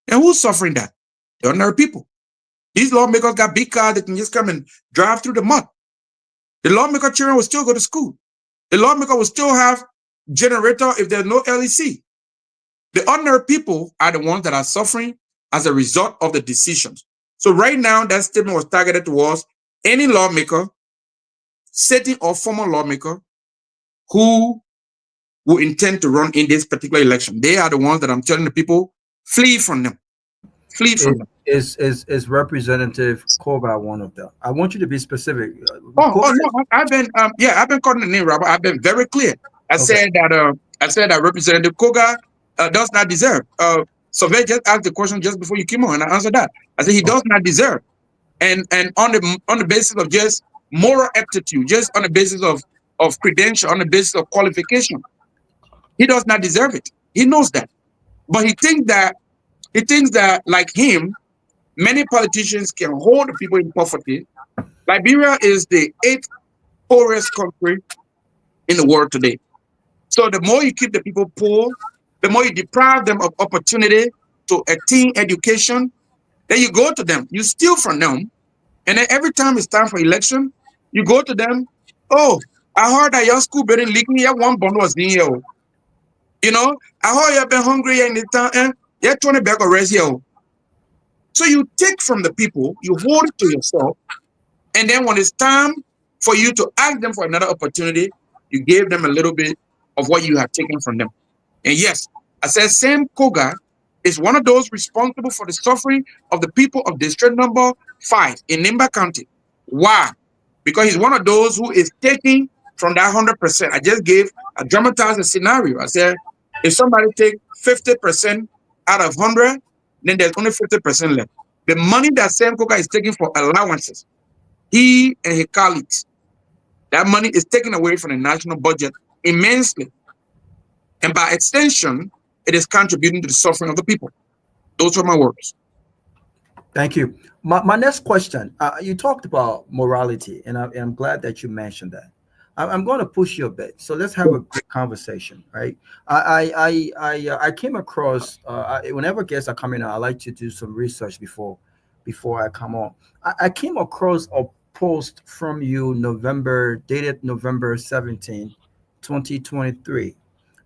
And who's suffering that? The ordinary people. These lawmakers got big cars that can just come and drive through the mud. The lawmaker children will still go to school. The lawmaker will still have generator if there's no LEC. The ordinary people are the ones that are suffering as a result of the decisions. So right now, that statement was targeted towards any lawmaker, sitting or former lawmaker, who intend to run in this particular election. They are the ones that I'm telling the people, flee from them. Flee from them. Is Representative Koba one of them? I want you to be specific. No, I've been calling the name, Robert. I've been very clear. I said that Representative Koga does not deserve. Sylvester just asked the question just before you came on, and I answered that. I said he does not deserve, and on the basis of just moral aptitude, just on the basis of credential, on the basis of qualification, he does not deserve it. He knows that, but he thinks that like him, many politicians can hold the people in poverty. Liberia is the 8th poorest country in the world today. So the more you keep the people poor, the more you deprive them of opportunity to attain education, then you go to them, you steal from them, and then every time it's time for election, you go to them, oh, I heard that your school building leaking, yeah, one bond was in here. I heard you've been hungry in the town, and you're 20 back of rest here. So you take from the people, you hold it to yourself, and then when it's time for you to ask them for another opportunity, you gave them a little bit of what you have taken from them. And yes, I said Sam Koga is one of those responsible for the suffering of the people of district number 5 in Nimba County. Why? Because he's one of those who is taking from that 100%. I dramatized a scenario. I said, if somebody take 50% out of 100, then there's only 50% left. The money that Sam Koga is taking for allowances, he and his colleagues, that money is taken away from the national budget immensely. And by extension, it is contributing to the suffering of the people. Those are my words. Thank you. My next question, you talked about morality, and I'm glad that you mentioned that. I'm going to push you a bit. So let's have a quick conversation, right? I came across, whenever guests are coming on, I like to do some research before I come on. I came across a post from you dated November 17, 2023.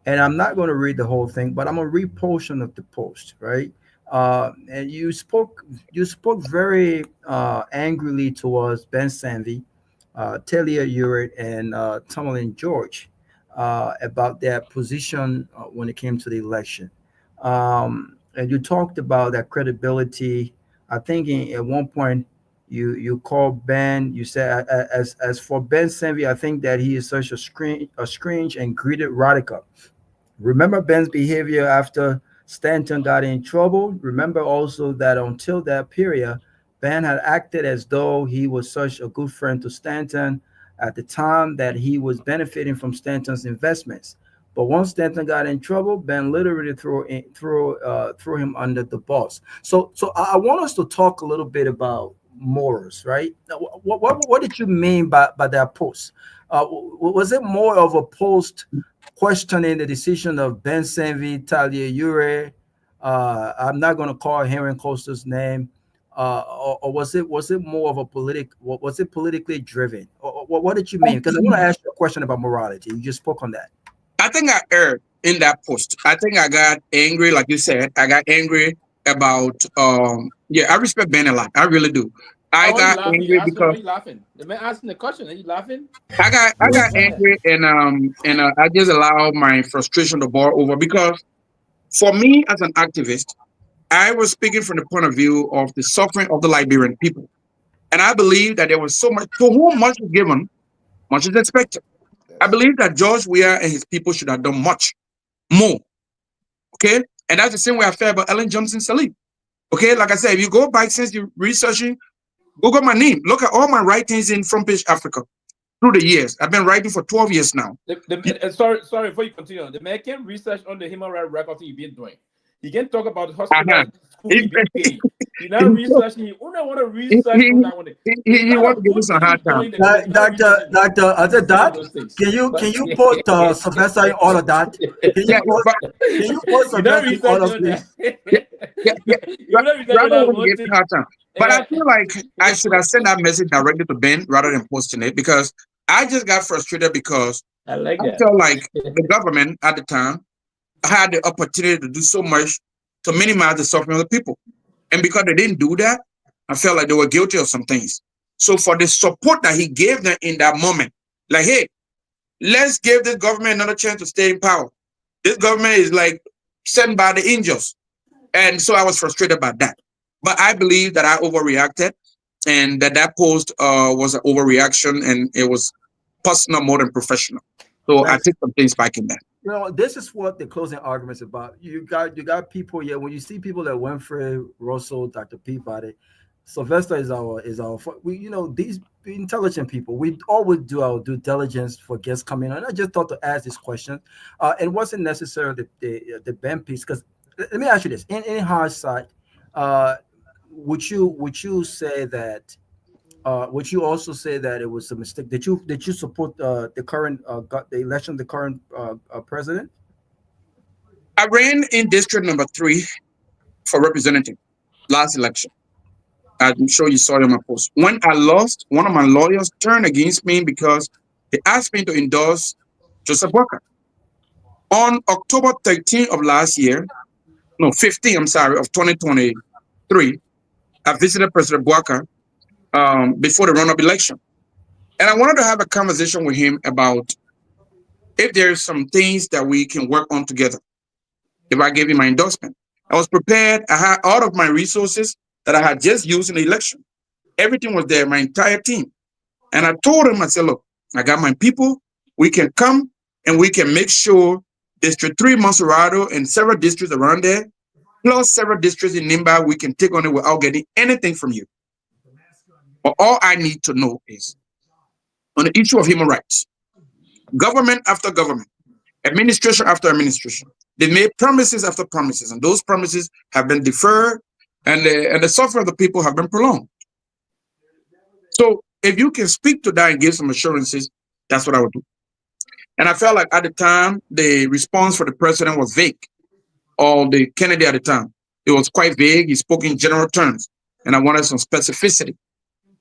And I'm not going to read the whole thing, but I'm going to read portion of the post, right? And you spoke very angrily towards Ben Sanvee, Talia Uric, and Tomalin George about their position when it came to the election. And you talked about that credibility. I think at one point You call Ben. You say as for Ben Sanvee, I think that he is such a strange and greedy radical. Remember Ben's behavior after Stanton got in trouble. Remember also that until that period, Ben had acted as though he was such a good friend to Stanton at the time that he was benefiting from Stanton's investments. But once Stanton got in trouble, Ben literally threw him under the bus. So I want us to talk a little bit about morals, right? Now, what did you mean by that post? Was it more of a post questioning the decision of Ben Sanvee, Talia Ure? I'm not going to call Henry Costa's name. Or was it more of a was it politically driven? Or what did you mean? Because I want to ask you a question about morality. You just spoke on that. I think I erred in that post. I think I got angry, like you said. I got angry about I respect Ben a lot. I really do. I got angry because why you laughing? The man asking the question. Are you laughing? I got angry and I just allowed my frustration to boil over because for me as an activist, I was speaking from the point of view of the suffering of the Liberian people. And I believe that there was so much, to whom much is given, much is expected. I believe that George Weah and his people should have done much more. Okay? And that's the same way I feel about Ellen Johnson Sirleaf. Okay? Like I said, if you go back since you're researching, Google my name. Look at all my writings in Front Page Africa through the years. I've been writing for 12 years now. Sorry, before you continue, the man can research on the human rights record you've been doing. You can talk about the hospital. You now researching. You don't want to research on that one. He wants to give us a hard time. Doctor, I said that. Can you put Sylvester in all of that? Can you put Sylvester in all of this? But I feel like I should have sent that message directly to Ben rather than posting it because I just got frustrated because I felt like the government at the time had the opportunity to do so much to minimize the suffering of the people. And because they didn't do that, I felt like they were guilty of some things. So for the support that he gave them in that moment, like, hey, let's give this government another chance to stay in power. This government is like sent by the angels. And so I was frustrated about that. But I believe that I overreacted and that post was an overreaction and it was personal more than professional. So I take some things back in that. You know, this is what the closing argument is about. You got people here. When you see people like Winfrey, Russell, Dr. Peabody, Sylvester is our these intelligent people. We always do our due diligence for guests coming on. I just thought to ask this question. It wasn't necessarily the Ben piece because let me ask you this: in hindsight, would you say that? Would you also say that it was a mistake? Did you support the current the election of the current president? I ran in district number 3 for representative last election. I'm sure you saw it on my post. When I lost, one of my lawyers turned against me because they asked me to endorse Joseph Boakai. On October 13th of last year, no, 15, I'm sorry, of 2023, I visited President Boakai before the runoff election. And I wanted to have a conversation with him about if there's some things that we can work on together. If I gave him my endorsement, I was prepared. I had all of my resources that I had just used in the election. Everything was there, my entire team. And I told him, I said, look, I got my people. We can come and we can make sure District 3, Monserrado, and several districts around there, plus several districts in Nimba, we can take on it without getting anything from you. But all I need to know is on the issue of human rights, government after government, administration after administration, they made promises after promises, and those promises have been deferred, and the suffering of the people have been prolonged. So if you can speak to that and give some assurances, that's what I would do. And I felt like at the time, the response for the president was vague, or the Kennedy at the time. It was quite vague. He spoke in general terms, and I wanted some specificity.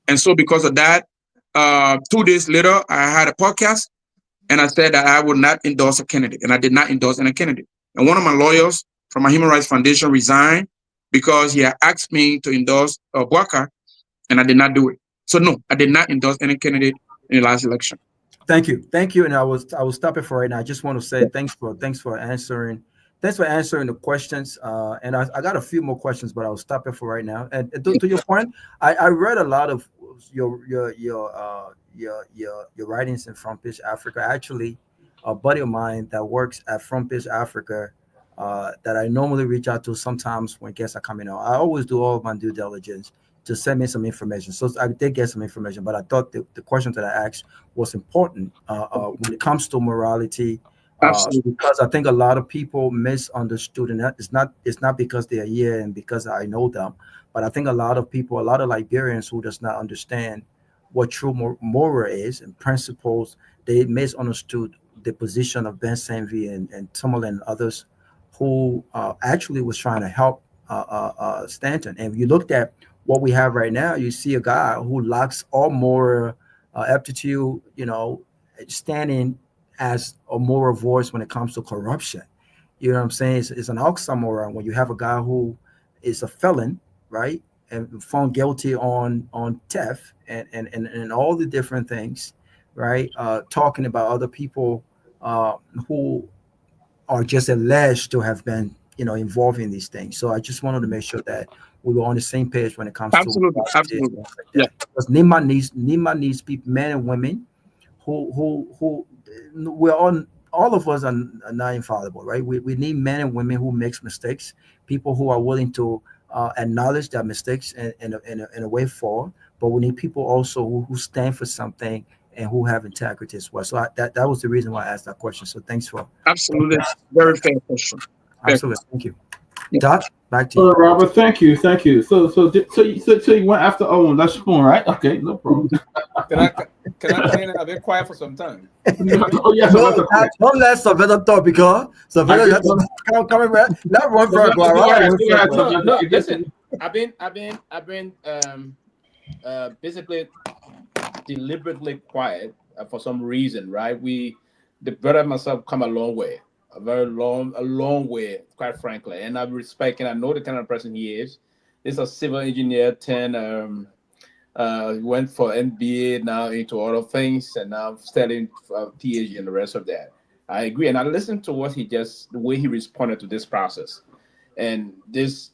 And so because of that, 2 days later, I had a podcast, and I said that I would not endorse a candidate, and I did not endorse any candidate. And one of my lawyers from my Human Rights Foundation resigned because he had asked me to endorse Boakai, and I did not do it. So no, I did not endorse any candidate in the last election. Thank you, and I will stop it for right now. I just want to say thanks for answering thanks for answering the questions. And I got a few more questions, but I'll stop it for right now. And to your point, I read a lot of your writings in Front Page Africa. Actually, a buddy of mine that works at Front Page Africa, that I normally reach out to sometimes when guests are coming on. I always do all of my due diligence to send me some information. So I did get some information, but I thought the question that I asked was important when it comes to morality. Absolutely. Because I think a lot of people misunderstood, and it's not because they are here and because I know them, but I think a lot of people, a lot of Liberians who does not understand what true moral is and principles, they misunderstood the position of Ben Sanvee and Tomalin and others who actually was trying to help Stanton. And if you looked at what we have right now, you see a guy who lacks all moral aptitude, standing as a moral voice when it comes to corruption. You know what I'm saying? It's an oxymoron when you have a guy who is a felon, right, and found guilty on theft and all the different things, right? Talking about other people who are just alleged to have been, involved in these things. So I just wanted to make sure that we were on the same page when it comes Absolutely. to Absolutely. like Yeah. Because NEMA needs people, men and women, who we're all of us are not infallible, right? We need men and women who makes mistakes, people who are willing to acknowledge their mistakes in a way forward. But we need people also who stand for something and who have integrity as well. So that was the reason why I asked that question. So thanks for Absolutely. Very fair question. absolutely. Thank you. Yeah. Doc, back to you. Robert, thank you. So you went after Owen. That's Spoon, right? Okay, no problem. Can I come in and be quiet for some time? Oh yes, Don't let Sylvester talk because Sylvester coming back. Not one for No, listen. I've been basically deliberately quiet for some reason, right? The brother and myself come a long way, a long way, quite frankly. And I respect and I know the kind of person he is. He's a civil engineer, went for MBA, now into other things, and now studying PhD and the rest of that. I agree, and I listened to the way he responded to this process, and this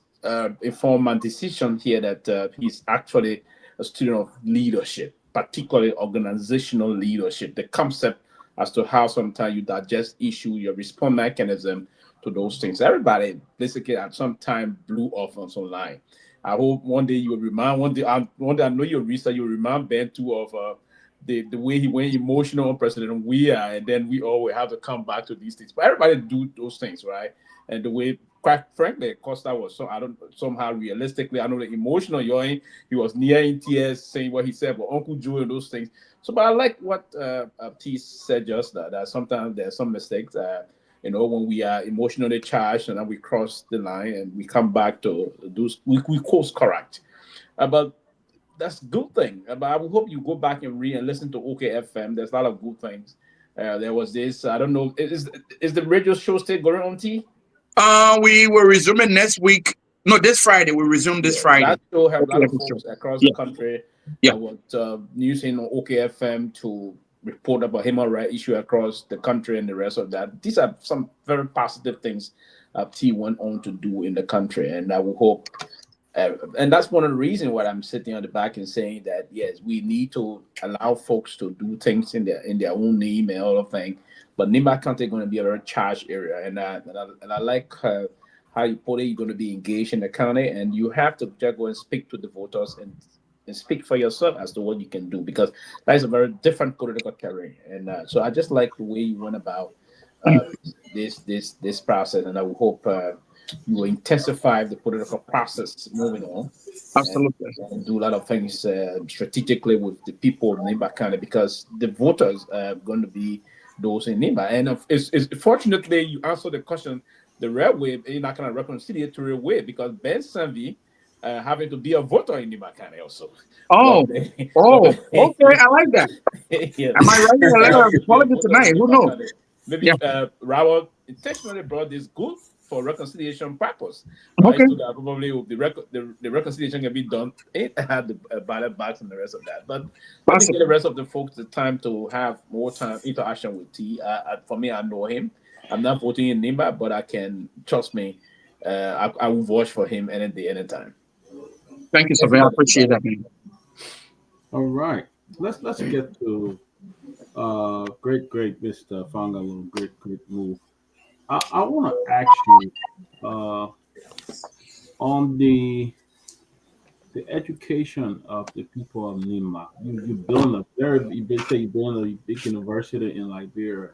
informed my decision here that he's actually a student of leadership, particularly organizational leadership. The concept as to how sometimes you digest issue, your response mechanism to those things. Everybody basically at some time blew off on some line. I hope one day you will remind. One day I know you'll research. You'll remind Ben too of the way he went emotional on President Weah, and then we all will have to come back to these things. But everybody do those things, right? And the way, quite frankly, Costa was somehow realistically, I know the emotional he was near in tears saying what he said, but Uncle Joe and those things. So, but I like what T said just that sometimes there's some mistakes. When we are emotionally charged and then we cross the line and we come back to those, we course correct. But that's a good thing. But I hope you go back and read and listen to OKFM. There's a lot of good things. There was this, I don't know, is the radio show still going on, T? We will resume it next week. No, this Friday. We resume this Friday. That show have a lot of folks across the country. Yeah. With news in OKFM to report about human rights issue across the country and the rest of that. These are some very positive things T went on to do in the country, and I will hope. And that's one of the reasons why I'm sitting on the back and saying that yes, we need to allow folks to do things in their own name and all of things. But Nimba County is going to be a very charged area, and I like how you put it. You're going to be engaged in the county, and you have to just go and speak to the voters and speak for yourself as to what you can do, because that is a very different political terrain. And so I just like the way you went about this process, and I will hope you will intensify the political process moving on. Absolutely. And do a lot of things strategically with the people of Nimba County, because the voters are going to be those in Nimba. And it's fortunately you answered the question the right way, in that kind of reconciliatory way, because Ben Sanvee having to be a voter in Nimba County also. Okay, I like that. Yes. Am I writing a letter of apology tonight? Who knows? Maybe Robert intentionally brought this good for reconciliation purpose. Right? Okay. So that probably will be the reconciliation can be done at the ballot box and the rest of that. But I think the rest of the folks the time to have more time interaction with T. For me, I know him. I'm not voting in Nimba, but I can trust me. I will vote for him any day, anytime. Thank you, Sylvester. I appreciate that, man. All right, let's get to great Mr. Fangalo, great move. I want to ask you on the education of the people of Nima. You building a very you building a big university in Liberia.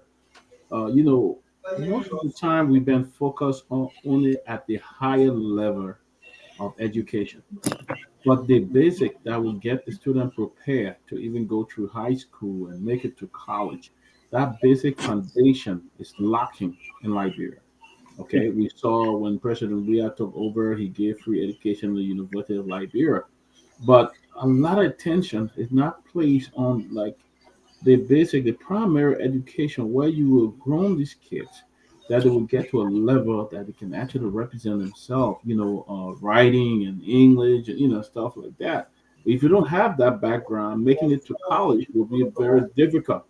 You know, most of the time we've been focused on only at the higher level of education. But the basic that will get the student prepared to even go through high school and make it to college, that basic foundation is lacking in Liberia. Okay, we saw when President Weah took over, he gave free education to the University of Liberia, but a lot of attention is not placed on like the primary education where you will groom these kids that they will get to a level that they can actually represent themselves, writing and English, stuff like that. If you don't have that background, making it to college will be very difficult.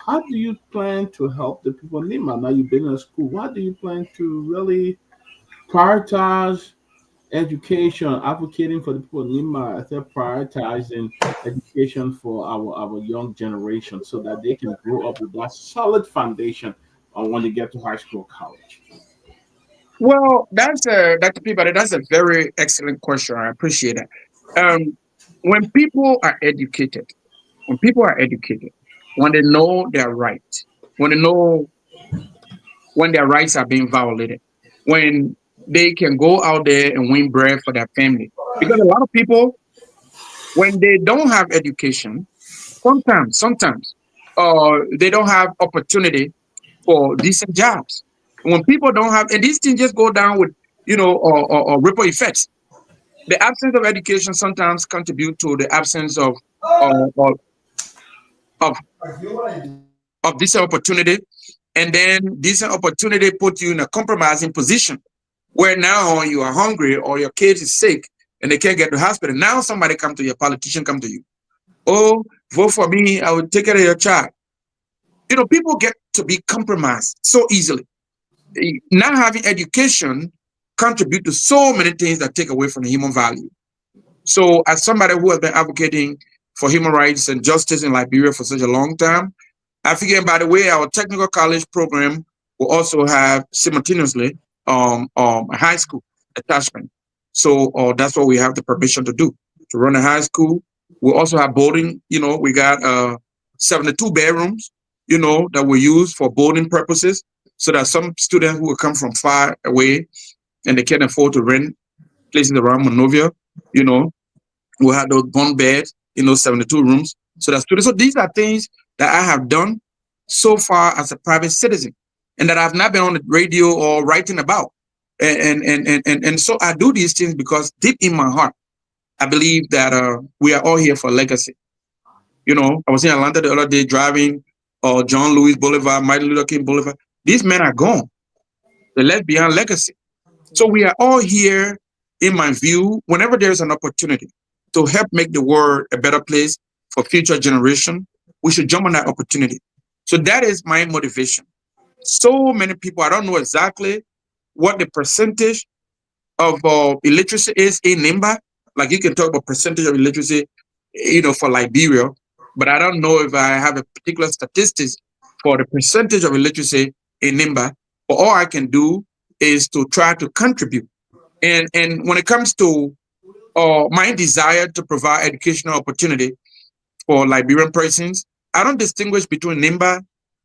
How do you plan to help the people in Lima? Now you've been in school. How do you plan to really prioritize education, advocating for the people in Lima, instead of prioritizing education for our young generation so that they can grow up with that solid foundation when they get to high school, college? Well, Dr. Peabody, that's a very excellent question. I appreciate that. Um, when people are educated, when people are educated, when they know their rights, when they know when their rights are being violated, when they can go out there and win bread for their family. Because a lot of people, when they don't have education, sometimes, they don't have opportunity for decent jobs. When people don't have, and these things just go down with, or ripple effects. The absence of education sometimes contribute to the absence uh, of, of, of decent opportunity. And then decent opportunity put you in a compromising position where now you are hungry or your kid is sick and they can't get to the hospital. Now somebody come to your politician, come to you. Oh, vote for me, I will take care of your child. People get to be compromised so easily. Not having education contribute to so many things that take away from the human value. So as somebody who has been advocating for human rights and justice in Liberia for such a long time, I figure, by the way, our technical college program will also have simultaneously a high school attachment. So that's what we have the permission to do, to run a high school. We also have boarding. We got 72 bedrooms, that we use for boarding purposes, so that some students who will come from far away and they can't afford to rent places around Monrovia, we'll have those bunk beds in those 72 rooms. So that students. So these are things that I have done so far as a private citizen, and that I've not been on the radio or writing about. And so I do these things because deep in my heart, I believe that we are all here for legacy. I was in Atlanta the other day driving John Lewis Boulevard, Martin Luther King Boulevard. These men are gone. They left behind legacy. So we are all here, in my view, whenever there's an opportunity to help make the world a better place for future generation, we should jump on that opportunity. So that is my motivation. So many people, I don't know exactly what the percentage of illiteracy is in Nimba. Like, you can talk about percentage of illiteracy, for Liberia, but I don't know if I have a particular statistics for the percentage of illiteracy in Nimba. But all I can do is to try to contribute. And when it comes to my desire to provide educational opportunity for Liberian persons, I don't distinguish between Nimba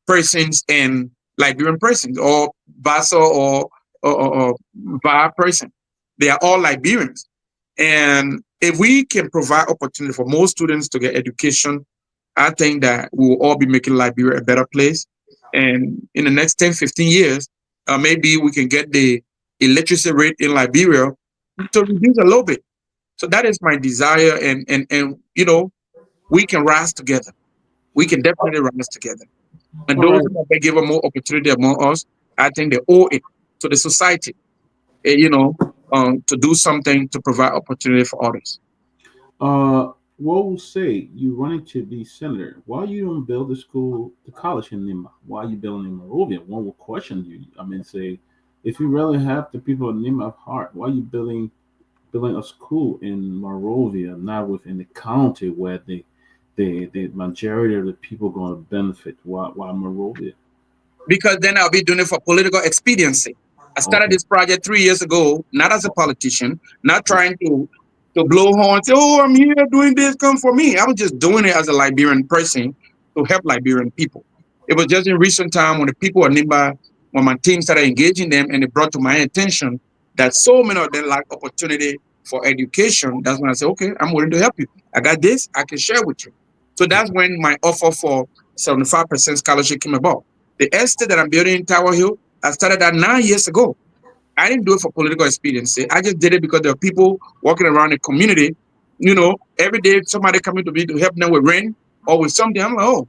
persons and Liberian persons, or Bassa or Ba person. They are all Liberians. And if we can provide opportunity for more students to get education, I think that we will all be making Liberia a better place. And in the next 10, 15 years, maybe we can get the illiteracy rate in Liberia to reduce a little bit. So that is my desire. And we can rise together. We can definitely rise together. And All those right. that they give them more opportunity among us, I think they owe it to the society, to do something to provide opportunity for others. what will say you running to be senator? Why you don't build the school, the college in Nima? Why are you building in Monrovia? One will question you. I mean, say, if you really have the people of Nima at heart, why are you building a school in Monrovia, not within the county where the majority of the people going to benefit? Why Monrovia? Because then I'll be doing it for political expediency. I started Okay. this project 3 years ago, not as a politician, not trying to blow horns. Oh, I'm here doing this. Come for me. I was just doing it as a Liberian person to help Liberian people. It was just in recent time when the people were nearby, when my team started engaging them, and it brought to my attention that so many of them lack opportunity for education. That's when I said, okay, I'm willing to help you. I got this. I can share with you. So that's when my offer for 75% scholarship came about. The estate that I'm building in Tower Hill, I started that 9 years ago. I didn't do it for political expediency. I just did it because there are people walking around the community. Every day somebody coming to me to help them with rent or with something. I'm like, oh,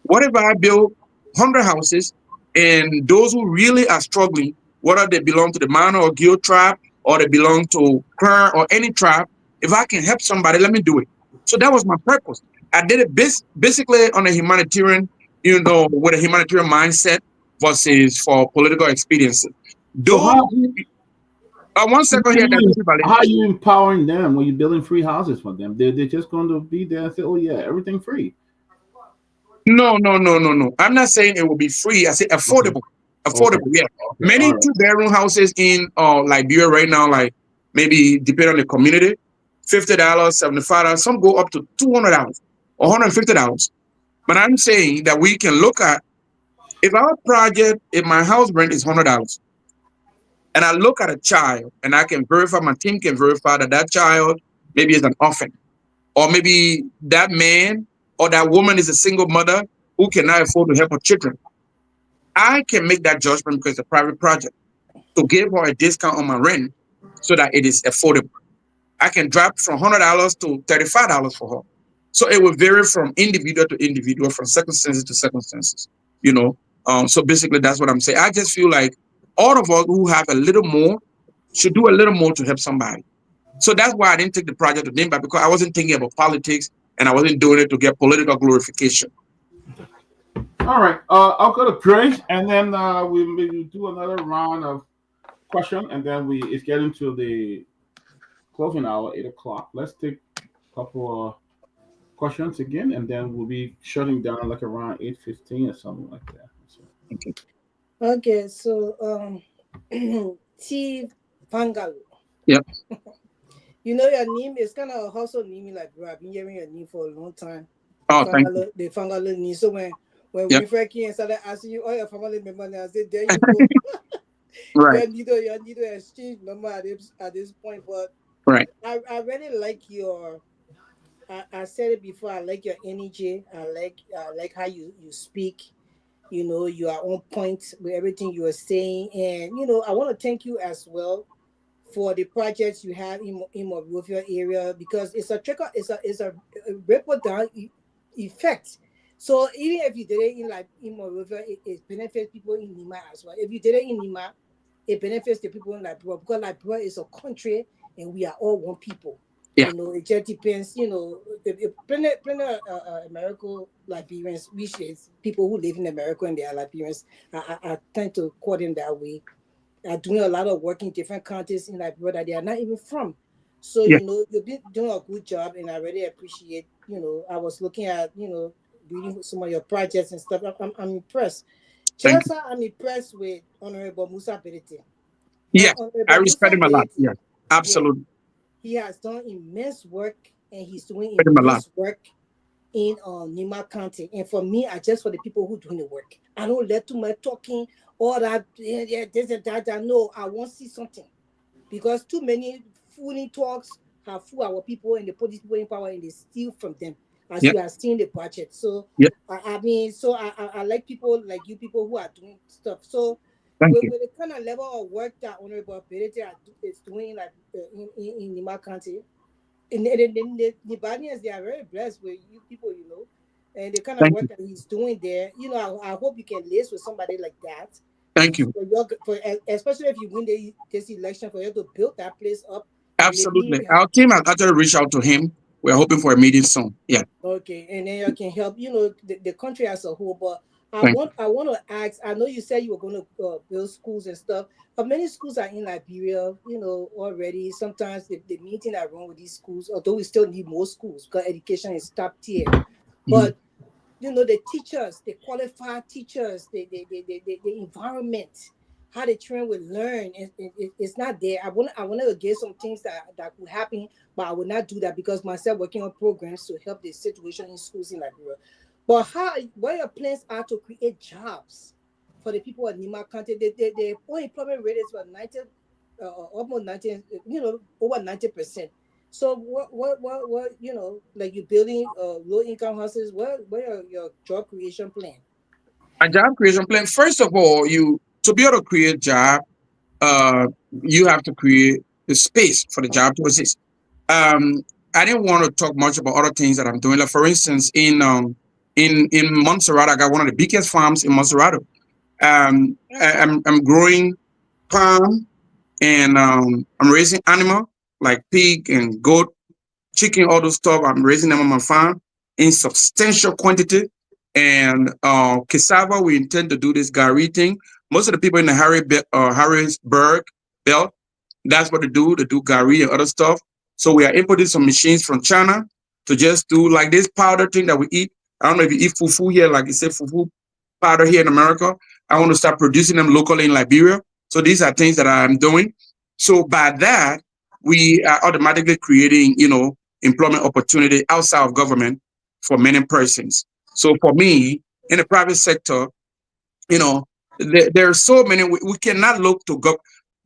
what if I build 100 houses and those who really are struggling, whether they belong to the Mano or Gil tribe or they belong to Kern or any tribe, if I can help somebody, let me do it. So that was my purpose. I did it basically on a humanitarian, with a humanitarian mindset versus for political expediency. So Though, 1 second here, how are you empowering them when you're building free houses for them? They're just going to be there and say, oh yeah, everything free. No. I'm not saying it will be free. I say affordable. Affordable, yeah. Okay. Many two-bedroom houses in Liberia right now, like maybe depending on the community, $50, $75. Some go up to $200 or $150. But I'm saying that we can look at if my house rent is $100, and I look at a child and I can verify, my team can verify that child maybe is an orphan, or maybe that man or that woman is a single mother who cannot afford to help her children. I can make that judgment because it's a private project to give her a discount on my rent so that it is affordable. I can drop from $100 to $35 for her. So it will vary from individual to individual, from circumstances to circumstances. So basically that's what I'm saying. I just feel like all of us who have a little more should do a little more to help somebody. So that's why I didn't take the project to Nimba, because I wasn't thinking about politics and I wasn't doing it to get political glorification. All right. I'll go to Grace, and then we'll maybe do another round of question, and then it's getting to the closing hour, 8 o'clock. Let's take a couple of questions again, and then we'll be shutting down like around 8:15 or something like that. Okay, so T Pangalo. Yep. Your name is kind of a household name, like bro. I've been hearing your name for a long time. Oh, thank you. The Pangalo name. So when yep. we first came and started asking you all your family members, I said, there you go. Right. You need to exchange number at this point, but right. I really like your. I said it before. I like your energy. I like how you speak. You are on point with everything you are saying, and I want to thank you as well for the projects you have in Monrovia area, because it's a ripple down effect. So even if you did it in Monrovia, it benefits people in Nima as well. If you did it in Nima, it benefits the people in Liberia, because Liberia is a country and we are all one people. Yeah. It just depends, plenty American Liberians, which is people who live in America and they are Liberians. I tend to call them that way. Are doing a lot of work in different countries in Liberia that they are not even from. So, yeah. You've been doing a good job, and I really appreciate, I was looking at, reading some of your projects and stuff. I'm impressed. Just I'm impressed with Honorable Musa Bealded. Yeah, I respect him a lot. Yeah, absolutely. Yeah, he has done immense work, and he's doing immense work in Nima County. And for me, for the people who doing the work. I don't let too much talking, or that, this and that. No, I want to see something. Because too many fooling talks have fooled our people, and they put these people in power and they steal from them, as you are seeing the budget. So, I like people like you, people who are doing stuff. So, with the kind of level of work that Honorable Bealded is doing in Nima County, and the Nibanians, they are very blessed with you people, and the kind of work that he's doing there. I hope you can liaise with somebody like that. Thank you. Especially if you win this election, for you to build that place up. Absolutely. Our team has actually reached out to him we're hoping for a meeting soon. Yeah. Okay, and then you can help, the country as a whole. But Thank I want to ask. I know you said you were going to build schools and stuff, but many schools are in Liberia, already. Sometimes the meeting I run with these schools, although we still need more schools because education is top tier. But the teachers, the qualified teachers, the environment, how the children will learn, it's not there. I want to get some things that will happen, but I will not do that because myself working on programs to help the situation in schools in Liberia. But what your plans are to create jobs for the people of Nima County? The unemployment rate is about 90, almost 90, over 90%. So what like you building low income houses? What are your job creation plan? A job creation plan. First of all, to be able to create job, you have to create the space for the job to exist. I didn't want to talk much about other things that I'm doing. Like for instance, in Montserrat, I got one of the biggest farms in Montserrat. I'm growing palm, and I'm raising animal like pig and goat, chicken, all those stuff. I'm raising them on my farm in substantial quantity. And cassava, we intend to do this Gari thing. Most of the people in the Harrisburg belt, that's what they do. They do Gari and other stuff. So we are importing some machines from China to just do like this powder thing that we eat. I don't know if you eat fufu here, like you said, fufu powder here in America. I want to start producing them locally in Liberia. So these are things that I'm doing. So by that, we are automatically creating, employment opportunity outside of government for many persons. So for me, in the private sector, there are so many, we cannot look to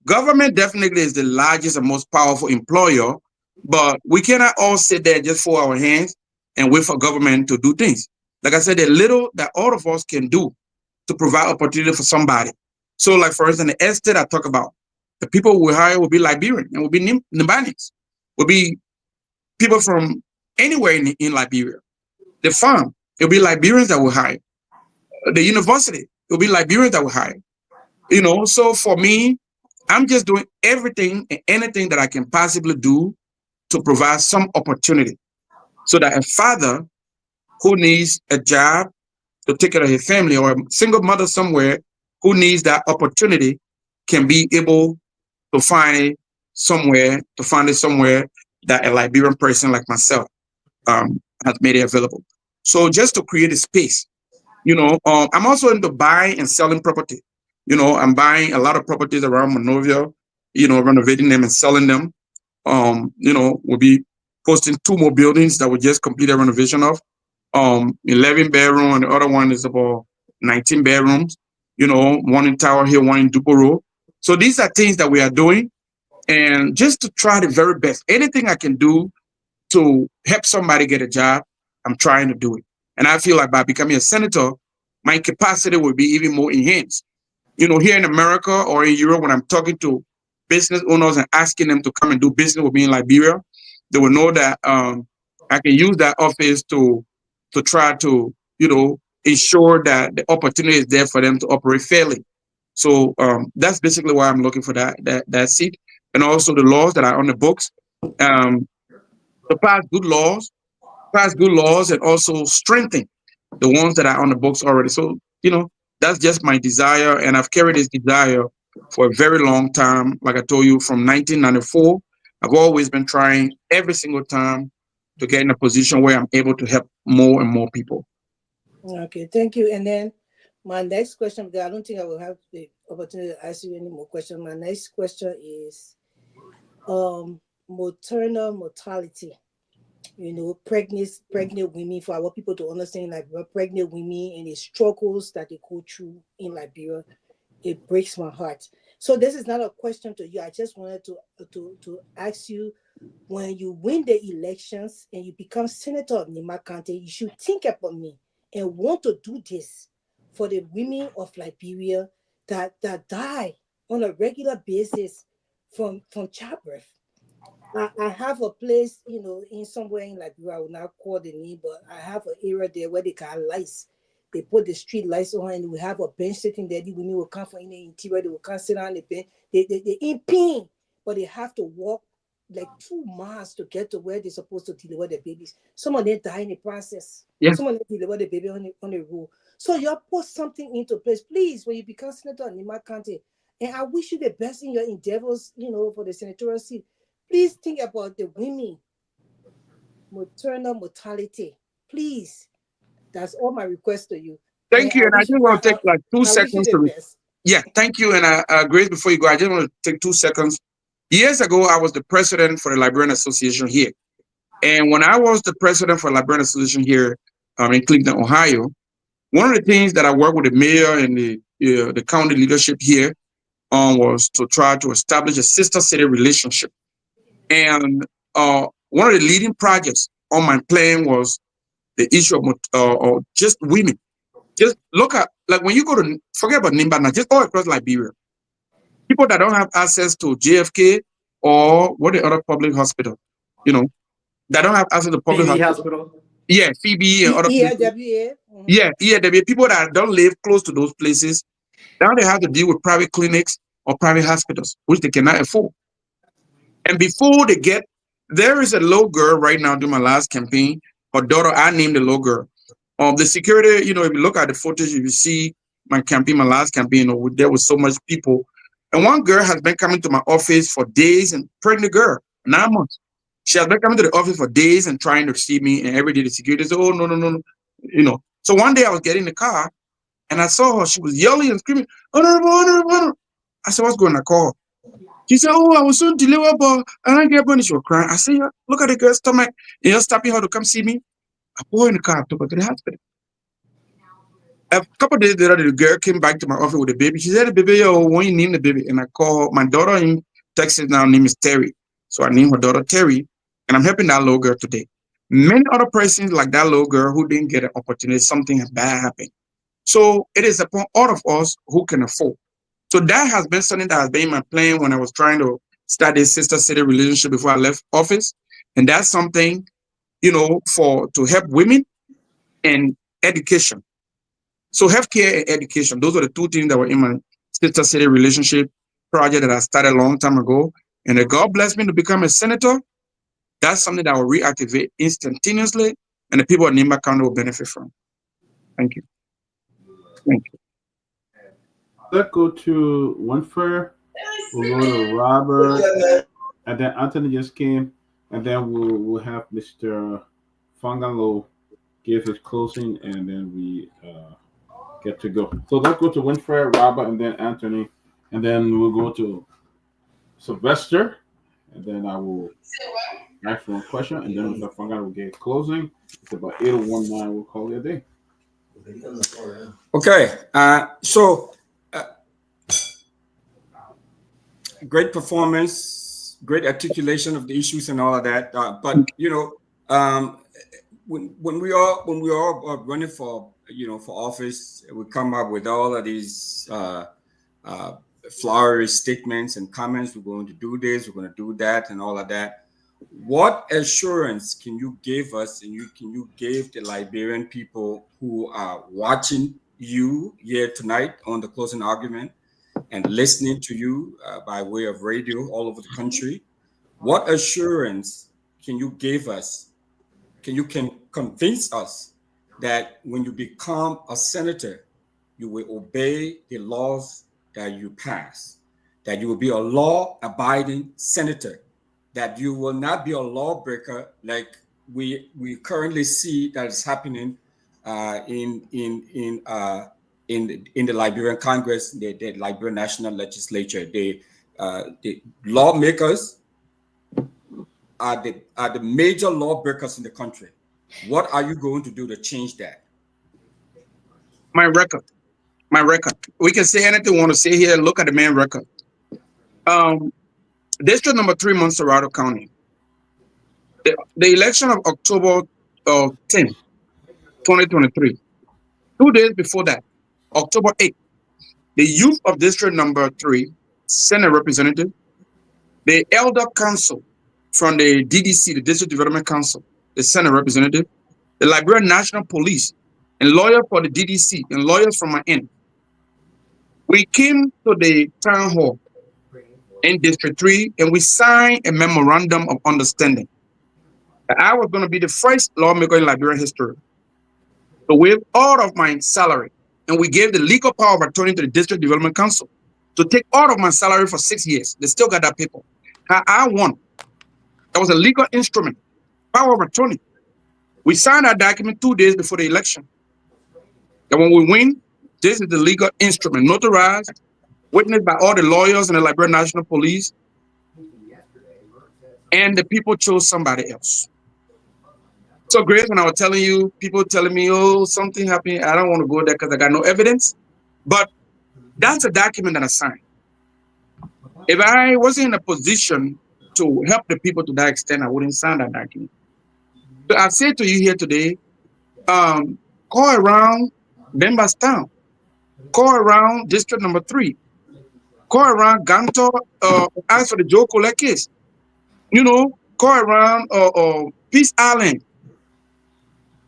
government definitely is the largest and most powerful employer, but we cannot all sit there and just fold our hands and wait for government to do things. Like I said, the little that all of us can do to provide opportunity for somebody. So like, for instance, the estate I talk about, the people we hire will be Liberian and will be Nimbanics, will be people from anywhere in Liberia. The farm, it'll be Liberians that will hire. The university, it'll be Liberians that will hire. So for me, I'm just doing everything and anything that I can possibly do to provide some opportunity so that a father who needs a job to take care of his family, or a single mother somewhere who needs that opportunity, can be able to find it somewhere that a Liberian person like myself has made it available. So just to create a space, I'm also into buying and selling property. I'm buying a lot of properties around Monrovia, renovating them and selling them. We'll be posting 2 more buildings that we just completed renovation of. 11 bedroom, and the other one is about 19 bedrooms. One in Tower Hill, one in Duporo. So these are things that we are doing, and just to try the very best. Anything I can do to help somebody get a job, I'm trying to do it. And I feel like by becoming a senator, my capacity will be even more enhanced. Here in America or in Europe, when I'm talking to business owners and asking them to come and do business with me in Liberia, they will know that I can use that office to try to, ensure that the opportunity is there for them to operate fairly. So that's basically why I'm looking for that seat. And also the laws that are on the books, to pass good laws, and also strengthen the ones that are on the books already. So, that's just my desire. And I've carried this desire for a very long time. Like I told you, from 1994, I've always been trying every single time to get in a position where I'm able to help more and more people. Okay, thank you. And then my next question, because I don't think I will have the opportunity to ask you any more questions. My next question is maternal mortality. Pregnant women, for our people to understand, like pregnant women and the struggles that they go through in Liberia, it breaks my heart. So this is not a question to you. I just wanted to ask you, when you win the elections and you become senator of Nima County, you should think about me and want to do this for the women of Liberia that die on a regular basis from childbirth. I have a place, in somewhere in Liberia, I will not call the name, but I have an area there where they got lights. They put the street lights on, and we have a bench sitting there. The women will come from in the interior, they will come sit on the bench. They in pain, but they have to walk like 2 months to get to where they're supposed to deliver the babies. Some of them die in the process. Yeah. Some of them deliver the baby on the road. So you put something into place, please, when you become senator in my county. And I wish you the best in your endeavors, for the senatorial seat. Please think about the women maternal mortality. Please. That's all my request to you. Thank you. And I just want to take like 2 seconds to thank you. And Grace, before you go, I just want to take 2 seconds. Years ago, I was the president for the Liberian Association here. And when I was the president for the Liberian Association here in Cleveland, Ohio, one of the things that I worked with the mayor and the county leadership here was to try to establish a sister city relationship. And one of the leading projects on my plan was the issue of just women. Just look at, like when you go to, forget about Nimba now, just all across Liberia. People that don't have access to JFK or what the other public hospital, that don't have access to public hospital. Yeah, Phoebe and other EAWA. Yeah, EAWA. People that don't live close to those places, now they have to deal with private clinics or private hospitals, which they cannot afford. And before they get, there is a little girl right now doing my last campaign. Her daughter, I named the little girl. The security, if you look at the footage, if you see my campaign, my last campaign, there was so much people. And one girl has been coming to my office for days, and pregnant girl, 9 months. She has been coming to the office for days and trying to see me. And every day the security said, "Oh, no." So one day I was getting in the car and I saw her. She was yelling and screaming, "Honorable, honorable, honorable." I said, "What's going on?" I call her. She said, "Oh, I was soon delivered, but I didn't get money." She was crying. I said, "Yeah, look at the girl's stomach. And you're stopping her to come see me." I put her in the car, I took her to the hospital. A couple of days later, the girl came back to my office with the baby. She said, "The baby, when you name the baby?" And I called my daughter in Texas now, name is Terry. So I named her daughter Terry, and I'm helping that little girl today. Many other persons like that little girl who didn't get an opportunity, something bad happened. So it is upon all of us who can afford. So that has been something that has been my plan when I was trying to start this sister city relationship before I left office. And that's something, to help women and education. So healthcare and education, those are the 2 things that were in my sister city relationship project that I started a long time ago. And if God blessed me to become a senator, that's something that will reactivate instantaneously, and the people of Nimba County will benefit from. Thank you. Thank you. Let's go to Winfrey. We'll go to Robert, and then Anthony just came, and then we'll have Mr. Fangalo give his closing, and then we get to go. So let's go to Winfrey, Robert, and then Anthony, and then we'll go to Sylvester, and then I will ask one question, and then Mr. Fangalo will get closing. It's about 8:19. We'll call it a day. Okay. So great performance, great articulation of the issues and all of that. But when we are running for office, we come up with all of these flowery statements and comments. We're going to do this, we're going to do that, and all of that. What assurance can you give us, and can you give the Liberian people who are watching you here tonight on the closing argument and listening to you by way of radio all over the country? What assurance can you give us? Can convince us that when you become a senator, you will obey the laws that you pass, that you will be a law-abiding senator, that you will not be a lawbreaker like we currently see that is happening in the Liberian Congress, the Liberian National Legislature. The lawmakers are the major lawbreakers in the country. What are you going to do to change that? My record. We can say anything we want to say here. Look at the main record. District number 3, Montserrat County. The election of October 10, 2023. 2 days before that, October 8th, the youth of District number 3, Senate representative, the elder council from the DDC, the District Development Council, the Senate representative, the Liberian National Police, and lawyer for the DDC, and lawyers from Myean. We came to the town hall in District 3, and we signed a memorandum of understanding. I was going to be the first lawmaker in Liberian history to waive all of my salary, and we gave the legal power of attorney to the District Development Council to take all of my salary for 6 years. They still got that paper. I won. That was a legal instrument, power of attorney. We signed that document 2 days before the election. And when we win, this is the legal instrument, notarized, witnessed by all the lawyers and the Liberian National Police, and the people chose somebody else. So, Grace, when I was telling you, people telling me, oh, something happened, I don't want to go there because I got no evidence. But that's a document that I signed. If I wasn't in a position to help the people to that extent, I wouldn't sign that document. So I say to you here today, call around Members Town, call around District Number 3, call around Ganto, ask for the Joe Colette case. You know, call around Peace Island.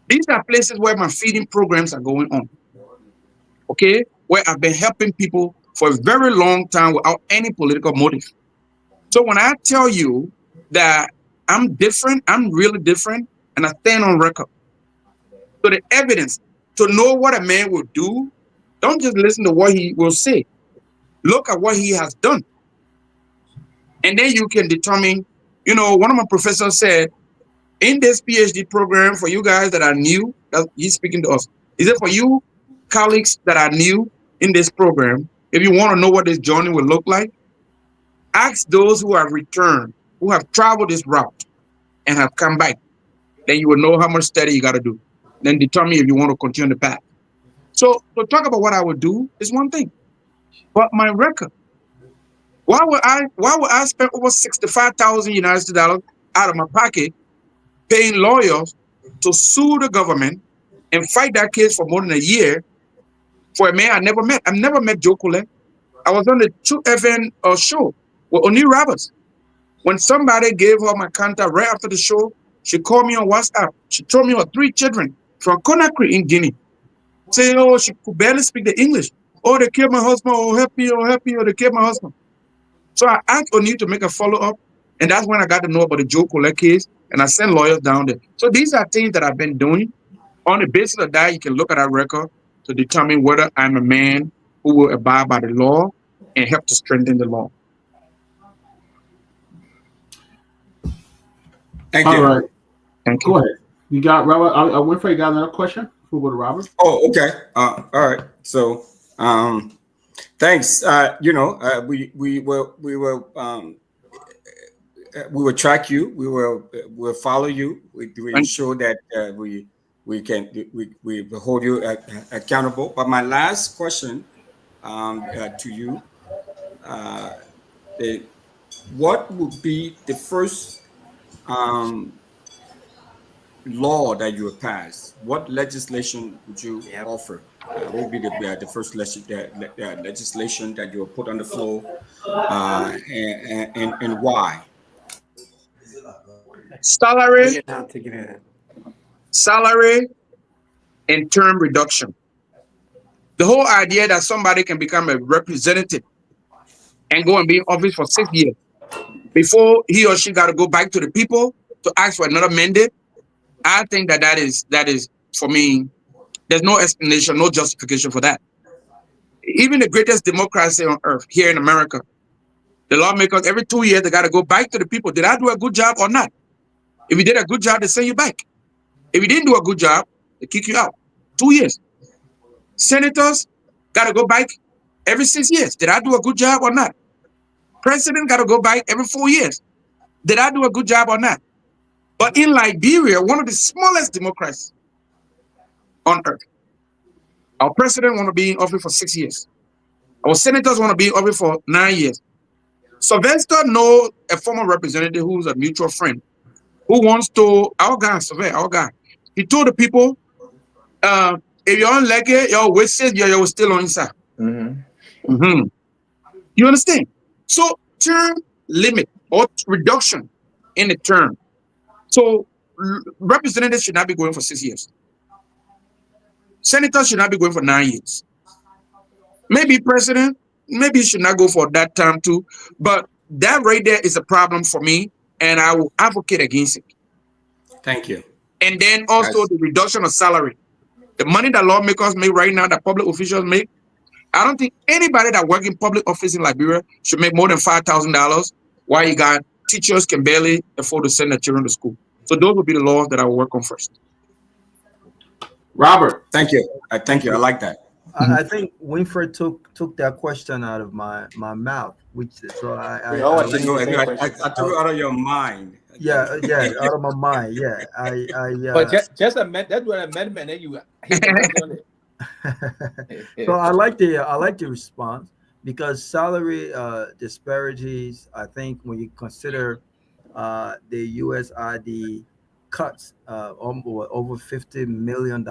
These are places where my feeding programs are going on. Okay, where I've been helping people for a very long time without any political motive. So when I tell you that I'm different, I'm really different, and I stand on record. So the evidence to know what a man will do, don't just listen to what he will say. Look at what he has done. And then you can determine, you know, one of my professors said, in this PhD program, for you guys that are new, he's speaking to us. He said, for you colleagues that are new in this program, if you want to know what this journey will look like, ask those who have returned, who have traveled this route and have come back. Then you will know how much study you got to do. Then determine if you want to continue the path. So to talk about what I would do is one thing. But my record, why would I spend over $65,000 United States dollars out of my pocket paying lawyers to sue the government and fight that case for more than a year for a man I never met? I've never met Joe Colette. I was on the 2FN show with O'Neill Roberts. When somebody gave her my contact right after the show, she called me on WhatsApp. She told me her 3 children from Conakry in Guinea. Saying, oh, she could barely speak the English. Oh, they killed my husband. Oh, happy, oh, they killed my husband. So I asked O'Neill to make a follow-up, and that's when I got to know about the Joe Colette case, and I sent lawyers down there. So these are things that I've been doing. On the basis of that, you can look at that record to determine whether I'm a man who will abide by the law and help to strengthen the law. Thank you. All right. Thank you. Go ahead. You got Robert. I went for you. Got another question? We'll go to Robert. Oh, okay. All right. So, thanks. We will track you. We will follow you. We ensure that we will hold you accountable. But my last question to you, what would be the first law that you would pass? What legislation would you offer? What would be the first legislation that you will put on the floor, and why? Salary and term reduction. The whole idea that somebody can become a representative and go and be in office for 6 years before he or she got to go back to the people to ask for another mandate, I think that is for me, there's no explanation, no justification for that. Even the greatest democracy on earth here in America, the lawmakers every 2 years they got to go back to the people. Did I do a good job or not? If you did a good job, they send you back. If you didn't do a good job, they kick you out. 2 years. Senators got to go back every 6 years. Did I do a good job or not? President got to go back every 4 years. Did I do a good job or not? But in Liberia, one of the smallest democracies on earth, our president want to be in office for 6 years. Our senators want to be in office for 9 years. Sylvester knows a former representative who's a mutual friend who wants to, our guy, he told the people, if you don't like it, you're wasted, you're still on inside. You understand? So term limit or reduction in the term. So representatives should not be going for 6 years. Senators should not be going for 9 years. Maybe president, maybe he should not go for that term too. But that right there is a problem for me, and I will advocate against it. Thank you. And then also the reduction of salary. The money that lawmakers make right now, that public officials make, I don't think anybody that works in public office in Liberia should make more than $5,000, while you got teachers can barely afford to send their children to school. So those would be the laws that I will work on first. Robert, thank you. Thank you. I like that. I think Winfred took that question out of my mouth, which so I took it out of your mind. Yeah, out of my mind. Yeah, But just amend that one amendment, and you hit on it. So I like the response, because salary disparities. I think when you consider the USID cuts over $50 million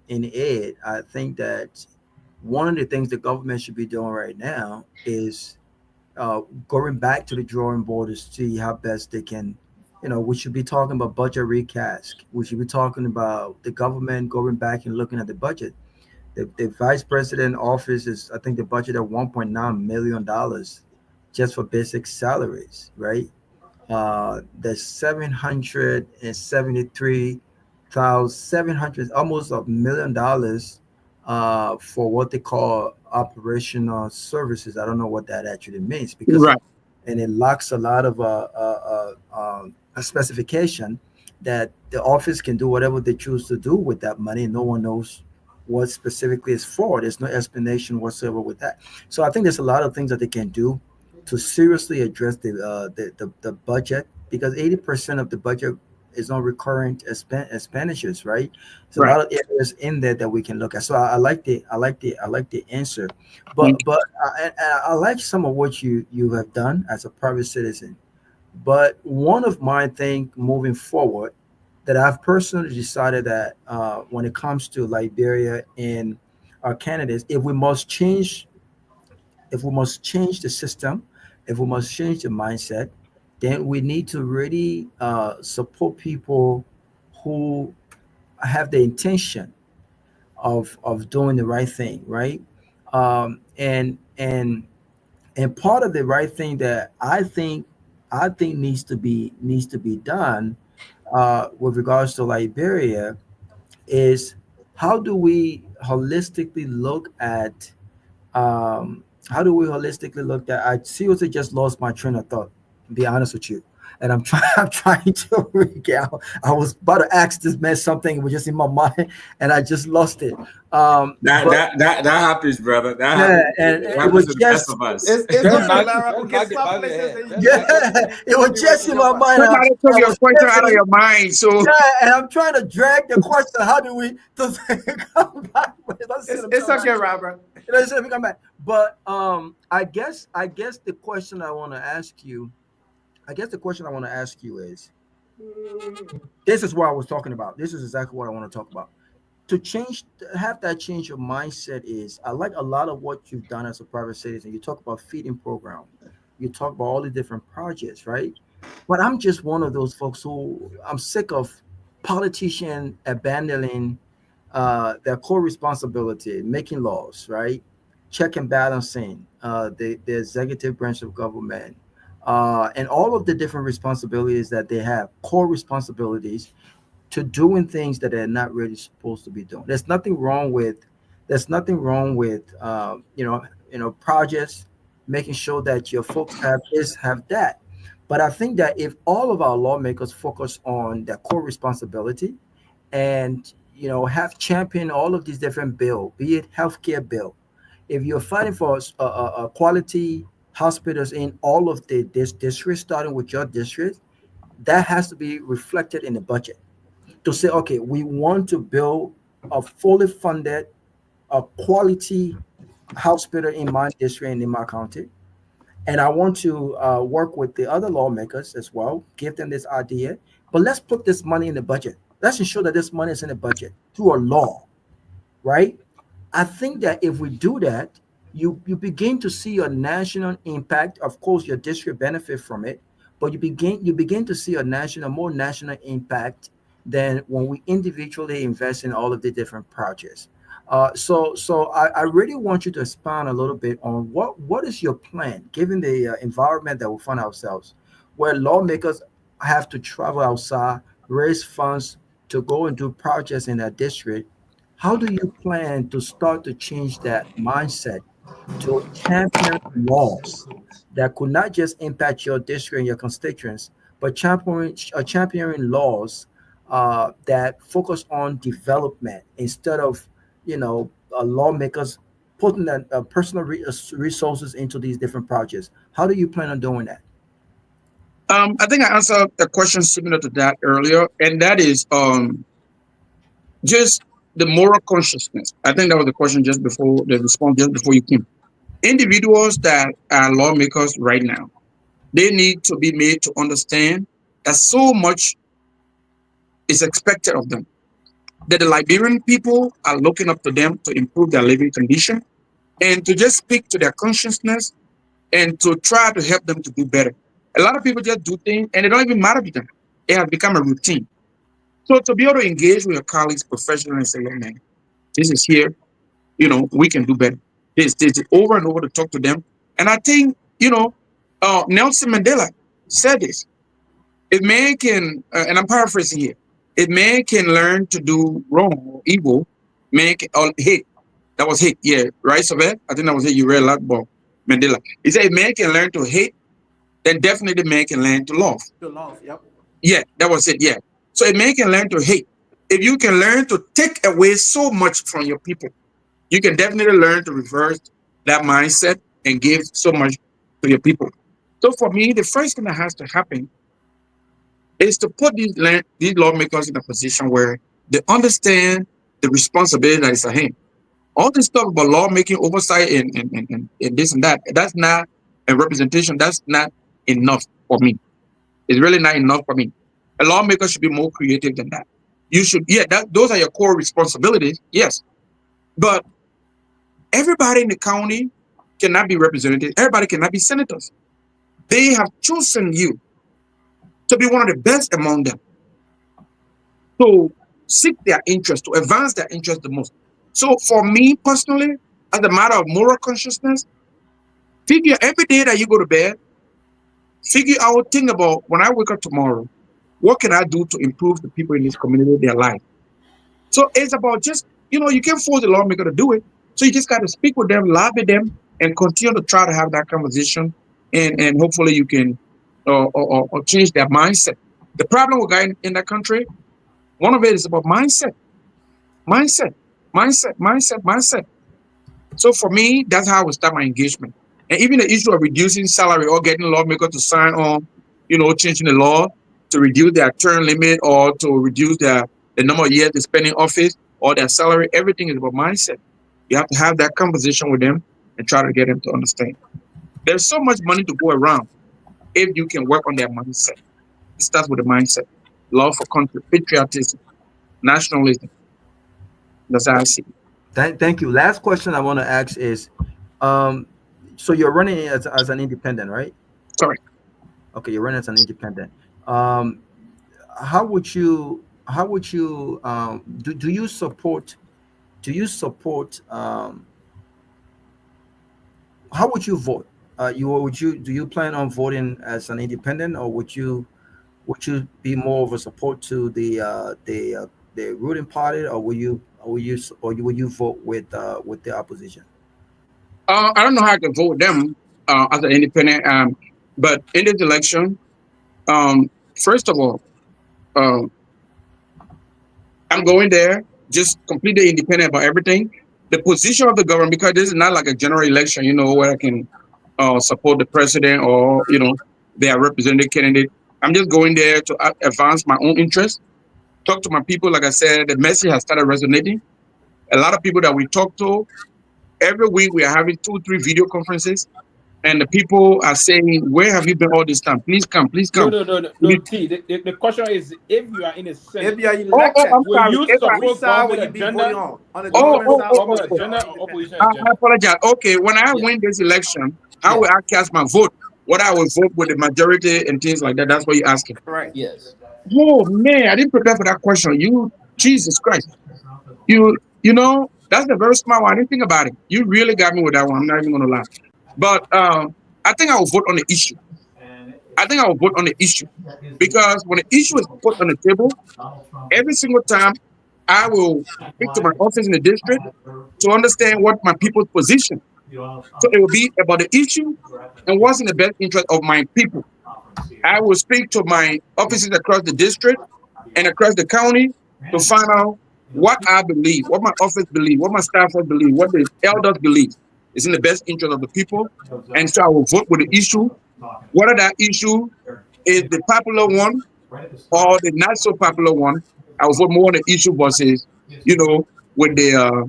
in aid, I think that one of the things the government should be doing right now is going back to the drawing board to see how best they can, we should be talking about budget recast. We should be talking about the government going back and looking at the budget. The vice president office is, I think, the budget at $1.9 million just for basic salaries, right? There's 773,700, almost $1 million for what they call operational services. I don't know what that actually means, because and it lacks a lot of a specification that the office can do whatever they choose to do with that money. No one knows what specifically is for. There's no explanation whatsoever with that. So I think there's a lot of things that they can do to seriously address the budget, because 80% of the budget is on recurrent expenditures, right? So a lot of areas in there that we can look at. So I like the answer, but I like some of what you have done as a private citizen. But one of my things moving forward that I've personally decided that when it comes to Liberia and our candidates, if we must change the system, if we must change the mindset, then we need to really support people who have the intention of doing the right thing, right? And part of the right thing that I think needs to be done with regards to Liberia is, how do we holistically look at I seriously just lost my train of thought, to be honest with you. And I'm trying to recount. I was about to ask this man something, it was just in my mind, and I just lost it. That happens, brother. That happens. And it was just of us. it was just in my mind. Somebody took your question out of your mind. So and I'm trying to drag the question. How do we come back? It's okay, Robert. Let me come back. But I guess the question I want to ask you is, this is what I was talking about. This is exactly what I want to talk about. To have that change of mindset is, I like a lot of what you've done as a private citizen. You talk about feeding program. You talk about all the different projects, right? But I'm just one of those folks who, I'm sick of politicians abandoning their core responsibility, making laws, right? Check and balancing the executive branch of government, and all of the different responsibilities that they have, core responsibilities, to doing things that they're not really supposed to be doing. There's nothing wrong with projects, making sure that your folks have this, have that. But I think that if all of our lawmakers focus on their core responsibility and have championed all of these different bills, be it healthcare bill, if you're fighting for a quality hospitals in all of this district, starting with your district, that has to be reflected in the budget. To say, okay, we want to build a fully funded, a quality hospital in my district and in my county. And I want to work with the other lawmakers as well, give them this idea. But let's put this money in the budget. Let's ensure that this money is in the budget through a law, right? I think that if we do that, you begin to see a national impact. Of course, your district benefit from it, but you begin to see a more national impact than when we individually invest in all of the different projects. So I really want you to expand a little bit on what is your plan, given the environment that we find ourselves, where lawmakers have to travel outside, raise funds to go and do projects in that district. How do you plan to start to change that mindset to champion laws that could not just impact your district and your constituents, but championing laws that focus on development instead of, lawmakers putting that personal resources into these different projects? How do you plan on doing that? I think I answered a question similar to that earlier, and that is just the moral consciousness. I think that was the question just before the response, just before you came. Individuals that are lawmakers right now, they need to be made to understand that so much is expected of them, that the Liberian people are looking up to them to improve their living condition and to just speak to their consciousness and to try to help them to do better. A lot of people just do things and it don't even matter to them. It has become a routine. So to be able to engage with your colleagues professionally and say, "Look, man, this is here, we can do better." This over and over to talk to them. And I think, Nelson Mandela said this. If man can, and I'm paraphrasing here, if man can learn to do wrong or evil, man can, hate. That was hate, yeah, right, Sylvester? I think that was it. You read a lot about Mandela. He said, if man can learn to hate, then definitely man can learn to love. To love, yep. Yeah, that was it, yeah. So if man can learn to hate, if you can learn to take away so much from your people, you can definitely learn to reverse that mindset and give so much to your people. So for me, the first thing that has to happen is to put these lawmakers in a position where they understand the responsibility that is at hand. All this stuff about lawmaking, oversight, and this and that, that's not a representation. That's not enough for me. It's really not enough for me. A lawmaker should be more creative than that. You should, those are your core responsibilities, yes. But everybody in the county cannot be represented. Everybody cannot be senators. They have chosen you to be one of the best among them, to seek their interest, to advance their interest the most. So for me personally, as a matter of moral consciousness, figure every day that you go to bed, figure out, think about, when I wake up tomorrow, what can I do to improve the people in this community, their life? So it's about just, you can't force the lawmaker to do it. So you just got to speak with them, lobby them, and continue to try to have that conversation. And hopefully you can or change their mindset. The problem with guys in that country, one of it is about mindset. So for me, that's how I would start my engagement. And even the issue of reducing salary or getting lawmakers to sign on, changing the law to reduce their term limit or to reduce the number of years they spend in office or their salary, everything is about mindset. You have to have that conversation with them and try to get them to understand. There's so much money to go around if you can work on their mindset. It starts with the mindset. Love for country, patriotism, nationalism. That's how I see it. Thank you. Last question I want to ask is, so you're running as an independent, right? Sorry. Okay, you're running as an independent. How would you do you support how would you vote? Do you plan on voting as an independent, or would you be more of a support to the ruling party, or will you vote with the opposition? I don't know how I can vote them as an independent, but in this election, first of all, I'm going there just completely independent about everything. The position of the government, because this is not like a general election, where I can support the president or, their representative candidate. I'm just going there to advance my own interests, talk to my people. Like I said, the message has started resonating. A lot of people that we talk to, every week we are having 2-3 video conferences, and the people are saying, "Where have you been all this time? Please come, please come." No. The question is, if you are in a Senate, if you are elected, will you support government agenda? On the government side, agenda or opposition I agenda? apologize. Okay, when I win this election, how will I cast my vote? What I will vote with the majority and things like that. That's what you're asking. right? Yes. Oh man, I didn't prepare for that question. Jesus Christ. That's That's a very smart one. I didn't think about it. You really got me with that one. I'm not even going to lie. But I think I will vote on the issue. I think I will vote on the issue because when the issue is put on the table, every single time I will speak to my office in the district to understand what my people's position. So it will be about the issue and what's in the best interest of my people. I will speak to my offices across the district and across the county to find out what I believe, what my office believe, what my staffers believe, what the elders believe is in the best interest of the people. And so I will vote with the issue, whether that issue is the popular one or the not so popular one. I will vote more on the issue versus, with the,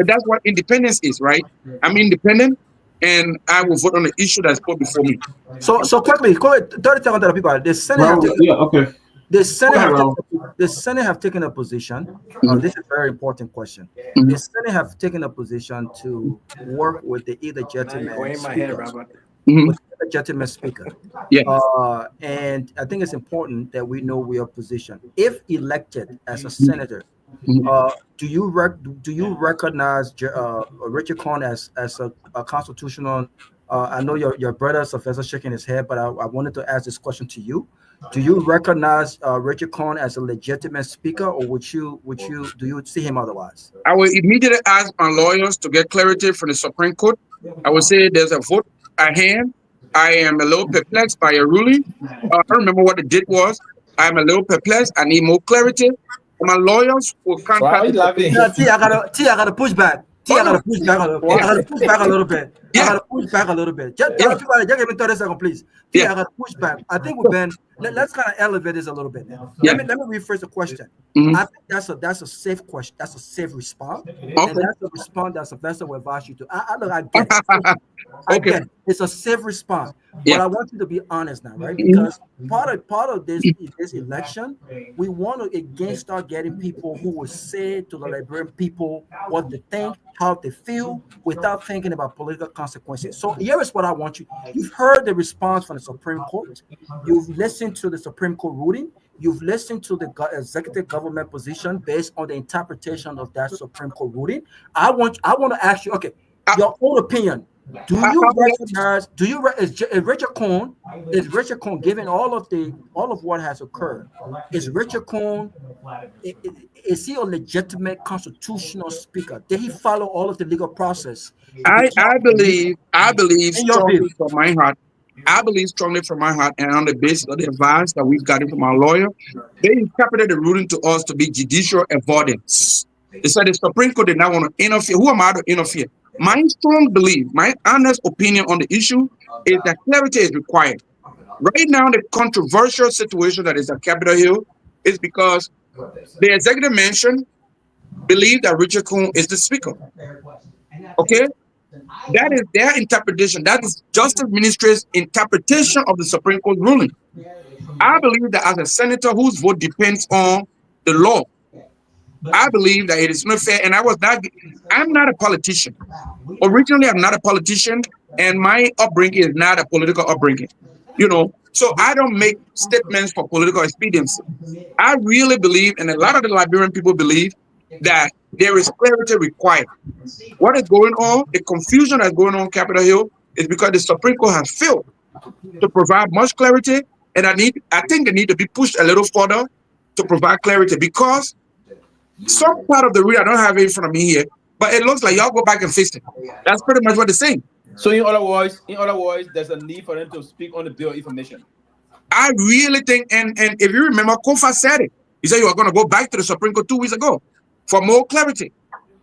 that's what independence is, right? I'm independent and I will vote on the issue that's put before me. So quickly, 30 seconds to people. The Senate have taken, the Senate have taken a position. This is a very important question. The Senate have taken a position to work with the illegitimate speaker. And I think it's important that we know we are positioned. If elected as a senator, do you recognize Richard Cohn as a constitutional? I know your brother Sylvester shaking his head, but I wanted to ask this question to you. Do you recognize Richard Cohn as a legitimate speaker, or do you see him otherwise? I will immediately ask my lawyers to get clarity from the Supreme Court. I would say there's a vote at hand. I am a little perplexed by a ruling. I don't remember what the date was. I'm a little perplexed. I need more clarity. My lawyers will contact. Why are you laughing? I got to push back. I got to push back a little bit. I got to push back a little bit. Just give me 30 seconds, please. I got to push back. I think with Ben, let's kind of elevate this a little bit now. Let me rephrase the question. I think that's a safe question. That's a safe response. And that's a response that Sylvester will advise you to. I get it. I get it. It's a safe response. But I want you to be honest now, right? Because part of this election, we want to again start getting people who will say to the Liberian people what they think, how they feel, without thinking about political consequences. So here is what I want you. You've heard the response from the Supreme Court. You've listened to the Supreme Court ruling. You've listened to the executive government position based on the interpretation of that Supreme Court ruling. I want to ask you, okay, your own opinion. Do you recognize? Is Richard Cohn? Is Richard Cohn, given all of what has occurred? Is Richard Cohn? Is he a legitimate constitutional speaker? Did he follow all of the legal process? I believe strongly from my heart. I believe strongly from my heart, and on the basis of the advice that we've gotten from our lawyer, they interpreted the ruling to us to be judicial avoidance. They said the Supreme Court did not want to interfere. Who am I to interfere? My strong belief, my honest opinion on the issue is that clarity is required. Right now, the controversial situation that is at Capitol Hill is because the executive mansion believe that Richard Cohn is the speaker. Okay? That is their interpretation. That is Justice Ministry's interpretation of the Supreme Court ruling. I believe that as a senator whose vote depends on the law, I believe that it is not fair. And I'm not a politician. Originally, I'm not a politician, and my upbringing is not a political upbringing. So I don't make statements for political expediency. I really believe, and a lot of the Liberian people believe, that there is clarity required. What is going on, the confusion that's going on Capitol Hill, is because the Supreme Court has failed to provide much clarity, and I think they need to be pushed a little further to provide clarity, because some part of the read, I don't have it in front of me here, but it looks like y'all go back and fix it. That's pretty much what they're saying. So in other words, there's a need for them to speak on the bill information. I really think, and if you remember, Kofa said it. He said you are going to go back to the Supreme Court 2 weeks ago for more clarity.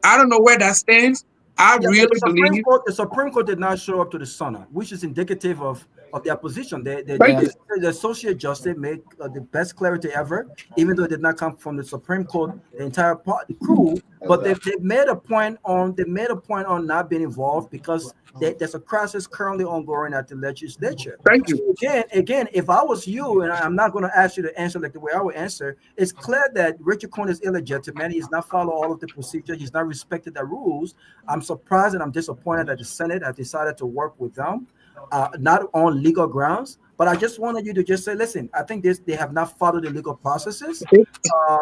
I don't know where that stands. I really believe the Supreme Court did not show up to the Senate, which is indicative of their position. The Associate Justice made the best clarity ever, even though it did not come from the Supreme Court, the entire crew. But they made a point on not being involved because there's a crisis currently ongoing at the legislature. Thank you. Again, if I was you, and I'm not going to ask you to answer like the way I would answer, it's clear that Richard Cohn is illegitimate. He's not followed all of the procedure. He's not respected the rules. I'm surprised and I'm disappointed that the Senate has decided to work with them, not on legal grounds, But I just wanted you to just say, listen, I think they have not followed the legal processes.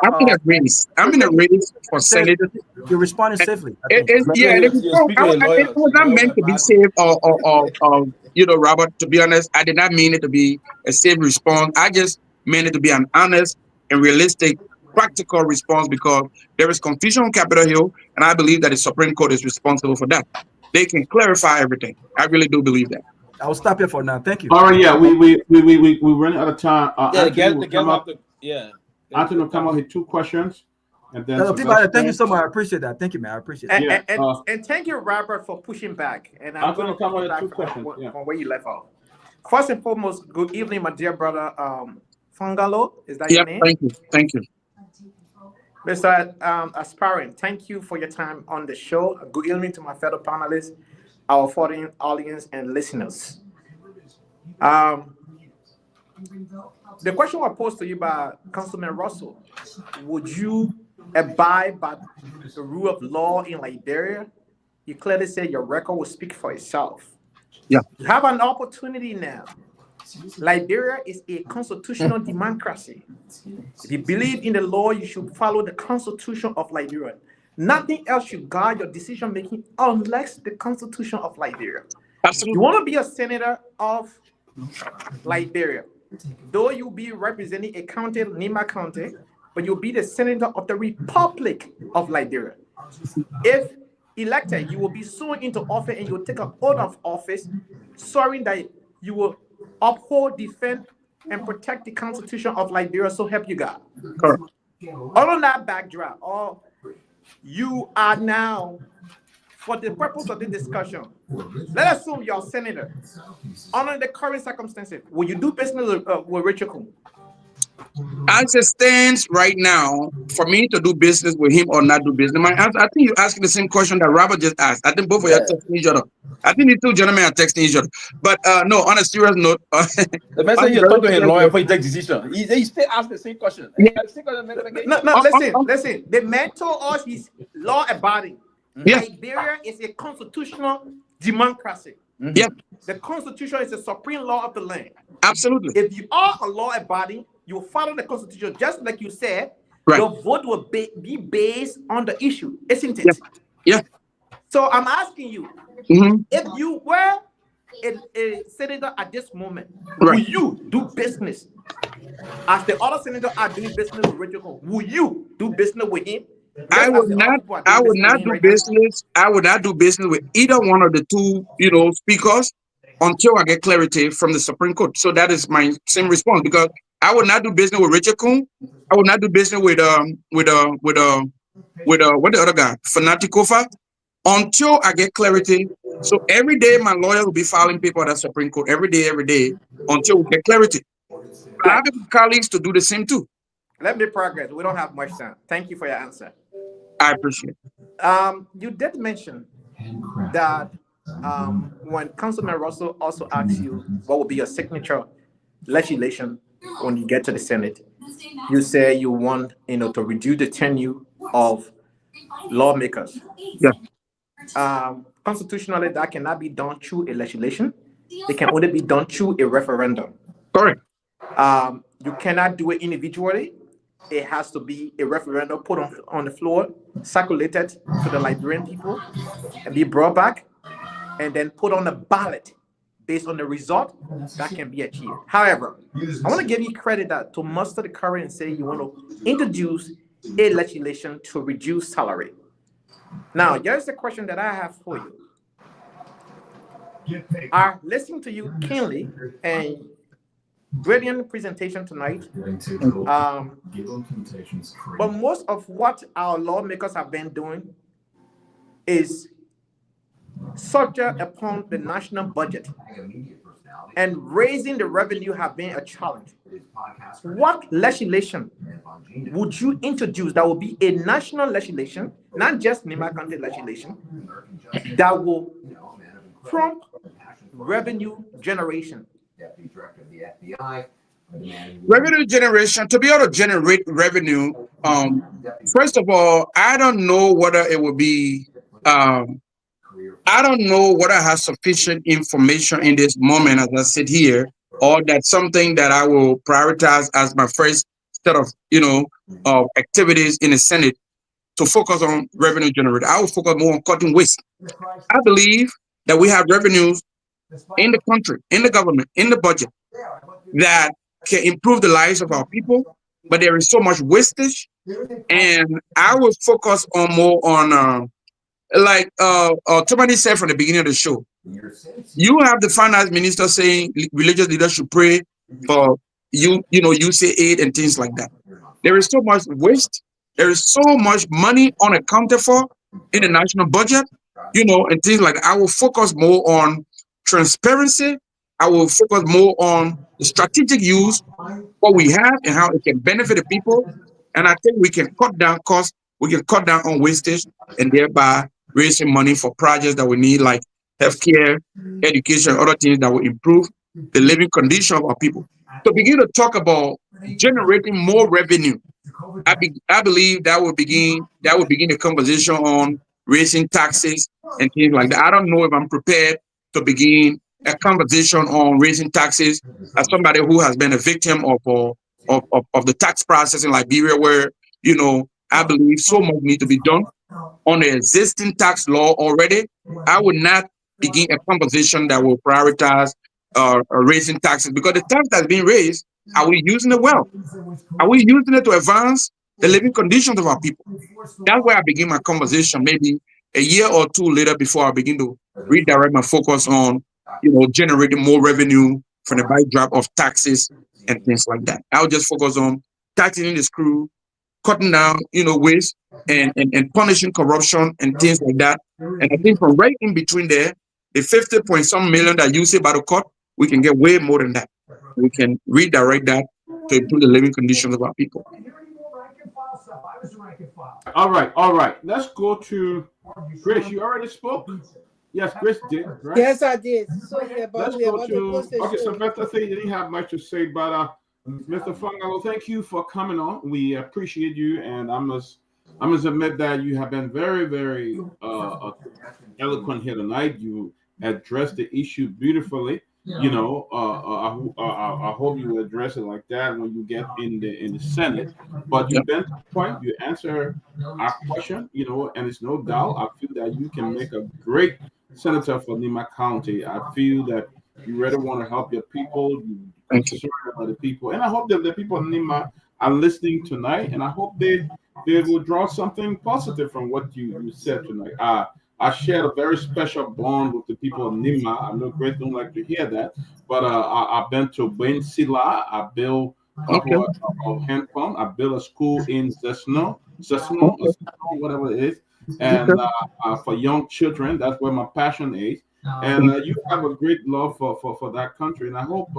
I'm in a race. I'm in a race for Senate. You're responding safely. I think. It was not meant to be safe or Robert, to be honest, I did not mean it to be a safe response. I just meant it to be an honest and realistic, practical response because there is confusion on Capitol Hill, and I believe that the Supreme Court is responsible for that. They can clarify everything. I really do believe that. I'll stop here for now. Thank you. All right, yeah, we running out of time. Anthony will come out with 2 questions, and then thank you so much. I appreciate that. Thank you, man. I appreciate it. And thank you, Robert, for pushing back. And I'm going to come out with 2 back questions from where you left off. First and foremost, good evening, my dear brother Fangalo. Is that your name? Thank you. Mr. Aspiring, thank you for your time on the show. Good evening to my fellow panelists, our foreign audience and listeners. The question was posed to you by Councilman Russell. Would you abide by the rule of law in Liberia? You clearly said your record will speak for itself. Yeah. You have an opportunity now. Liberia is a constitutional democracy. If you believe in the law, you should follow the Constitution of Liberia. Nothing else should guide your decision making unless the Constitution of Liberia. Absolutely. You want to be a senator of Liberia, though you'll be representing a county, Nima County, but you'll be the senator of the Republic of Liberia. If elected, you will be sworn into office and you'll take an oath of office, swearing that you will uphold, defend, and protect the Constitution of Liberia, so help you God. Correct. All on that backdrop, you are now, for the purpose of this discussion, let's assume you're a senator. Under the current circumstances, will you do business with Richard Coon? As it stands right now, for me to do business with him or not do business, I think you're asking the same question that Robert just asked. I think both of you are texting each other. I think the 2 gentlemen are texting each other. But no, on a serious note, the message you talk to his lawyer before he takes decision. He still asks the same question. No, listen. The man told us he's law abiding. Yes. Liberia is a constitutional democracy. Yeah. The Constitution is the supreme law of the land. Absolutely. If you are a law abiding, you follow the Constitution, just like you said. Right. Your vote will be based on the issue, isn't it? Yeah. So I'm asking you, if you were a senator at this moment, will you do business as the other senators are doing business with Richard Coon? Will you do business with him? I would not do business. I would not do business with either one of the 2, speakers until I get clarity from the Supreme Court. So that is my same response, because I would not do business with Richard Coon. I would not do business with what the other guy, Fanati Kofa, until I get clarity. So every day my lawyer will be filing paper at the Supreme Court every day until we get clarity. I have colleagues to do the same too. Let me progress. We don't have much time. Thank you for your answer. I appreciate it. You did mention that when Councilman Russell also asked you what would be your signature legislation when you get to the Senate, you say you want to reduce the tenure of lawmakers. Yeah. Constitutionally, that cannot be done through a legislation. It can only be done through a referendum. Correct. You cannot do it individually. It has to be a referendum put on the floor, circulated to the Liberian people, and be brought back, and then put on the ballot based on the result that can be achieved. However, I want to give you credit that to muster the courage and say you want to introduce a legislation to reduce salary. Now, here's the question that I have for you. I'm listening to you keenly, and brilliant presentation tonight. But most of what our lawmakers have been doing is subject upon the national budget, and raising the revenue have been a challenge. What legislation would you introduce that will be a national legislation, not just Nima County legislation, that will prompt revenue generation? Revenue generation, to be able to generate revenue, first of all, I don't know whether it will be I don't know whether I have sufficient information in this moment as I sit here or that's something that I will prioritize as my first set of, activities in the Senate to focus on revenue generated. I will focus more on cutting waste. I believe that we have revenues in the country, in the government, in the budget that can improve the lives of our people, but there is so much wastage. And I will focus on more on, like somebody said from the beginning of the show, you have the finance minister saying religious leaders should pray for USAID and things like that. There is so much waste. There is so much money unaccounted for in the national budget, and things like that. I will focus more on transparency. I will focus more on the strategic use, what we have and how it can benefit the people. And I think we can cut down costs, we can cut down on wastage, and thereby raising money for projects that we need, like healthcare, education, other things that will improve the living condition of our people. To begin to talk about generating more revenue, I believe that will begin a conversation on raising taxes and things like that. I don't know if I'm prepared to begin a conversation on raising taxes as somebody who has been a victim of the tax process in Liberia, where I believe so much needs to be done on the existing tax law already. I would not begin a conversation that will prioritize raising taxes, because the tax that's being raised, are we using it well? Are we using it to advance the living conditions of our people? That's where I begin my conversation, maybe a year or two later, before I begin to redirect my focus on, generating more revenue from the backdrop of taxes and things like that. I'll just focus on tightening the screw, cutting down, waste, and punishing corruption and things like that. And I think from right in between there, the 50 point some million that you say about the cut, we can get way more than that. We can redirect that to improve the living conditions of our people. All right. Let's go to Grace. You already spoke? Yes, Grace did, right? Yes, I did. So let's go to Sylvester. I think you didn't have much to say, but Mr. Fungalo, thank you for coming on. We appreciate you, and I must admit that you have been very, very eloquent here tonight. You addressed the issue beautifully. I hope you will address it like that when you get in the Senate. But you've been to the point. You answer our question, and it's no doubt. I feel that you can make a great senator for Nima County. I feel that you really want to help your people. You concern about the people, and I hope that the people in Nima are listening tonight, and I hope they will draw something positive from what you said tonight. I shared a very special bond with the people of Nima. I know Grace don't like to hear that, but I've been to Ben Sila. I built a couple of hand pump. I built a school in Zesno, whatever it is, and for young children. That's where my passion is. And you have a great love for that country, and I hope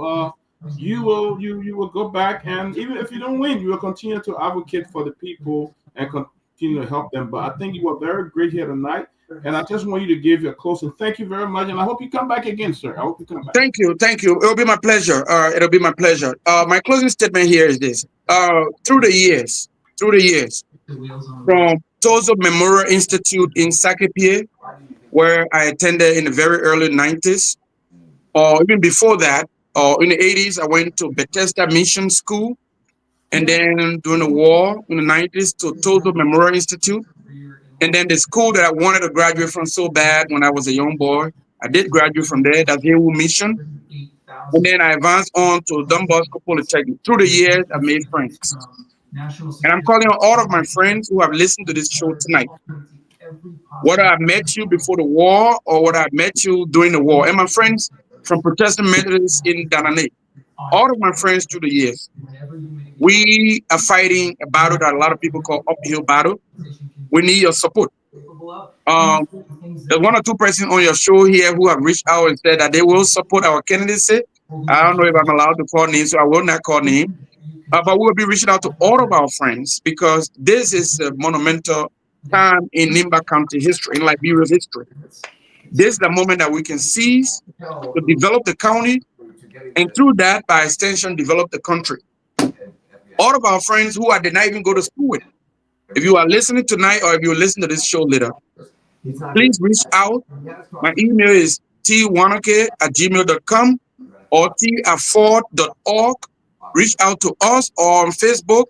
you will go back, and even if you don't win, you will continue to advocate for the people and continue to help them. But I think you were very great here tonight. And I just want you to give your closing. Thank you very much, and I hope you come back again, sir. I hope you come back. Thank you. It'll be my pleasure. It'll be my pleasure. My closing statement here is this: through the years, from Tozo Memorial Institute in Sakipie, where I attended in the very early 90s, or even before that, or in the 80s, I went to Bethesda Mission School, and then during the war in the 90s to Tozo Memorial Institute. And then the school that I wanted to graduate from so bad when I was a young boy, I did graduate from there, that's Yewu Mission. And then I advanced on to Don Bosco Polytechnic. Through the years, I made friends. And I'm calling on all of my friends who have listened to this show tonight. Whether I met you before the war or whether I met you during the war. And my friends from Protestant Methodists in Danane. All of my friends through the years. We are fighting a battle that a lot of people call uphill battle. We need your support. There's one or two persons on your show here who have reached out and said that they will support our candidacy. I don't know if I'm allowed to call names, so I will not call names. But we will be reaching out to all of our friends, because this is a monumental time in Nimba County history, in Liberia's history. This is the moment that we can seize to develop the county, and through that, by extension, develop the country. All of our friends who I did not even go to school with, if you are listening tonight or if you listen to this show later, please reach out. My email is twanoke@gmail.com. or teafford.org. Reach out to us or on Facebook,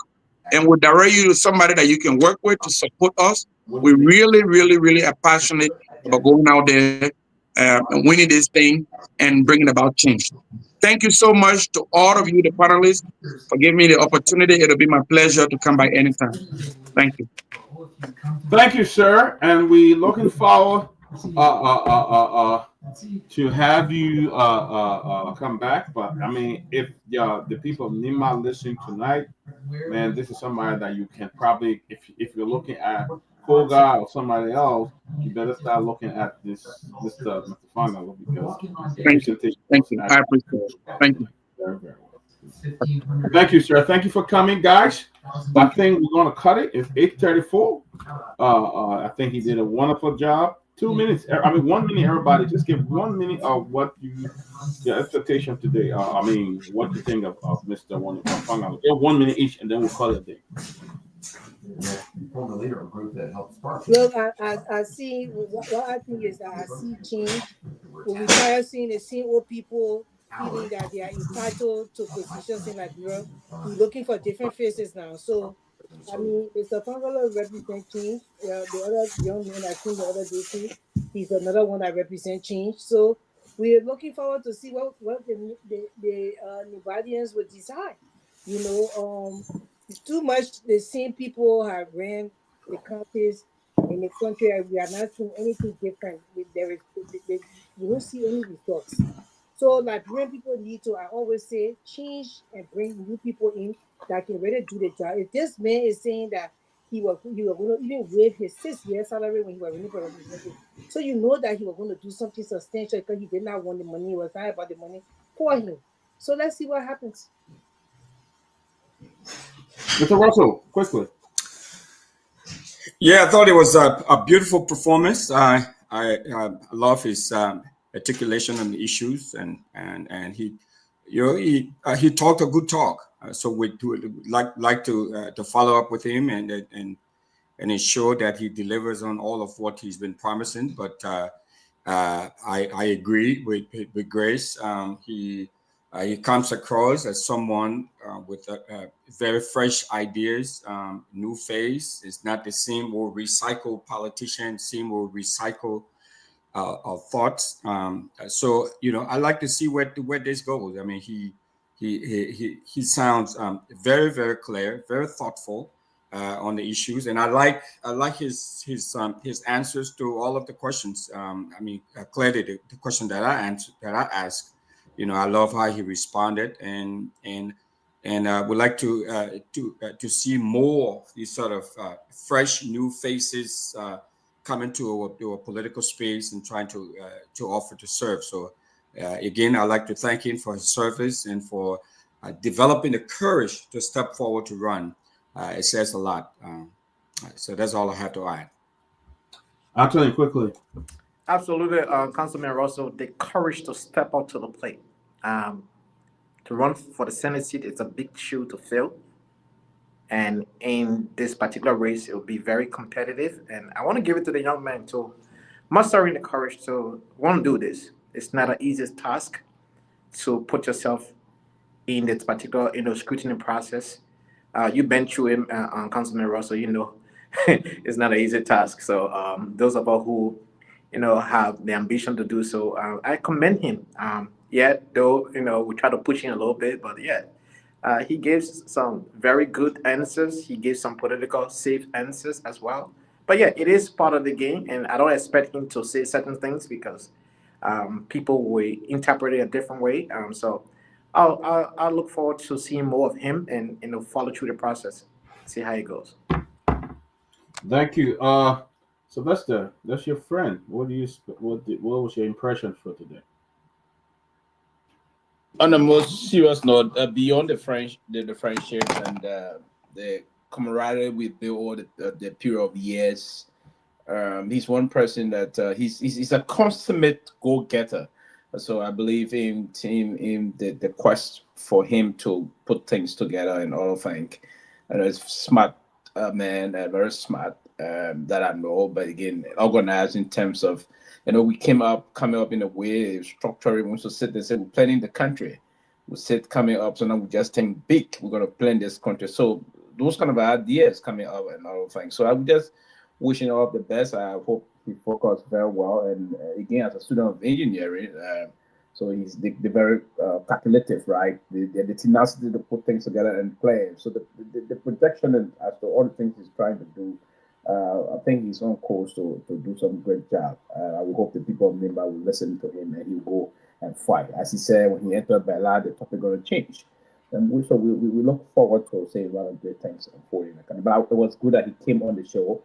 and we'll direct you to somebody that you can work with to support us. We really, really, really are passionate about going out there and winning this thing and bringing about change. Thank you so much to all of you, the panelists, for giving me the opportunity. It'll be my pleasure to come by anytime. Thank you. Thank you, sir. And we looking forward to have you come back. But I mean, if the people of Nima listening tonight, man, this is somebody that you can probably, if you're looking at Togar or somebody else, you better start looking at this Mr. Fangalo, because thank you. I appreciate it. Thank you. Very, very well. Thank you, sir. Thank you for coming, guys. I think we're gonna cut it. It's 8:34. I think he did a wonderful job. 2 minutes. I mean, 1 minute. Everybody, just give 1 minute of what your expectation today. I mean, what you think of Mr. Fangalo. Give 1 minute each, and then we'll call it a day. Look, I see. What I think is that I see change. When we start seeing the same old people feeling that they are entitled to positions in Liberia, we're looking for different faces now. So, I mean, Mr. Fangalo represents change. The other young man I seen the other day too, he's another one that represents change. So, we're looking forward to see what the Nubadians would decide. You know, too much the same people have ran the counties in the country, and we are not seeing anything different. We don't see any results. So Liberian people need to, I always say, change and bring new people in that can really do the job. If this man is saying that he was going to even waive his 6-year salary when he was running for representative, so you know that he was going to do something substantial because he did not want the money. It was not about the money for him. So let's see what happens. Mr. Russell, quickly. Yeah, I thought it was a beautiful performance. I love his articulation on the issues, and he, he talked a good talk. So we would like to follow up with him and ensure that he delivers on all of what he's been promising. But I agree with Grace. He comes across as someone with very fresh ideas, new face. It's not the same old recycled politician, same old recycled thoughts. So I like to see where this goes. I mean, he sounds very, very clear, very thoughtful on the issues, and I like his answers to all of the questions. I mean, clearly the question that I asked. I love how he responded, and would like to see more of these sort of fresh new faces coming to a political space and trying to offer to serve. So again, I'd like to thank him for his service and for developing the courage to step forward to run. It says a lot. So that's all I have to add. I'll tell you quickly. Absolutely, Councilman Russell, the courage to step up to the plate. To run for the Senate seat is a big shoe to fill. And in this particular race, it will be very competitive. And I want to give it to the young man too. Mustering the courage to want to do this. It's not an easy task to put yourself in this particular scrutiny process. You've been through him, Councilman Russell, it's not an easy task. So those of us who have the ambition to do so, I commend him. Though we try to push him a little bit, but he gives some very good answers. He gives some political safe answers as well. But it is part of the game, and I don't expect him to say certain things because people will interpret it a different way. So I'll look forward to seeing more of him and follow through the process, see how it goes. Thank you, Sylvester. That's your friend. What was your impression for today? On the most serious note, beyond the friendship and the camaraderie we built over the period of years, he's one person that he's a consummate go-getter. So I believe in the quest for him to put things together and all of things. And it's smart man, very smart, that I know. But again, organized in terms of, we coming up in a way, structuring. We should sit there and say, we're planning the country. We sit coming up, so now we just think big. We're going to plan this country. So those kind of ideas coming up and all things. So I'm just wishing all the best. I hope he focused very well. And again, as a student of engineering, so he's the very calculative, right? The tenacity to put things together and play. So the projection and as to all the things he's trying to do, I think he's on course to do some great job. I will hope the people of Nimba will listen to him and he'll go and fight. As he said, when he entered Bella, the topic going to change. And we look forward to say a lot of great things unfolding. But it was good that he came on the show.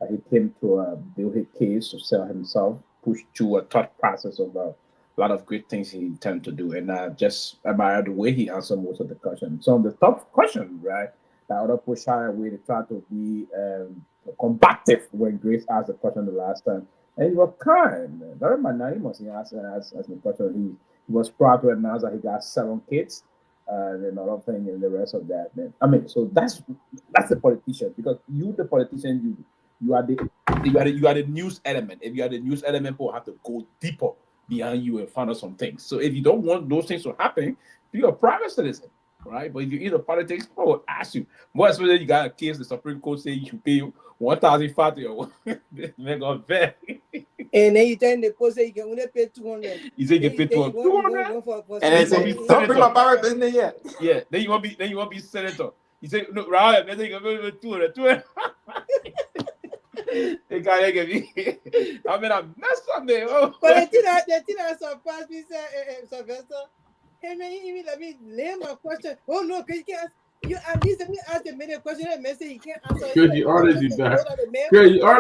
He came to build his case to sell himself, push through a thought process of a lot of great things he intends to do. And I just admire the way he answered most of the questions. Some of the tough questions, right? That other push shy away to try to be combative when Grace asked the question the last time. And he was kind. Very magnanimous. He asked the question. He was proud to announce that he got 7 kids. And other thing and the rest of that. So that's the politician, because you, the politician, you are the news element. If you are the news element, people have to go deeper behind you and find out some things. So if you don't want those things to happen, be a private citizen, right? But if you're in the politics, people will ask you. More especially you got a case, the Supreme Court say you should pay 1,005 to your they're gonna vet. And then you tell the court say you can only pay 200. You say you can pay 200. And then say, don't bring my power business yet. Yeah, then you want to be senator. You say, no, right, then you can pay 200. They can't get me. I mean, I messed up there. Oh. But the thing that surprised me, Sylvester, hey man, you let me lay my question. Oh no, because you can't. You at least let me ask the minute question and man say you can't answer. Because you are the embarrassment. Greg, you are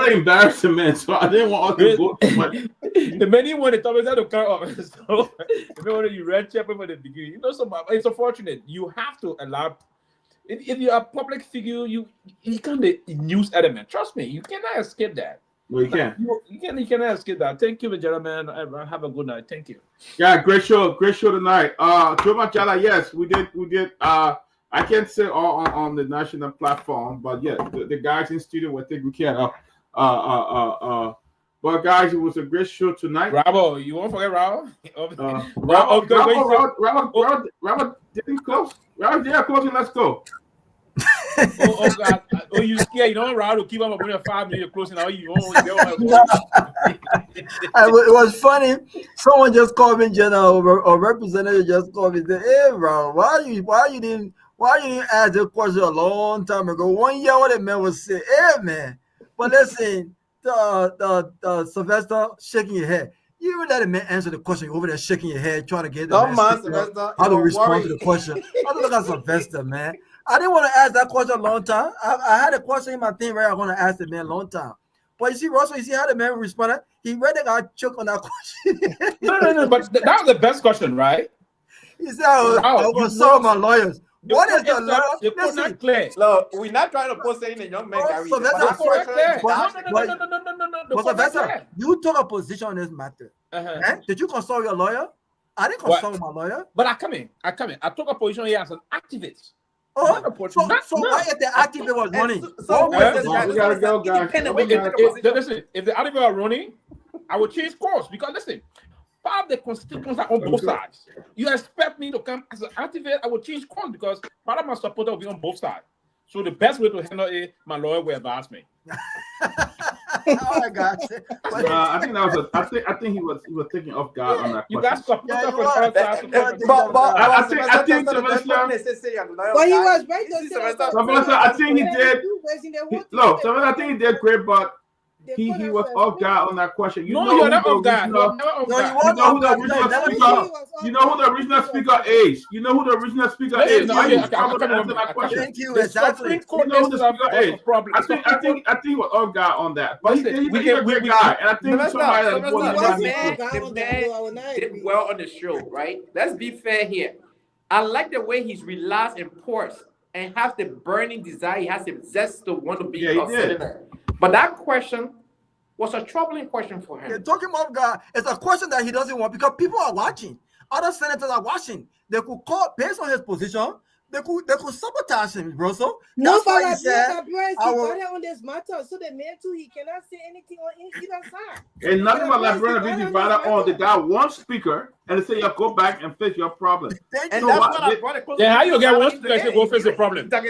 the embarrassment. So I didn't want all to go too much. The many want to talk about the car. So if you want to red chapter from the beginning, it's unfortunate. You have to allow. If you're a public figure, you can't be a news element. Trust me, you cannot escape that. No, you can't. You cannot escape that. Thank you, gentlemen. Have a good night. Thank you. Yeah, great show tonight. Joe Machala, yes, we did. I can't say all on the national platform, but yeah, the guys in studio were taking care of. But guys, it was a great show tonight. Bravo, you won't forget Bravo. Bravo didn't close. Bravo, yeah, closing. Let's go. Oh God! Oh, you scared? You don't Bravo to keep up with your 5 minute closing. Now you won't. It was funny. Someone just called me, General, or representative just called me. Said, "Hey, bro, why you didn't ask the question a long time ago? 1 year what the man was saying, hey man." But listen, the Sylvester shaking your head. You even let a man answer the question over there shaking your head, trying to get the how to respond to the question. I look at Sylvester, man. I didn't want to ask that question a long time. I had a question in my thing where I want to ask the man a long time. But you see, Russell, you see how the man responded? He read it, got choked on that question. No, but that was the best question, right? He said, I was consult my lawyers. What is the law? It's not clear. Look, we're not trying to put saying in young man career. So that's No. You took a position on this matter. Right? Did you consult your lawyer? I didn't consult my lawyer. But I come in. I took a position here as an activist. Oh, so why if the activist was running? We gotta go, guys. Listen, if the activists are running, I will change course because listen, part of the constituents are on both sides. You expect me to come as an activist, I will change course because part of my supporter will be on both sides. So the best way to handle it, my lawyer will advise me. Oh my God! I think that was I think he was taking off guard on that question. You got supporter for all sides. I think But he was right to say that. Sylvester, I think he did. Look, Sylvester, I think he did great, but he was off guard on that question. You're not off guard. You know who the original speaker is. You know who the original speaker is. Thank you. Exactly. You know who the speaker is. I think he was off guard on that. But he's a great guy, and I think somebody the man did well on the show, right? Let's be fair here. I like the way he's relaxed and porous and has the burning desire. He has the zest to want to be a senator. But that question was a troubling question for him. You're talking about God. It's a question that he doesn't want because people are watching. Other senators are watching. They could call based on his position. They could sabotage him, bro. So No, that's but why he like said, Liberia I will- divided on this matter. So the man too, he cannot say anything on either side. And nothing but Liberia Liberia be divided divided on on. this They got one speaker and they say, "Yeah, go back and fix your problem." And So that's what- what I brought it close. Then how you get one to speaker say go fix the problem? Every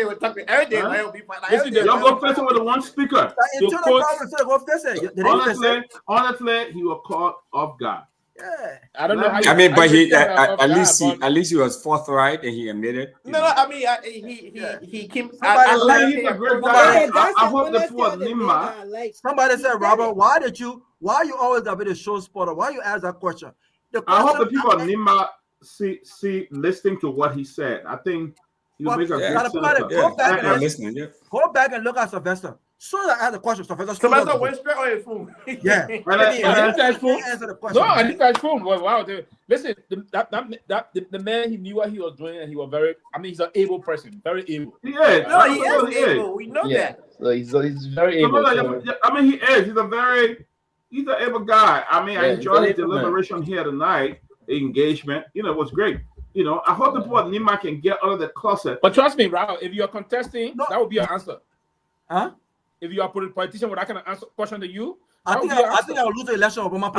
day, Huh? like, it'll be fine. Like, Listen, every day, Y'all like, go it'll be fix it fine. with the one speaker. the internal quote- problem. So they go fix it. They didn't fix it. Honestly, he was caught off guard. Yeah. I don't know how you. I mean, but he at at least he was forthright and he admitted. No, I mean, he came. He's a great guy. I hope the poor Nima. Somebody said, Robert, why you always gotta be the show spotter? Why you ask that question? I hope the people of Nima see listening to what he said. I think he'll make a great senator. Go back and look at Sylvester. So I asked the question, Sylvester went straight on his phone. Yeah. I didn't touch phone. Answer the question. No, I didn't touch phone. Wow. Listen, the man, he knew what he was doing, and he was very. I mean, he's an able person, very able. He is. No, he is able. We know that. So he's very able. I mean, he is. He's an able guy. I mean, I enjoyed his deliberation here tonight. The engagement, it was great. I hope the poor Nima can get out of the closet. But trust me, Raul, if you're contesting, that would be your answer. Huh? If you are a politician with that kind of answer question to you, I think I will lose the election, but my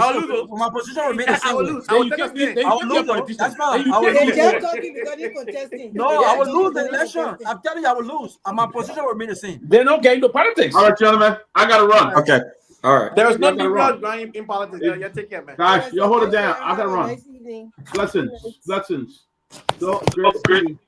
position will remain the same. I will lose. Then you can't be a politician. That's fine. They're just talking because they're contesting. No, I will lose the election. I'm telling you, I will lose. And my position will remain the same. They're not getting into politics. All right, gentlemen, I gotta run. Okay. All right. There is nothing wrong in politics. You take care, man. Guys, you hold it down. I gotta run. Nice evening. Blessings. So great.